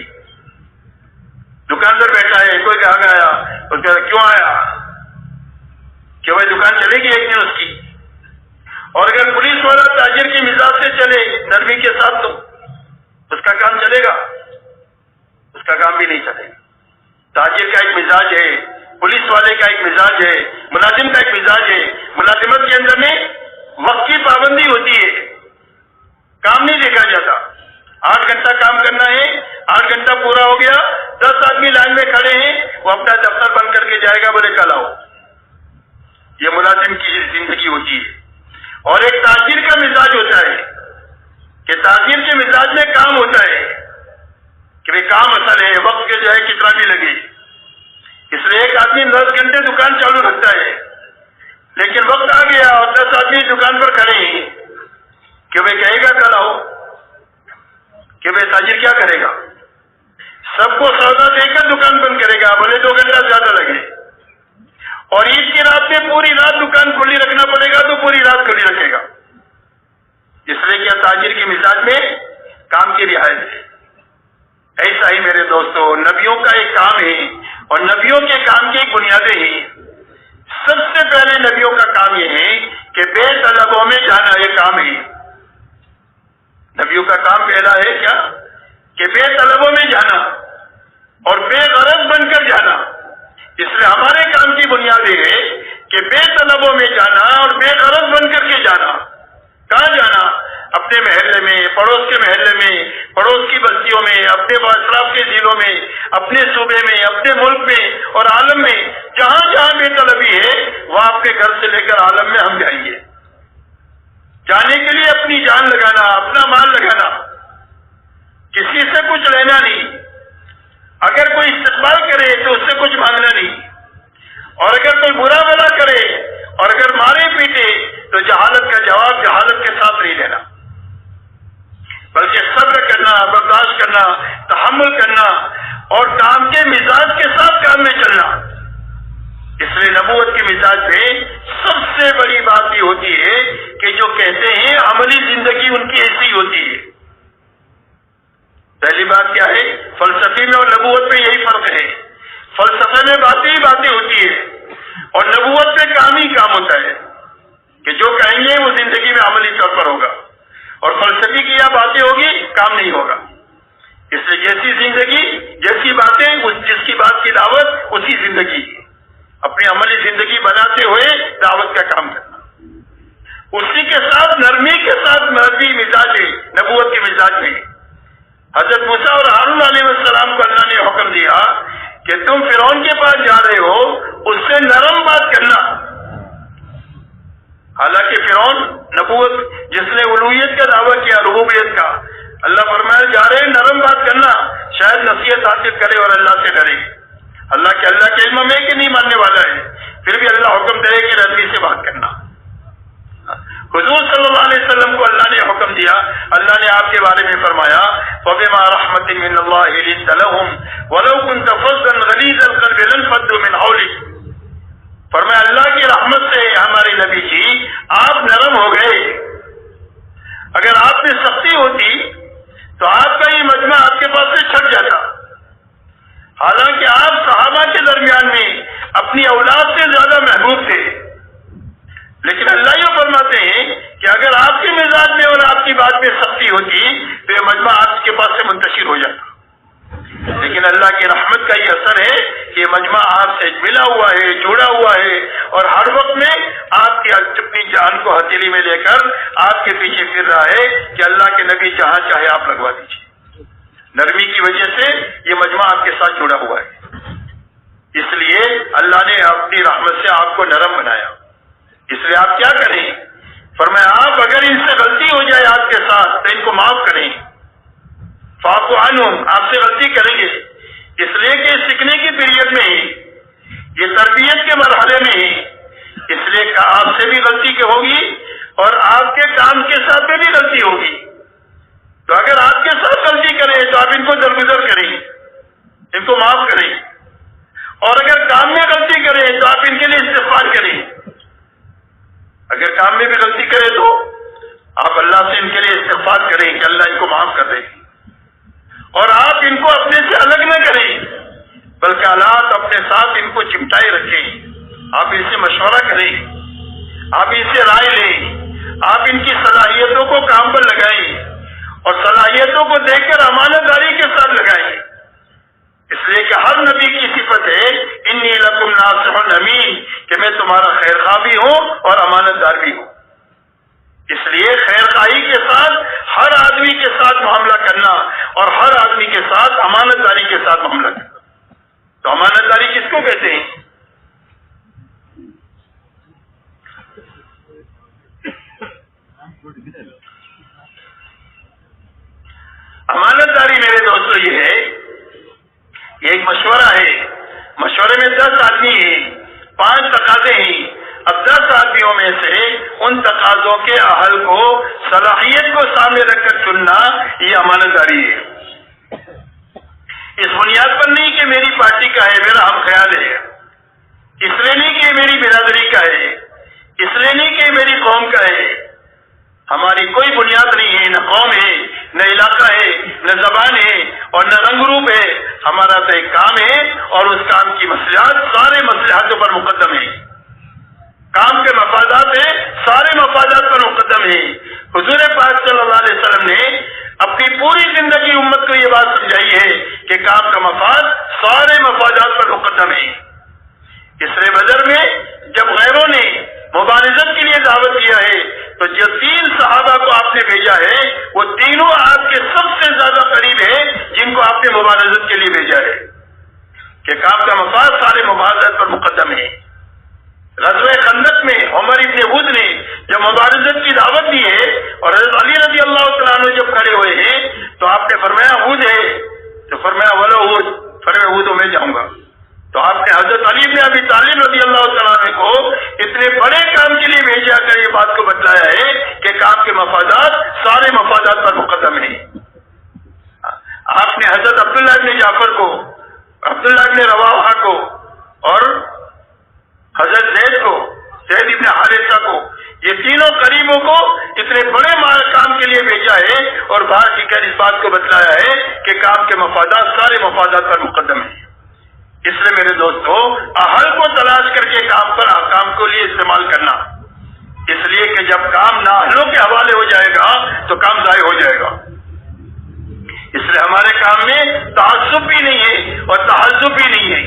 دکاندار بیٹھا ہے، کوئی گاہک آیا تو کیوں آیا کہ بھائی دکان چلے گی ایک دن اس کی، اور اگر پولیس والا تاجر تاجر کی مزاج سے چلے نرمی کے ساتھ تو اس کا کام چلے گا؟ اس کا کام بھی نہیں چلے گا. تاجر کا ایک مزاج ہے، پولیس والے کا ایک مزاج ہے، ملازم کا ایک مزاج ہے. ملازمت کے اندر میں وقت کی پابندی ہوتی ہے، کام نہیں دیکھا جاتا. 8 گھنٹہ کام کرنا ہے، 8 گھنٹہ پورا ہو گیا، 10 آدمی لائن میں کھڑے ہیں، وہ اپنا دفتر بند کر کے جائے گا، بولے کل آؤ. یہ ملازم کی زندگی ہوتی ہے. اور ایک تاجر کا مزاج ہوتا ہے کہ تاجر کے مزاج میں کام ہوتا ہے کہ بھائی کام اصل ہے، وقت کے جو ہے کتنا بھی لگے. اس لیے ایک آدمی 10 گھنٹے دکان چالو رکھتا ہے، لیکن وقت آ گیا اور 10 آدمی دکان پر کھڑے ہیں کہ بھائی کہے گا کل آؤ، کہ بھائی تاجر کیا کرے گا؟ سب کو سودا دے کر دکان بند کرے گا، بھلے 2 گھنٹہ زیادہ لگے. اور عید کی رات میں پوری رات دکان کھلی رکھنا پڑے گا تو پوری رات کھلی رکھے گا. اس لیے کیا تاجر کے مزاج میں کام کی رعایت ہے. ایسا ہی میرے دوستو نبیوں کا ایک کام ہے اور نبیوں کے کام کی ایک بنیادیں ہیں. سب سے پہلے نبیوں کا کام یہ ہے کہ بے طلبوں میں جانا، یہ کام ہے. نبیوں کا کام پہلا ہے کیا کہ بے طلبوں میں جانا اور بے غرض بن کر جانا. اس لیے ہمارے کام کی بنیاد یہ ہے کہ بے طلبوں میں جانا اور بے غرض بن کر کے جانا. کہاں جانا؟ اپنے محلے میں، پڑوس کے محلے میں، پڑوس کی بستیوں میں، اپنے اطراف کے ضلعوں میں، اپنے صوبے میں، اپنے ملک میں اور عالم میں. جہاں جہاں بے طلبی ہے وہاں اپنے گھر سے لے کر عالم میں ہم جائیں گے. جانے کے لیے اپنی جان لگانا، اپنا مال لگانا، کسی سے کچھ لینا نہیں. اگر کوئی استقبال کرے تو اس سے کچھ مانگنا نہیں، اور اگر کوئی برا بھلا کرے اور اگر مارے پیٹے تو جہالت کا جواب جہالت کے ساتھ نہیں لینا، بلکہ صبر کرنا، برداشت کرنا، تحمل کرنا اور کام کے مزاج کے ساتھ کام میں چلنا. اس لیے نبوت کے مزاج میں سب سے بڑی بات یہ ہوتی ہے کہ جو کہتے ہیں عملی زندگی ان کی ایسی ہوتی ہے. پہلی بات کیا ہے؟ فلسفے میں اور نبوت میں یہی فرق ہے. فلسفے میں باتیں ہی باتیں ہوتی ہے اور نبوت میں کام ہی کام ہوتا ہے کہ جو کہیں گے وہ زندگی میں عملی طور پر ہوگا، اور فلسفی کی یہ باتیں ہوگی کام نہیں ہوگا. اس لیے جیسی زندگی جیسی باتیں، جس کی بات کی دعوت اسی زندگی، اپنی عملی زندگی بناتے ہوئے دعوت کا کام کرنا. اسی کے ساتھ نرمی کے ساتھ نرمی مزاج ہے نبوت کے مزاج میں. حضرت موسیٰ اور ہارون علیہ السلام کو اللہ نے حکم دیا کہ تم فرعون کے پاس جا رہے ہو، اس سے نرم بات کرنا. حالانکہ فرعون نبوت جس نے الوہیت کا دعویٰ کیا، ربوبیت کا، اللہ فرمایا جا رہے نرم بات کرنا، شاید نصیحت حاصل کرے اور اللہ سے ڈرے. اللہ کے علم میں کہ نہیں ماننے والا ہے، پھر بھی اللہ حکم دے کہ نرمی سے بات کرنا. حضور صلی اللہ علیہ وسلم کو اللہ نے حکم دیا، اللہ نے آپ کے بارے میں فرمایا فَبِمَا رَحْمَةٍ مِّنَ اللَّهِ لِنتَ لَهُمْ وَلَوْ كُنتَ فَظًّا غَلِيظَ الْقَلْبِ لَانفَضُّوا مِنْ حَوْلِكَ. فرمایا اللہ کی رحمت سے ہمارے نبی جی آپ نرم ہو گئے. اگر آپ میں سختی ہوتی تو آپ کا یہ مجمع آپ کے پاس سے چھٹ جاتا. حالانکہ آپ صحابہ کے درمیان میں اپنی اولاد سے زیادہ محبوب تھے، لیکن اللہ یہ فرماتے ہیں کہ اگر آپ کے مزاج میں اور آپ کی بات میں سختی ہوتی تو یہ مجمع آپ کے پاس سے منتشر ہو جاتا. لیکن اللہ کی رحمت کا یہ اثر ہے کہ یہ مجمع آپ سے ملا ہوا ہے، جڑا ہوا ہے، اور ہر وقت میں آپ کی اپنی جان کو ہتھیلی میں لے کر آپ کے پیچھے پھر رہا ہے کہ اللہ کے نبی جہاں چاہے آپ لگوا دیجیے. نرمی کی وجہ سے یہ مجمع آپ کے ساتھ جڑا ہوا ہے. اس لیے اللہ نے اپنی رحمت سے آپ کو نرم بنایا. اس لیے آپ کیا کریں؟ فرمایا آپ اگر ان سے غلطی ہو جائے آپ کے ساتھ تو ان کو معاف کریں. فاعفو عنہم، آپ سے غلطی کریں گے، اس لیے کہ سیکھنے کی پیریڈ میں ہی، یہ تربیت کے مرحلے میں ہی، اس لیے کہ آپ سے بھی غلطی ہوگی اور آپ کے کام کے ساتھ میں بھی غلطی ہوگی. تو اگر آپ کے ساتھ غلطی کریں تو آپ ان کو درگزر کریں، ان کو معاف کریں، اور اگر کام میں غلطی کریں تو آپ ان کے لیے استغفار کریں. اگر کام میں بھی غلطی کرے تو آپ اللہ سے ان کے لیے استغفار کریں کہ اللہ ان کو معاف کر دے، اور آپ ان کو اپنے سے الگ نہ کریں بلکہ اللہ اپنے ساتھ ان کو چمٹائے رکھیں. آپ ان سے مشورہ کریں، آپ ان سے رائے لیں، آپ ان کی صلاحیتوں کو کام پر لگائیں اور صلاحیتوں کو دیکھ کر امانت داری کے ساتھ لگائیں، اس لیے کہ ہر نبی کی صفت ہے انی لکم ناصح امین، کہ میں تمہارا خیر خواہ بھی ہوں اور امانت دار بھی ہوں۔ اس لیے خیر خواہی کے ساتھ ہر آدمی کے ساتھ معاملہ کرنا اور ہر آدمی کے ساتھ امانت داری کے ساتھ معاملہ کرنا۔ تو امانت داری کس کو کہتے ہیں؟ امانت داری میرے دوستو یہ ہے، یہ ایک مشورہ ہے، مشورے میں 10 آدمی ہیں، 5 تقاضے ہیں، اب 10 آدمیوں میں سے ان تقاضوں کے اہل کو صلاحیت کو سامنے رکھ کر چننا، یہ امانت داری ہے۔ اس بنیاد پر نہیں کہ میری پارٹی کا ہے، میرا ہم خیال ہے، اس لیے نہیں کہ میری برادری کا ہے، اس لیے نہیں کہ میری قوم کا ہے، ہماری کوئی بنیاد نہیں ہے، نہ قوم ہے، نہ علاقہ ہے، نہ زبان ہے اور نہ رنگ روپ ہے، ہمارا تو ایک کام ہے اور اس کام کی مصلحت سارے مصلحتوں پر مقدم ہے، کام کے مفادات ہیں سارے مفادات پر مقدم ہے۔ حضور پاک صلی اللہ علیہ وسلم نے اپنی پوری زندگی امت کو یہ بات سمجھائی ہے کہ کام کا مفاد سارے مفادات پر مقدم ہے۔ اسرے بدر میں جب غیروں نے مبارزت کے لیے دعوت دیا ہے تو جو 3 صحابہ کو آپ نے بھیجا ہے وہ تینوں آپ کے سب سے زیادہ قریب ہے جن کو آپ نے مبارزت کے لیے بھیجا ہے، کہ کام کا مفاد سارے مبارزت پر مقدم ہے۔ غزوہ خندق میں عمر ابن ہود نے جب مبارزت کی دعوت دی ہے اور حضرت علی رضی اللہ تعالیٰ عنہ جب کھڑے ہوئے ہیں تو آپ نے فرمایا ہود ہے، تو فرمایا ولو ہود، فرمایا ہود میں جاؤں گا۔ تو آپ نے حضرت علی بن ابی طالب رضی اللہ تعالیٰ عنہ کو اتنے بڑے کام کے لیے بھیجا کر یہ بات کو بتلایا ہے کہ کام کے مفادات سارے مفادات پر مقدم ہیں۔ آپ نے حضرت عبداللہ بن جعفر کو، عبداللہ بن رواحہ کو اور حضرت زید کو، زید بن حارثہ کو، یہ تینوں قریبوں کو اتنے بڑے کام کے لیے بھیجا ہے اور باہر کی کر اس بات کو بتلایا ہے کہ کام کے مفادات سارے مفادات پر مقدم ہیں۔ اس لیے میرے دوستو اہل کو تلاش کر کے کام کو لیے استعمال کرنا، اس لیے کہ جب کام نااہلوں کے حوالے ہو جائے گا تو کام ضائع ہو جائے گا۔ اس لیے ہمارے کام میں تعصب بھی نہیں ہے اور تحزب بھی نہیں ہے،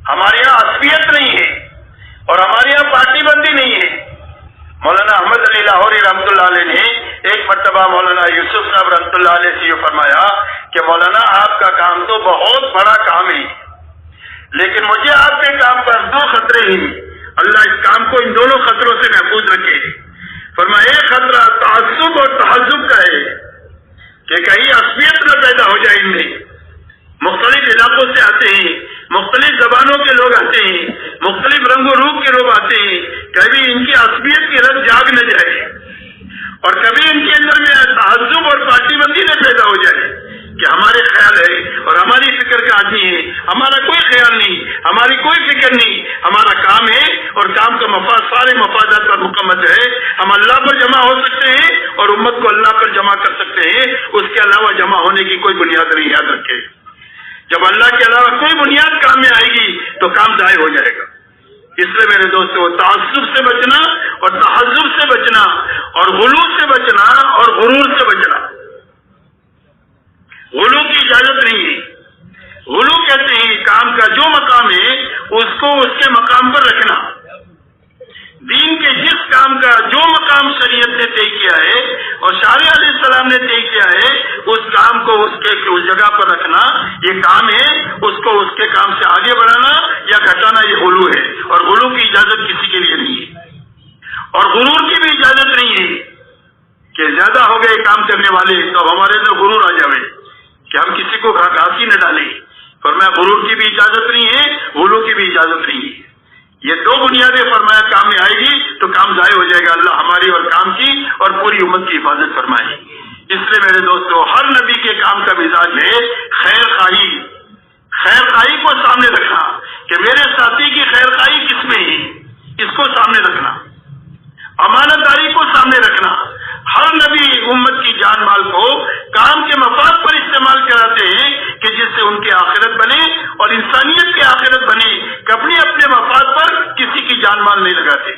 ہمارے یہاں عصبیت نہیں ہے اور ہمارے یہاں پارٹی بندی نہیں ہے۔ مولانا احمد علی لاہوری رحمۃ اللہ علیہ نے ایک مرتبہ مولانا یوسف صاحب رحمۃ اللہ علیہ سے یہ فرمایا کہ مولانا آپ کا کام تو بہت بڑا کام ہے، لیکن مجھے آپ کے کام پر 2 خطرے ہیں، اللہ اس کام کو ان دونوں خطروں سے محفوظ رکھے۔ فرمایا ایک خطرہ تعصب اور تحزب کا ہے کہ کہیں عصبیت نہ پیدا ہو جائے، ان میں مختلف علاقوں سے آتے ہیں، مختلف زبانوں کے لوگ آتے ہیں، مختلف رنگ و روپ کے لوگ آتے ہیں، کبھی ان کی عصبیت کی رگ جاگ نہ جائے اور کبھی ان کے اندر میں تعصب اور پارٹی بندی نہ پیدا ہو جائے کہ ہمارے خیال ہے اور ہماری فکر کا آدمی ہے، ہمارا کوئی خیال نہیں، ہماری کوئی فکر نہیں، ہمارا کام ہے اور کام کا مفاد سارے مفادات پر مکمل ہے۔ ہم اللہ پر جمع ہو سکتے ہیں اور امت کو اللہ پر جمع کر سکتے ہیں، اس کے علاوہ جمع ہونے کی کوئی بنیاد نہیں، یاد رکھے۔ جب اللہ کے علاوہ کوئی بنیاد کام میں آئے گی تو کام ضائع ہو جائے گا۔ اس لیے میرے دوستو تعصب سے بچنا اور تحزب سے بچنا اور غلو سے بچنا اور غرور سے بچنا۔ غلو کی اجازت نہیں ہے، غلو کہتے ہیں کام کا جو مقام ہے اس کو اس کے مقام پر رکھنا، دین کے جس کام کا جو مقام شریعت نے طے کیا ہے اور شارع علیہ السلام نے طے کیا ہے اس کام کو اس جگہ پر رکھنا یہ کام ہے، اس کو اس کے کام سے آگے بڑھانا یا گھٹانا یہ غلو ہے، اور غلو کی اجازت کسی کے لیے نہیں ہے اور غرور کی بھی اجازت نہیں ہے کہ زیادہ ہو گئے کام کرنے والے تو ہمارے اندر غرور آ جائے کہ ہم کسی کو گھاسی نہ ڈالیں، فرمایا غرور کی بھی اجازت نہیں ہے، غلو کی بھی اجازت نہیں ہے۔ یہ 2 بنیادیں فرمایا کام میں آئے گی تو کام ضائع ہو جائے گا، اللہ ہماری اور کام کی اور پوری امت کی حفاظت فرمائے۔ اس لیے میرے دوستو ہر نبی کے کام کا مزاج ہے خیر خواہی، خیر خواہی کو سامنے رکھنا کہ میرے ساتھی کی خیر خواہی کس میں ہے، اس کو سامنے رکھنا، امانت داری کو سامنے رکھنا۔ ہر نبی امت کی جان مال کو کام کے مفاد پر استعمال کراتے ہیں کہ جس سے ان کی آخرت بنے اور انسانیت کی آخرت بنے، کہ اپنے اپنے مفاد پر کسی کی جان مال نہیں لگاتے۔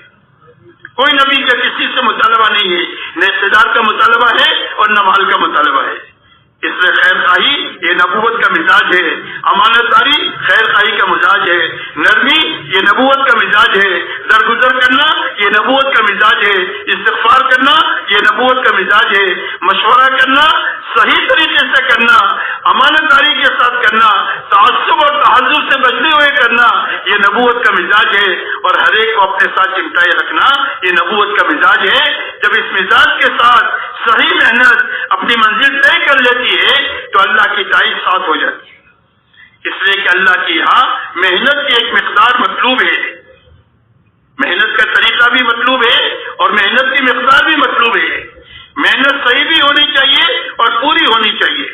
کوئی نبی کا کسی سے مطالبہ نہیں ہے، نہ اقتدار کا مطالبہ ہے اور نہ مال کا مطالبہ ہے۔ اس لیے خیر خواہی یہ نبوت کا مزاج ہے، امانت داری خیر خواہی کا مزاج ہے، نرمی یہ نبوت کا مزاج ہے، درگزر کرنا یہ نبوت کا مزاج ہے، استغفار کرنا یہ نبوت کا مزاج ہے، مشورہ کرنا صحیح طریقے سے کرنا، امانت داری کے ساتھ کرنا، تعصب اور تحزب سے بچتے ہوئے کرنا یہ نبوت کا مزاج ہے، اور ہر ایک کو اپنے ساتھ چمٹائے رکھنا یہ نبوت کا مزاج ہے۔ جب اس مزاج کے ساتھ صحیح محنت اپنی منزل طے کر لیتی ہے تو اللہ کی تائید ساتھ ہو جاتی ہے۔ اس لیے کہ اللہ کی یہاں محنت کی ایک مقدار مطلوب ہے، محنت کا طریقہ بھی مطلوب ہے اور محنت کی مقدار بھی مطلوب ہے۔ محنت صحیح بھی ہونی چاہیے اور پوری ہونی چاہیے۔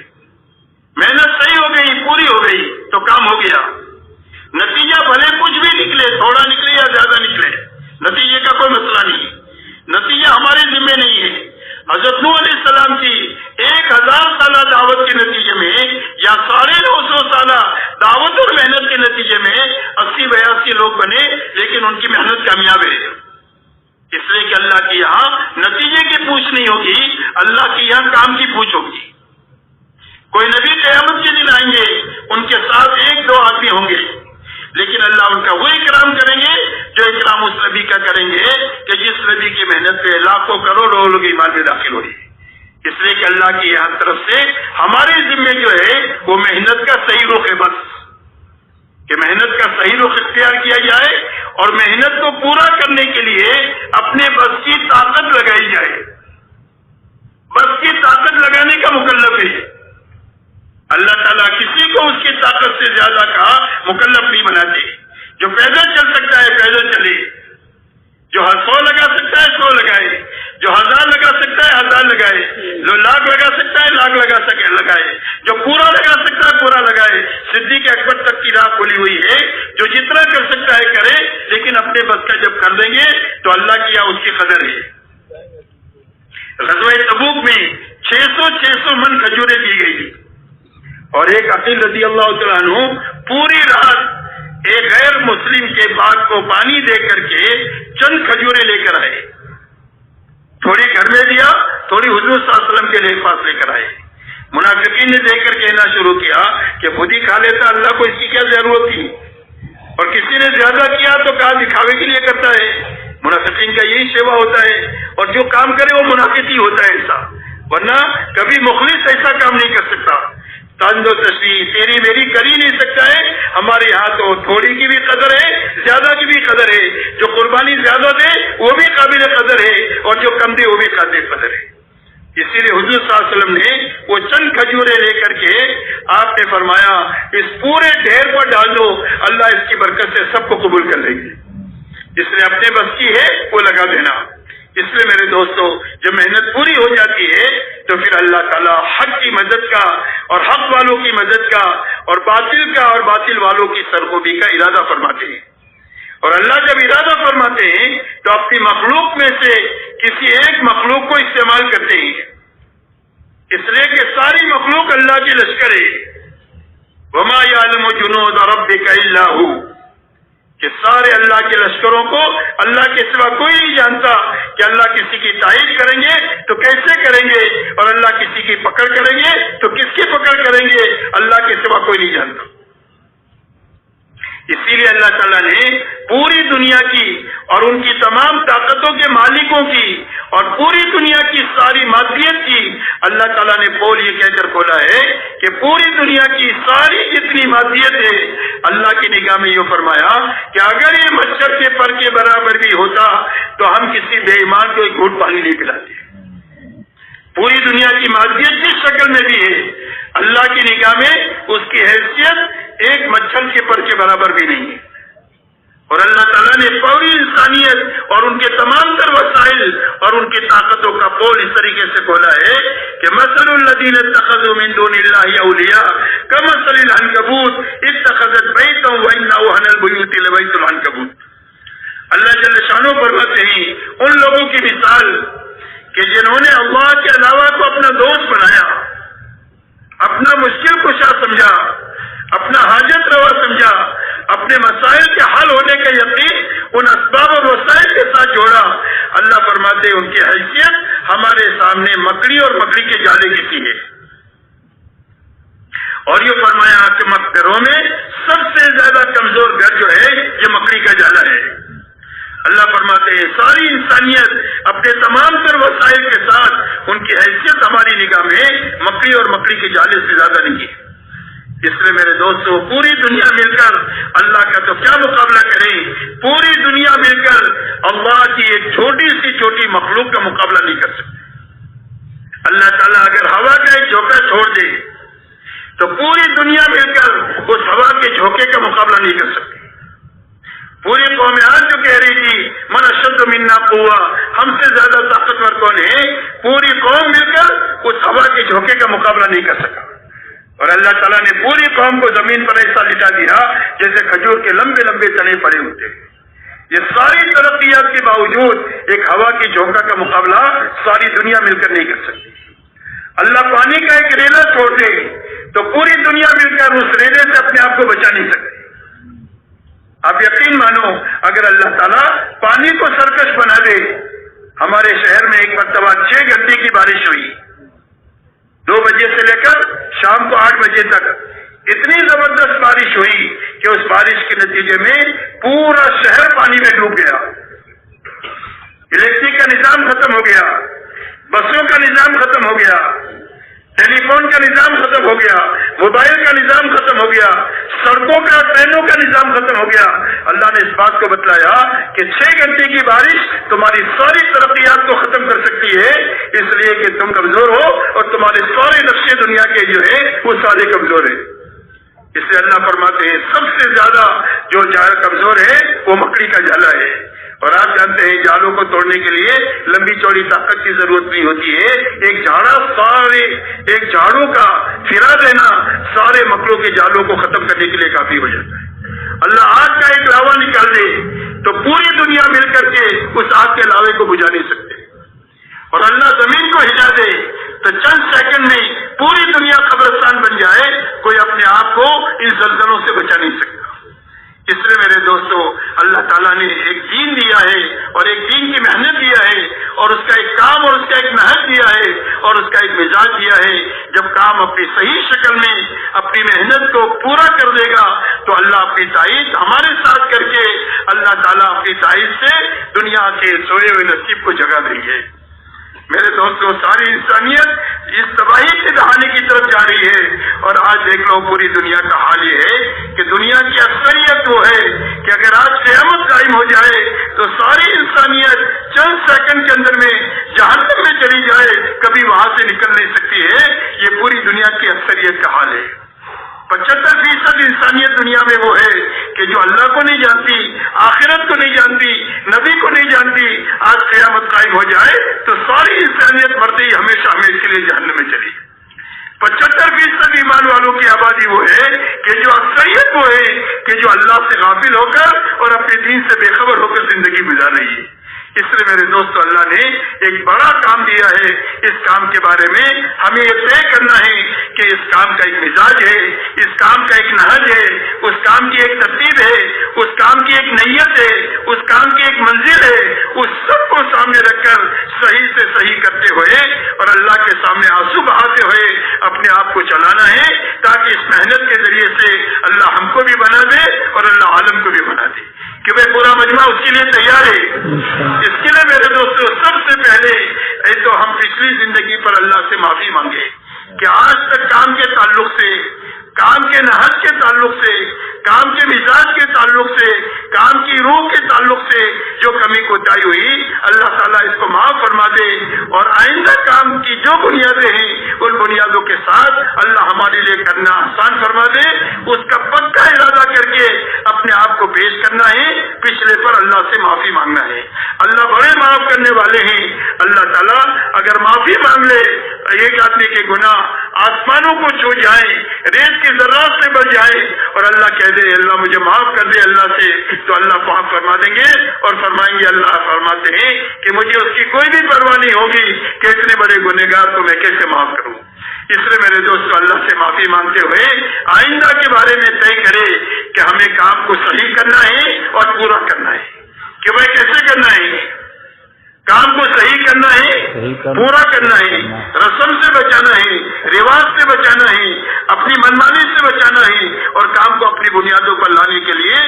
محنت صحیح ہو گئی، پوری ہو گئی تو کام ہو گیا۔ نتیجہ بھلے کچھ بھی نکلے، تھوڑا نکلے یا زیادہ نکلے، نتیجے کا کوئی مسئلہ نہیں، نتیجہ ہمارے ذمے نہیں ہے۔ حضرت نوح علیہ السلام کی 1000 سالہ دعوت کے نتیجے میں یا 950 سالہ دعوت اور محنت کے نتیجے میں 80-82 لوگ بنے، لیکن ان کی محنت کامیاب ہے۔ اس لیے کہ اللہ کی یہاں نتیجے کی پوچھ نہیں ہوگی، اللہ کی یہاں کام کی پوچھ ہوگی۔ کوئی نبی قیامت کے دن آئیں گے، ان کے ساتھ 1-2 آدمی ہوں گے، لیکن اللہ ان کا وہ اکرام کریں گے جو اکرام اس نبی کا کریں گے کہ جس نبی کی محنت پہ لاکھوں کروڑوں لوگ ایمان میں داخل ہوئی۔ اس لیے کہ اللہ کی یہاں طرف سے ہمارے ذمے جو ہے وہ محنت کا صحیح رخ ہے، بس کہ محنت کا صحیح رخ اختیار کیا جائے اور محنت کو پورا کرنے کے لیے اپنے بس کی طاقت لگائی جائے۔ بس کی طاقت لگانے کا مکلف ہے اللہ تعالیٰ، کسی کو اس کی طاقت سے زیادہ کا مکلف نہیں بناتے۔ جو پیدل چل سکتا ہے پیدل چلے، جو 100 لگا سکتا ہے 100 لگائے، جو 1000 لگا سکتا ہے 1000 لگائے، جو لاکھ لگا سکتا ہے لاکھ لگائے، جو پورا لگا سکتا ہے پورا لگائے۔ صدیق اکبر تک کی راہ کھلی ہوئی ہے، جو جتنا کر سکتا ہے کرے، لیکن اپنے بس کا جب کر دیں گے تو اللہ کی یہاں اس کی قدر ہے۔ غزوہ تبوک میں 600 من کھجوریں دی گئی اور ایک عقیل رضی اللہ تعالیٰ عنہ پوری رات ایک غیر مسلم کے باغ کو پانی دے کر کے چند کھجوریں لے کر آئے، تھوڑی گھر میں دیا، تھوڑی حضور صلی اللہ علیہ وسلم کے پاس لے کر آئے۔ منافقین نے دیکھ کر کہنا شروع کیا کہ خود ہی کھا لیتا، اللہ کو اس کی کیا ضرورت تھی، اور کسی نے زیادہ کیا تو کہا دکھاوے کے لیے کرتا ہے۔ منافقین کا یہی شیوا ہوتا ہے، اور جو کام کرے وہ منافق ہی ہوتا ہے ایسا، ورنہ کبھی مخلص ایسا کام نہیں کر سکتا۔ تند و تشریح تیری میری کر ہی نہیں سکتا ہے۔ ہمارے یہاں تو تھوڑی کی بھی قدر ہے، زیادہ کی بھی قدر ہے، جو قربانی زیادہ دے وہ بھی قابل قدر ہے، اور جو کم دے وہ بھی قابل قدر ہے۔ اسی لیے حضور صلی اللہ علیہ وسلم نے وہ چند کھجوریں لے کر کے آپ نے فرمایا اس پورے ڈھیر پر ڈال دو، اللہ اس کی برکت سے سب کو قبول کر لیں گے۔ جس نے اپنے بس کی ہے وہ لگا دینا۔ اس لیے میرے دوستو، جب محنت پوری ہو جاتی ہے تو پھر اللہ تعالیٰ حق کی مدد کا اور حق والوں کی مدد کا اور باطل والوں کی سرخوبی کا ارادہ فرماتے ہیں۔ اور اللہ جب ارادہ فرماتے ہیں تو اپنی مخلوق میں سے کسی ایک مخلوق کو استعمال کرتے ہیں، اس لیے کہ ساری مخلوق اللہ کی لشکر ہے۔ وما یعلم جنود ربک الا هو، کہ سارے اللہ کے لشکروں کو اللہ کے سوا کوئی نہیں جانتا کہ اللہ کسی کی تائید کریں گے تو کیسے کریں گے، اور اللہ کسی کی پکڑ کریں گے تو کس کی پکڑ کریں گے، اللہ کے سوا کوئی نہیں جانتا۔ اسی لیے اللہ تعالیٰ نے پوری دنیا کی اور ان کی تمام طاقتوں کے مالکوں کی اور پوری دنیا کی ساری مادیت کی اللہ تعالیٰ نے پول یہ کہہ کر کھولا ہے کہ پوری دنیا کی ساری جتنی مادیت ہے اللہ کی نگاہ میں یہ فرمایا کہ اگر یہ مچھر کے پر کے برابر بھی ہوتا تو ہم کسی بے ایمان کو ایک گھونٹ پانی نہیں پلاتے۔ پوری دنیا کی مادیت جس شکل میں بھی ہے اللہ کی نگاہ میں اس کی حیثیت ایک مچھر کے پر کے برابر بھی نہیں ہے۔ اور اللہ تعالیٰ نے پوری انسانیت اور ان کے تمام تر وسائل اور ان کی طاقتوں کا پول اس طریقے سے کھولا ہے کہ مثل الذین اتخذوا من دون اللہ اولیاء کمثل العنکبوت اتخذت بیتا وان اوہن البیوت لبیت العنکبوت۔ اللہ جل شانہ فرماتے ہیں ان لوگوں کی مثال کہ جنہوں نے اللہ کے علاوہ کو اپنا دوست بنایا، اپنا مشکل کشا سمجھا، اپنا حاجت روا سمجھا، اپنے مسائل کے حل ہونے کا یقین ان اسباب اور وسائل کے ساتھ جوڑا، اللہ فرماتے ہیں ان کی حیثیت ہمارے سامنے مکڑی اور مکڑی کے جالے کی سی ہے. اور یہ فرمایا کہ گھروں میں سب سے زیادہ کمزور گھر جو ہے یہ مکڑی کا جالا ہے. اللہ فرماتے ہیں ساری انسانیت اپنے تمام تر وسائل کے ساتھ ان کی حیثیت ہماری نگاہ میں مکڑی اور مکڑی کے جالے سے زیادہ نہیں ہے. اس لیے میرے دوستوں پوری دنیا مل کر اللہ کا تو کیا مقابلہ کریں، پوری دنیا مل کر اللہ کی ایک چھوٹی سی چھوٹی مخلوق کا مقابلہ نہیں کر سکتے. اللہ تعالیٰ اگر ہوا کا ایک جھونکا چھوڑ دے تو پوری دنیا مل کر اس ہوا کے جھونکے کا مقابلہ نہیں کر سکتے. پوری قوم آج جو کہہ رہی تھی من اشد منا قوہ، ہم سے زیادہ طاقتور کون ہے، پوری قوم مل کر اس ہوا کے جھونکے کا مقابلہ نہیں کر سکا. اور اللہ تعالیٰ نے پوری قوم کو زمین پر ایسا لٹا دیا جیسے کھجور کے لمبے لمبے تنے پڑے ہوتے ہیں. یہ ساری ترقیات کے باوجود ایک ہوا کی جھونکا کا مقابلہ ساری دنیا مل کر نہیں کر سکتی. اللہ پانی کا ایک ریلا چھوڑ دے تو پوری دنیا مل کر اس ریلے سے اپنے آپ کو بچا نہیں سکتی. آپ یقین مانو اگر اللہ تعالیٰ پانی کو سرکش بنا دے. ہمارے شہر میں ایک مرتبہ 6 گھنٹے کی بارش ہوئی، 2 بجے سے لے کر شام کو 8 بجے تک اتنی زبردست بارش ہوئی کہ اس بارش کے نتیجے میں پورا شہر پانی میں ڈوب گیا. الیکٹرک کا نظام ختم ہو گیا، بسوں کا نظام ختم ہو گیا، ٹیلی فون کا نظام ختم ہو گیا، موبائل کا نظام ختم ہو گیا، سڑکوں کا ٹرینوں کا نظام ختم ہو گیا. اللہ نے اس بات کو بتلایا کہ 6 گھنٹے کی بارش تمہاری ساری ترقیات کو ختم کر سکتی ہے، اس لیے کہ تم کمزور ہو اور تمہارے سارے نقشے دنیا کے جو ہے وہ سارے کمزور ہیں. اس لیے اللہ فرماتے ہیں سب سے زیادہ جو کمزور ہے وہ مکڑی کا جالا ہے. اور آپ جانتے ہیں جالوں کو توڑنے کے لیے لمبی چوڑی طاقت کی ضرورت نہیں ہوتی ہے. ایک جھاڑو کا پھرا دینا سارے مکڑوں کے جالوں کو ختم کرنے کے لیے کافی ہو جاتا ہے. اللہ آگ کا ایک لاوا نکال دے تو پوری دنیا مل کر کے اس آگ کے لاوے کو بجھا نہیں سکتے. اور اللہ زمین کو ہلا دے تو چند سیکنڈ میں پوری دنیا قبرستان بن جائے، کوئی اپنے آپ کو ان زلزلوں سے بچا نہیں سکتا. اس لیے میرے دوستو اللہ تعالیٰ نے ایک دین دیا ہے اور ایک دین کی محنت دیا ہے اور اس کا ایک کام اور اس کا ایک نہج دیا ہے اور اس کا ایک مزاج دیا ہے. جب کام اپنی صحیح شکل میں اپنی محنت کو پورا کر دے گا تو اللہ اپنی تائید ہمارے ساتھ کر کے اللہ تعالیٰ اپنی تائید سے دنیا کے سوئے ہوئے نصیب کو جگا دیں گے. میرے دوستوں ساری انسانیت اس تباہی کی دہانے کی طرف جا رہی ہے. اور آج دیکھ لو پوری دنیا کا حال یہ ہے کہ دنیا کی اکثریت وہ ہے کہ اگر آج قیامت قائم ہو جائے تو ساری انسانیت چند سیکنڈ کے اندر میں جہنم میں چلی جائے، کبھی وہاں سے نکل نہیں سکتی ہے. یہ پوری دنیا کی اکثریت کا حال ہے. 75% انسانیت دنیا میں وہ ہے کہ جو اللہ کو نہیں جانتی، آخرت کو نہیں جانتی، نبی کو نہیں جانتی. آج قیامت قائم ہو جائے تو ساری انسانیت مرتے ہی ہمیشہ ہمیشہ کے لیے جہنم میں چلی. 75% ایمان والوں کی آبادی وہ ہے کہ جو اکثریت وہ ہے کہ جو اللہ سے غافل ہو کر اور اپنے دین سے بے خبر ہو کر زندگی گزار رہی ہے. اس لیے میرے دوستو اللہ نے ایک بڑا کام دیا ہے. اس کام کے بارے میں ہمیں یہ طے کرنا ہے کہ اس کام کا ایک مزاج ہے، اس کام کا ایک نہج ہے، اس کام کی ایک ترتیب ہے، اس کام کی ایک نیت ہے، اس کام کی ایک منزل ہے. اس سب کو سامنے رکھ کر صحیح سے صحیح کرتے ہوئے اور اللہ کے سامنے آنسو بہاتے ہوئے اپنے آپ کو چلانا ہے تاکہ اس محنت کے ذریعے سے اللہ ہم کو بھی بنا دے اور اللہ عالم کو بھی بنا دے کہ وہ پورا مجمع اس کے لیے تیار ہے. اس کے لیے میرے دوستوں سب سے پہلے تو ہم پچھلی زندگی پر اللہ سے معافی مانگے کہ آج تک کام کے تعلق سے، کام کے نہج کے تعلق سے، کام کے مزاج کے تعلق سے، کام کی روح کے تعلق سے جو کمی کوتاہی ہوئی اللہ تعالیٰ اس کو معاف فرما دے اور آئندہ کام کی جو بنیادیں ہیں ان بنیادوں کے ساتھ اللہ ہمارے لیے کرنا آسان فرما دے. اس کا پکا ارادہ کر کے اپنے آپ کو پیش کرنا ہے، پچھلے پر اللہ سے معافی مانگنا ہے. اللہ بڑے معاف کرنے والے ہیں. اللہ تعالیٰ اگر معافی مانگ لے ایک آدمی کے گناہ آسمانوں کو چھو جائیں، ریت کے ذرات سے بچ جائے اور اللہ کہہ دے اللہ مجھے معاف کر دے اللہ سے، تو اللہ معاف فرما دیں گے اور فرمائیں گے. اللہ فرماتے ہیں کہ مجھے اس کی کوئی بھی پرواہ نہیں ہوگی کہ اتنے بڑے گنہگار کو میں کیسے معاف کروں. اس لیے میرے دوستو اللہ سے معافی مانگتے ہوئے آئندہ کے بارے میں طے کرے کہ ہمیں کام کو صحیح کرنا ہے اور پورا کرنا ہے. کہ بھائی کیسے کرنا ہے؟ کام کو صحیح کرنا ہے، پورا کرنا ہے، رسم سے بچانا ہے، رواج سے بچانا ہے، اپنی منمانی سے بچانا ہے، اور کام کو اپنی بنیادوں پر لانے کے لیے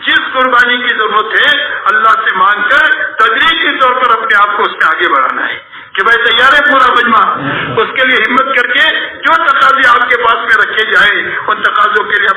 جس قربانی کی ضرورت ہے اللہ سے مانگ کر تدریجی طور پر اپنے آپ کو اس میں آگے بڑھانا ہے کہ بھائی تیار ہے پورا مجمع، اس کے لیے ہمت کر کے جو تقاضے آپ کے پاس میں رکھے جائیں ان تقاضوں کے لیے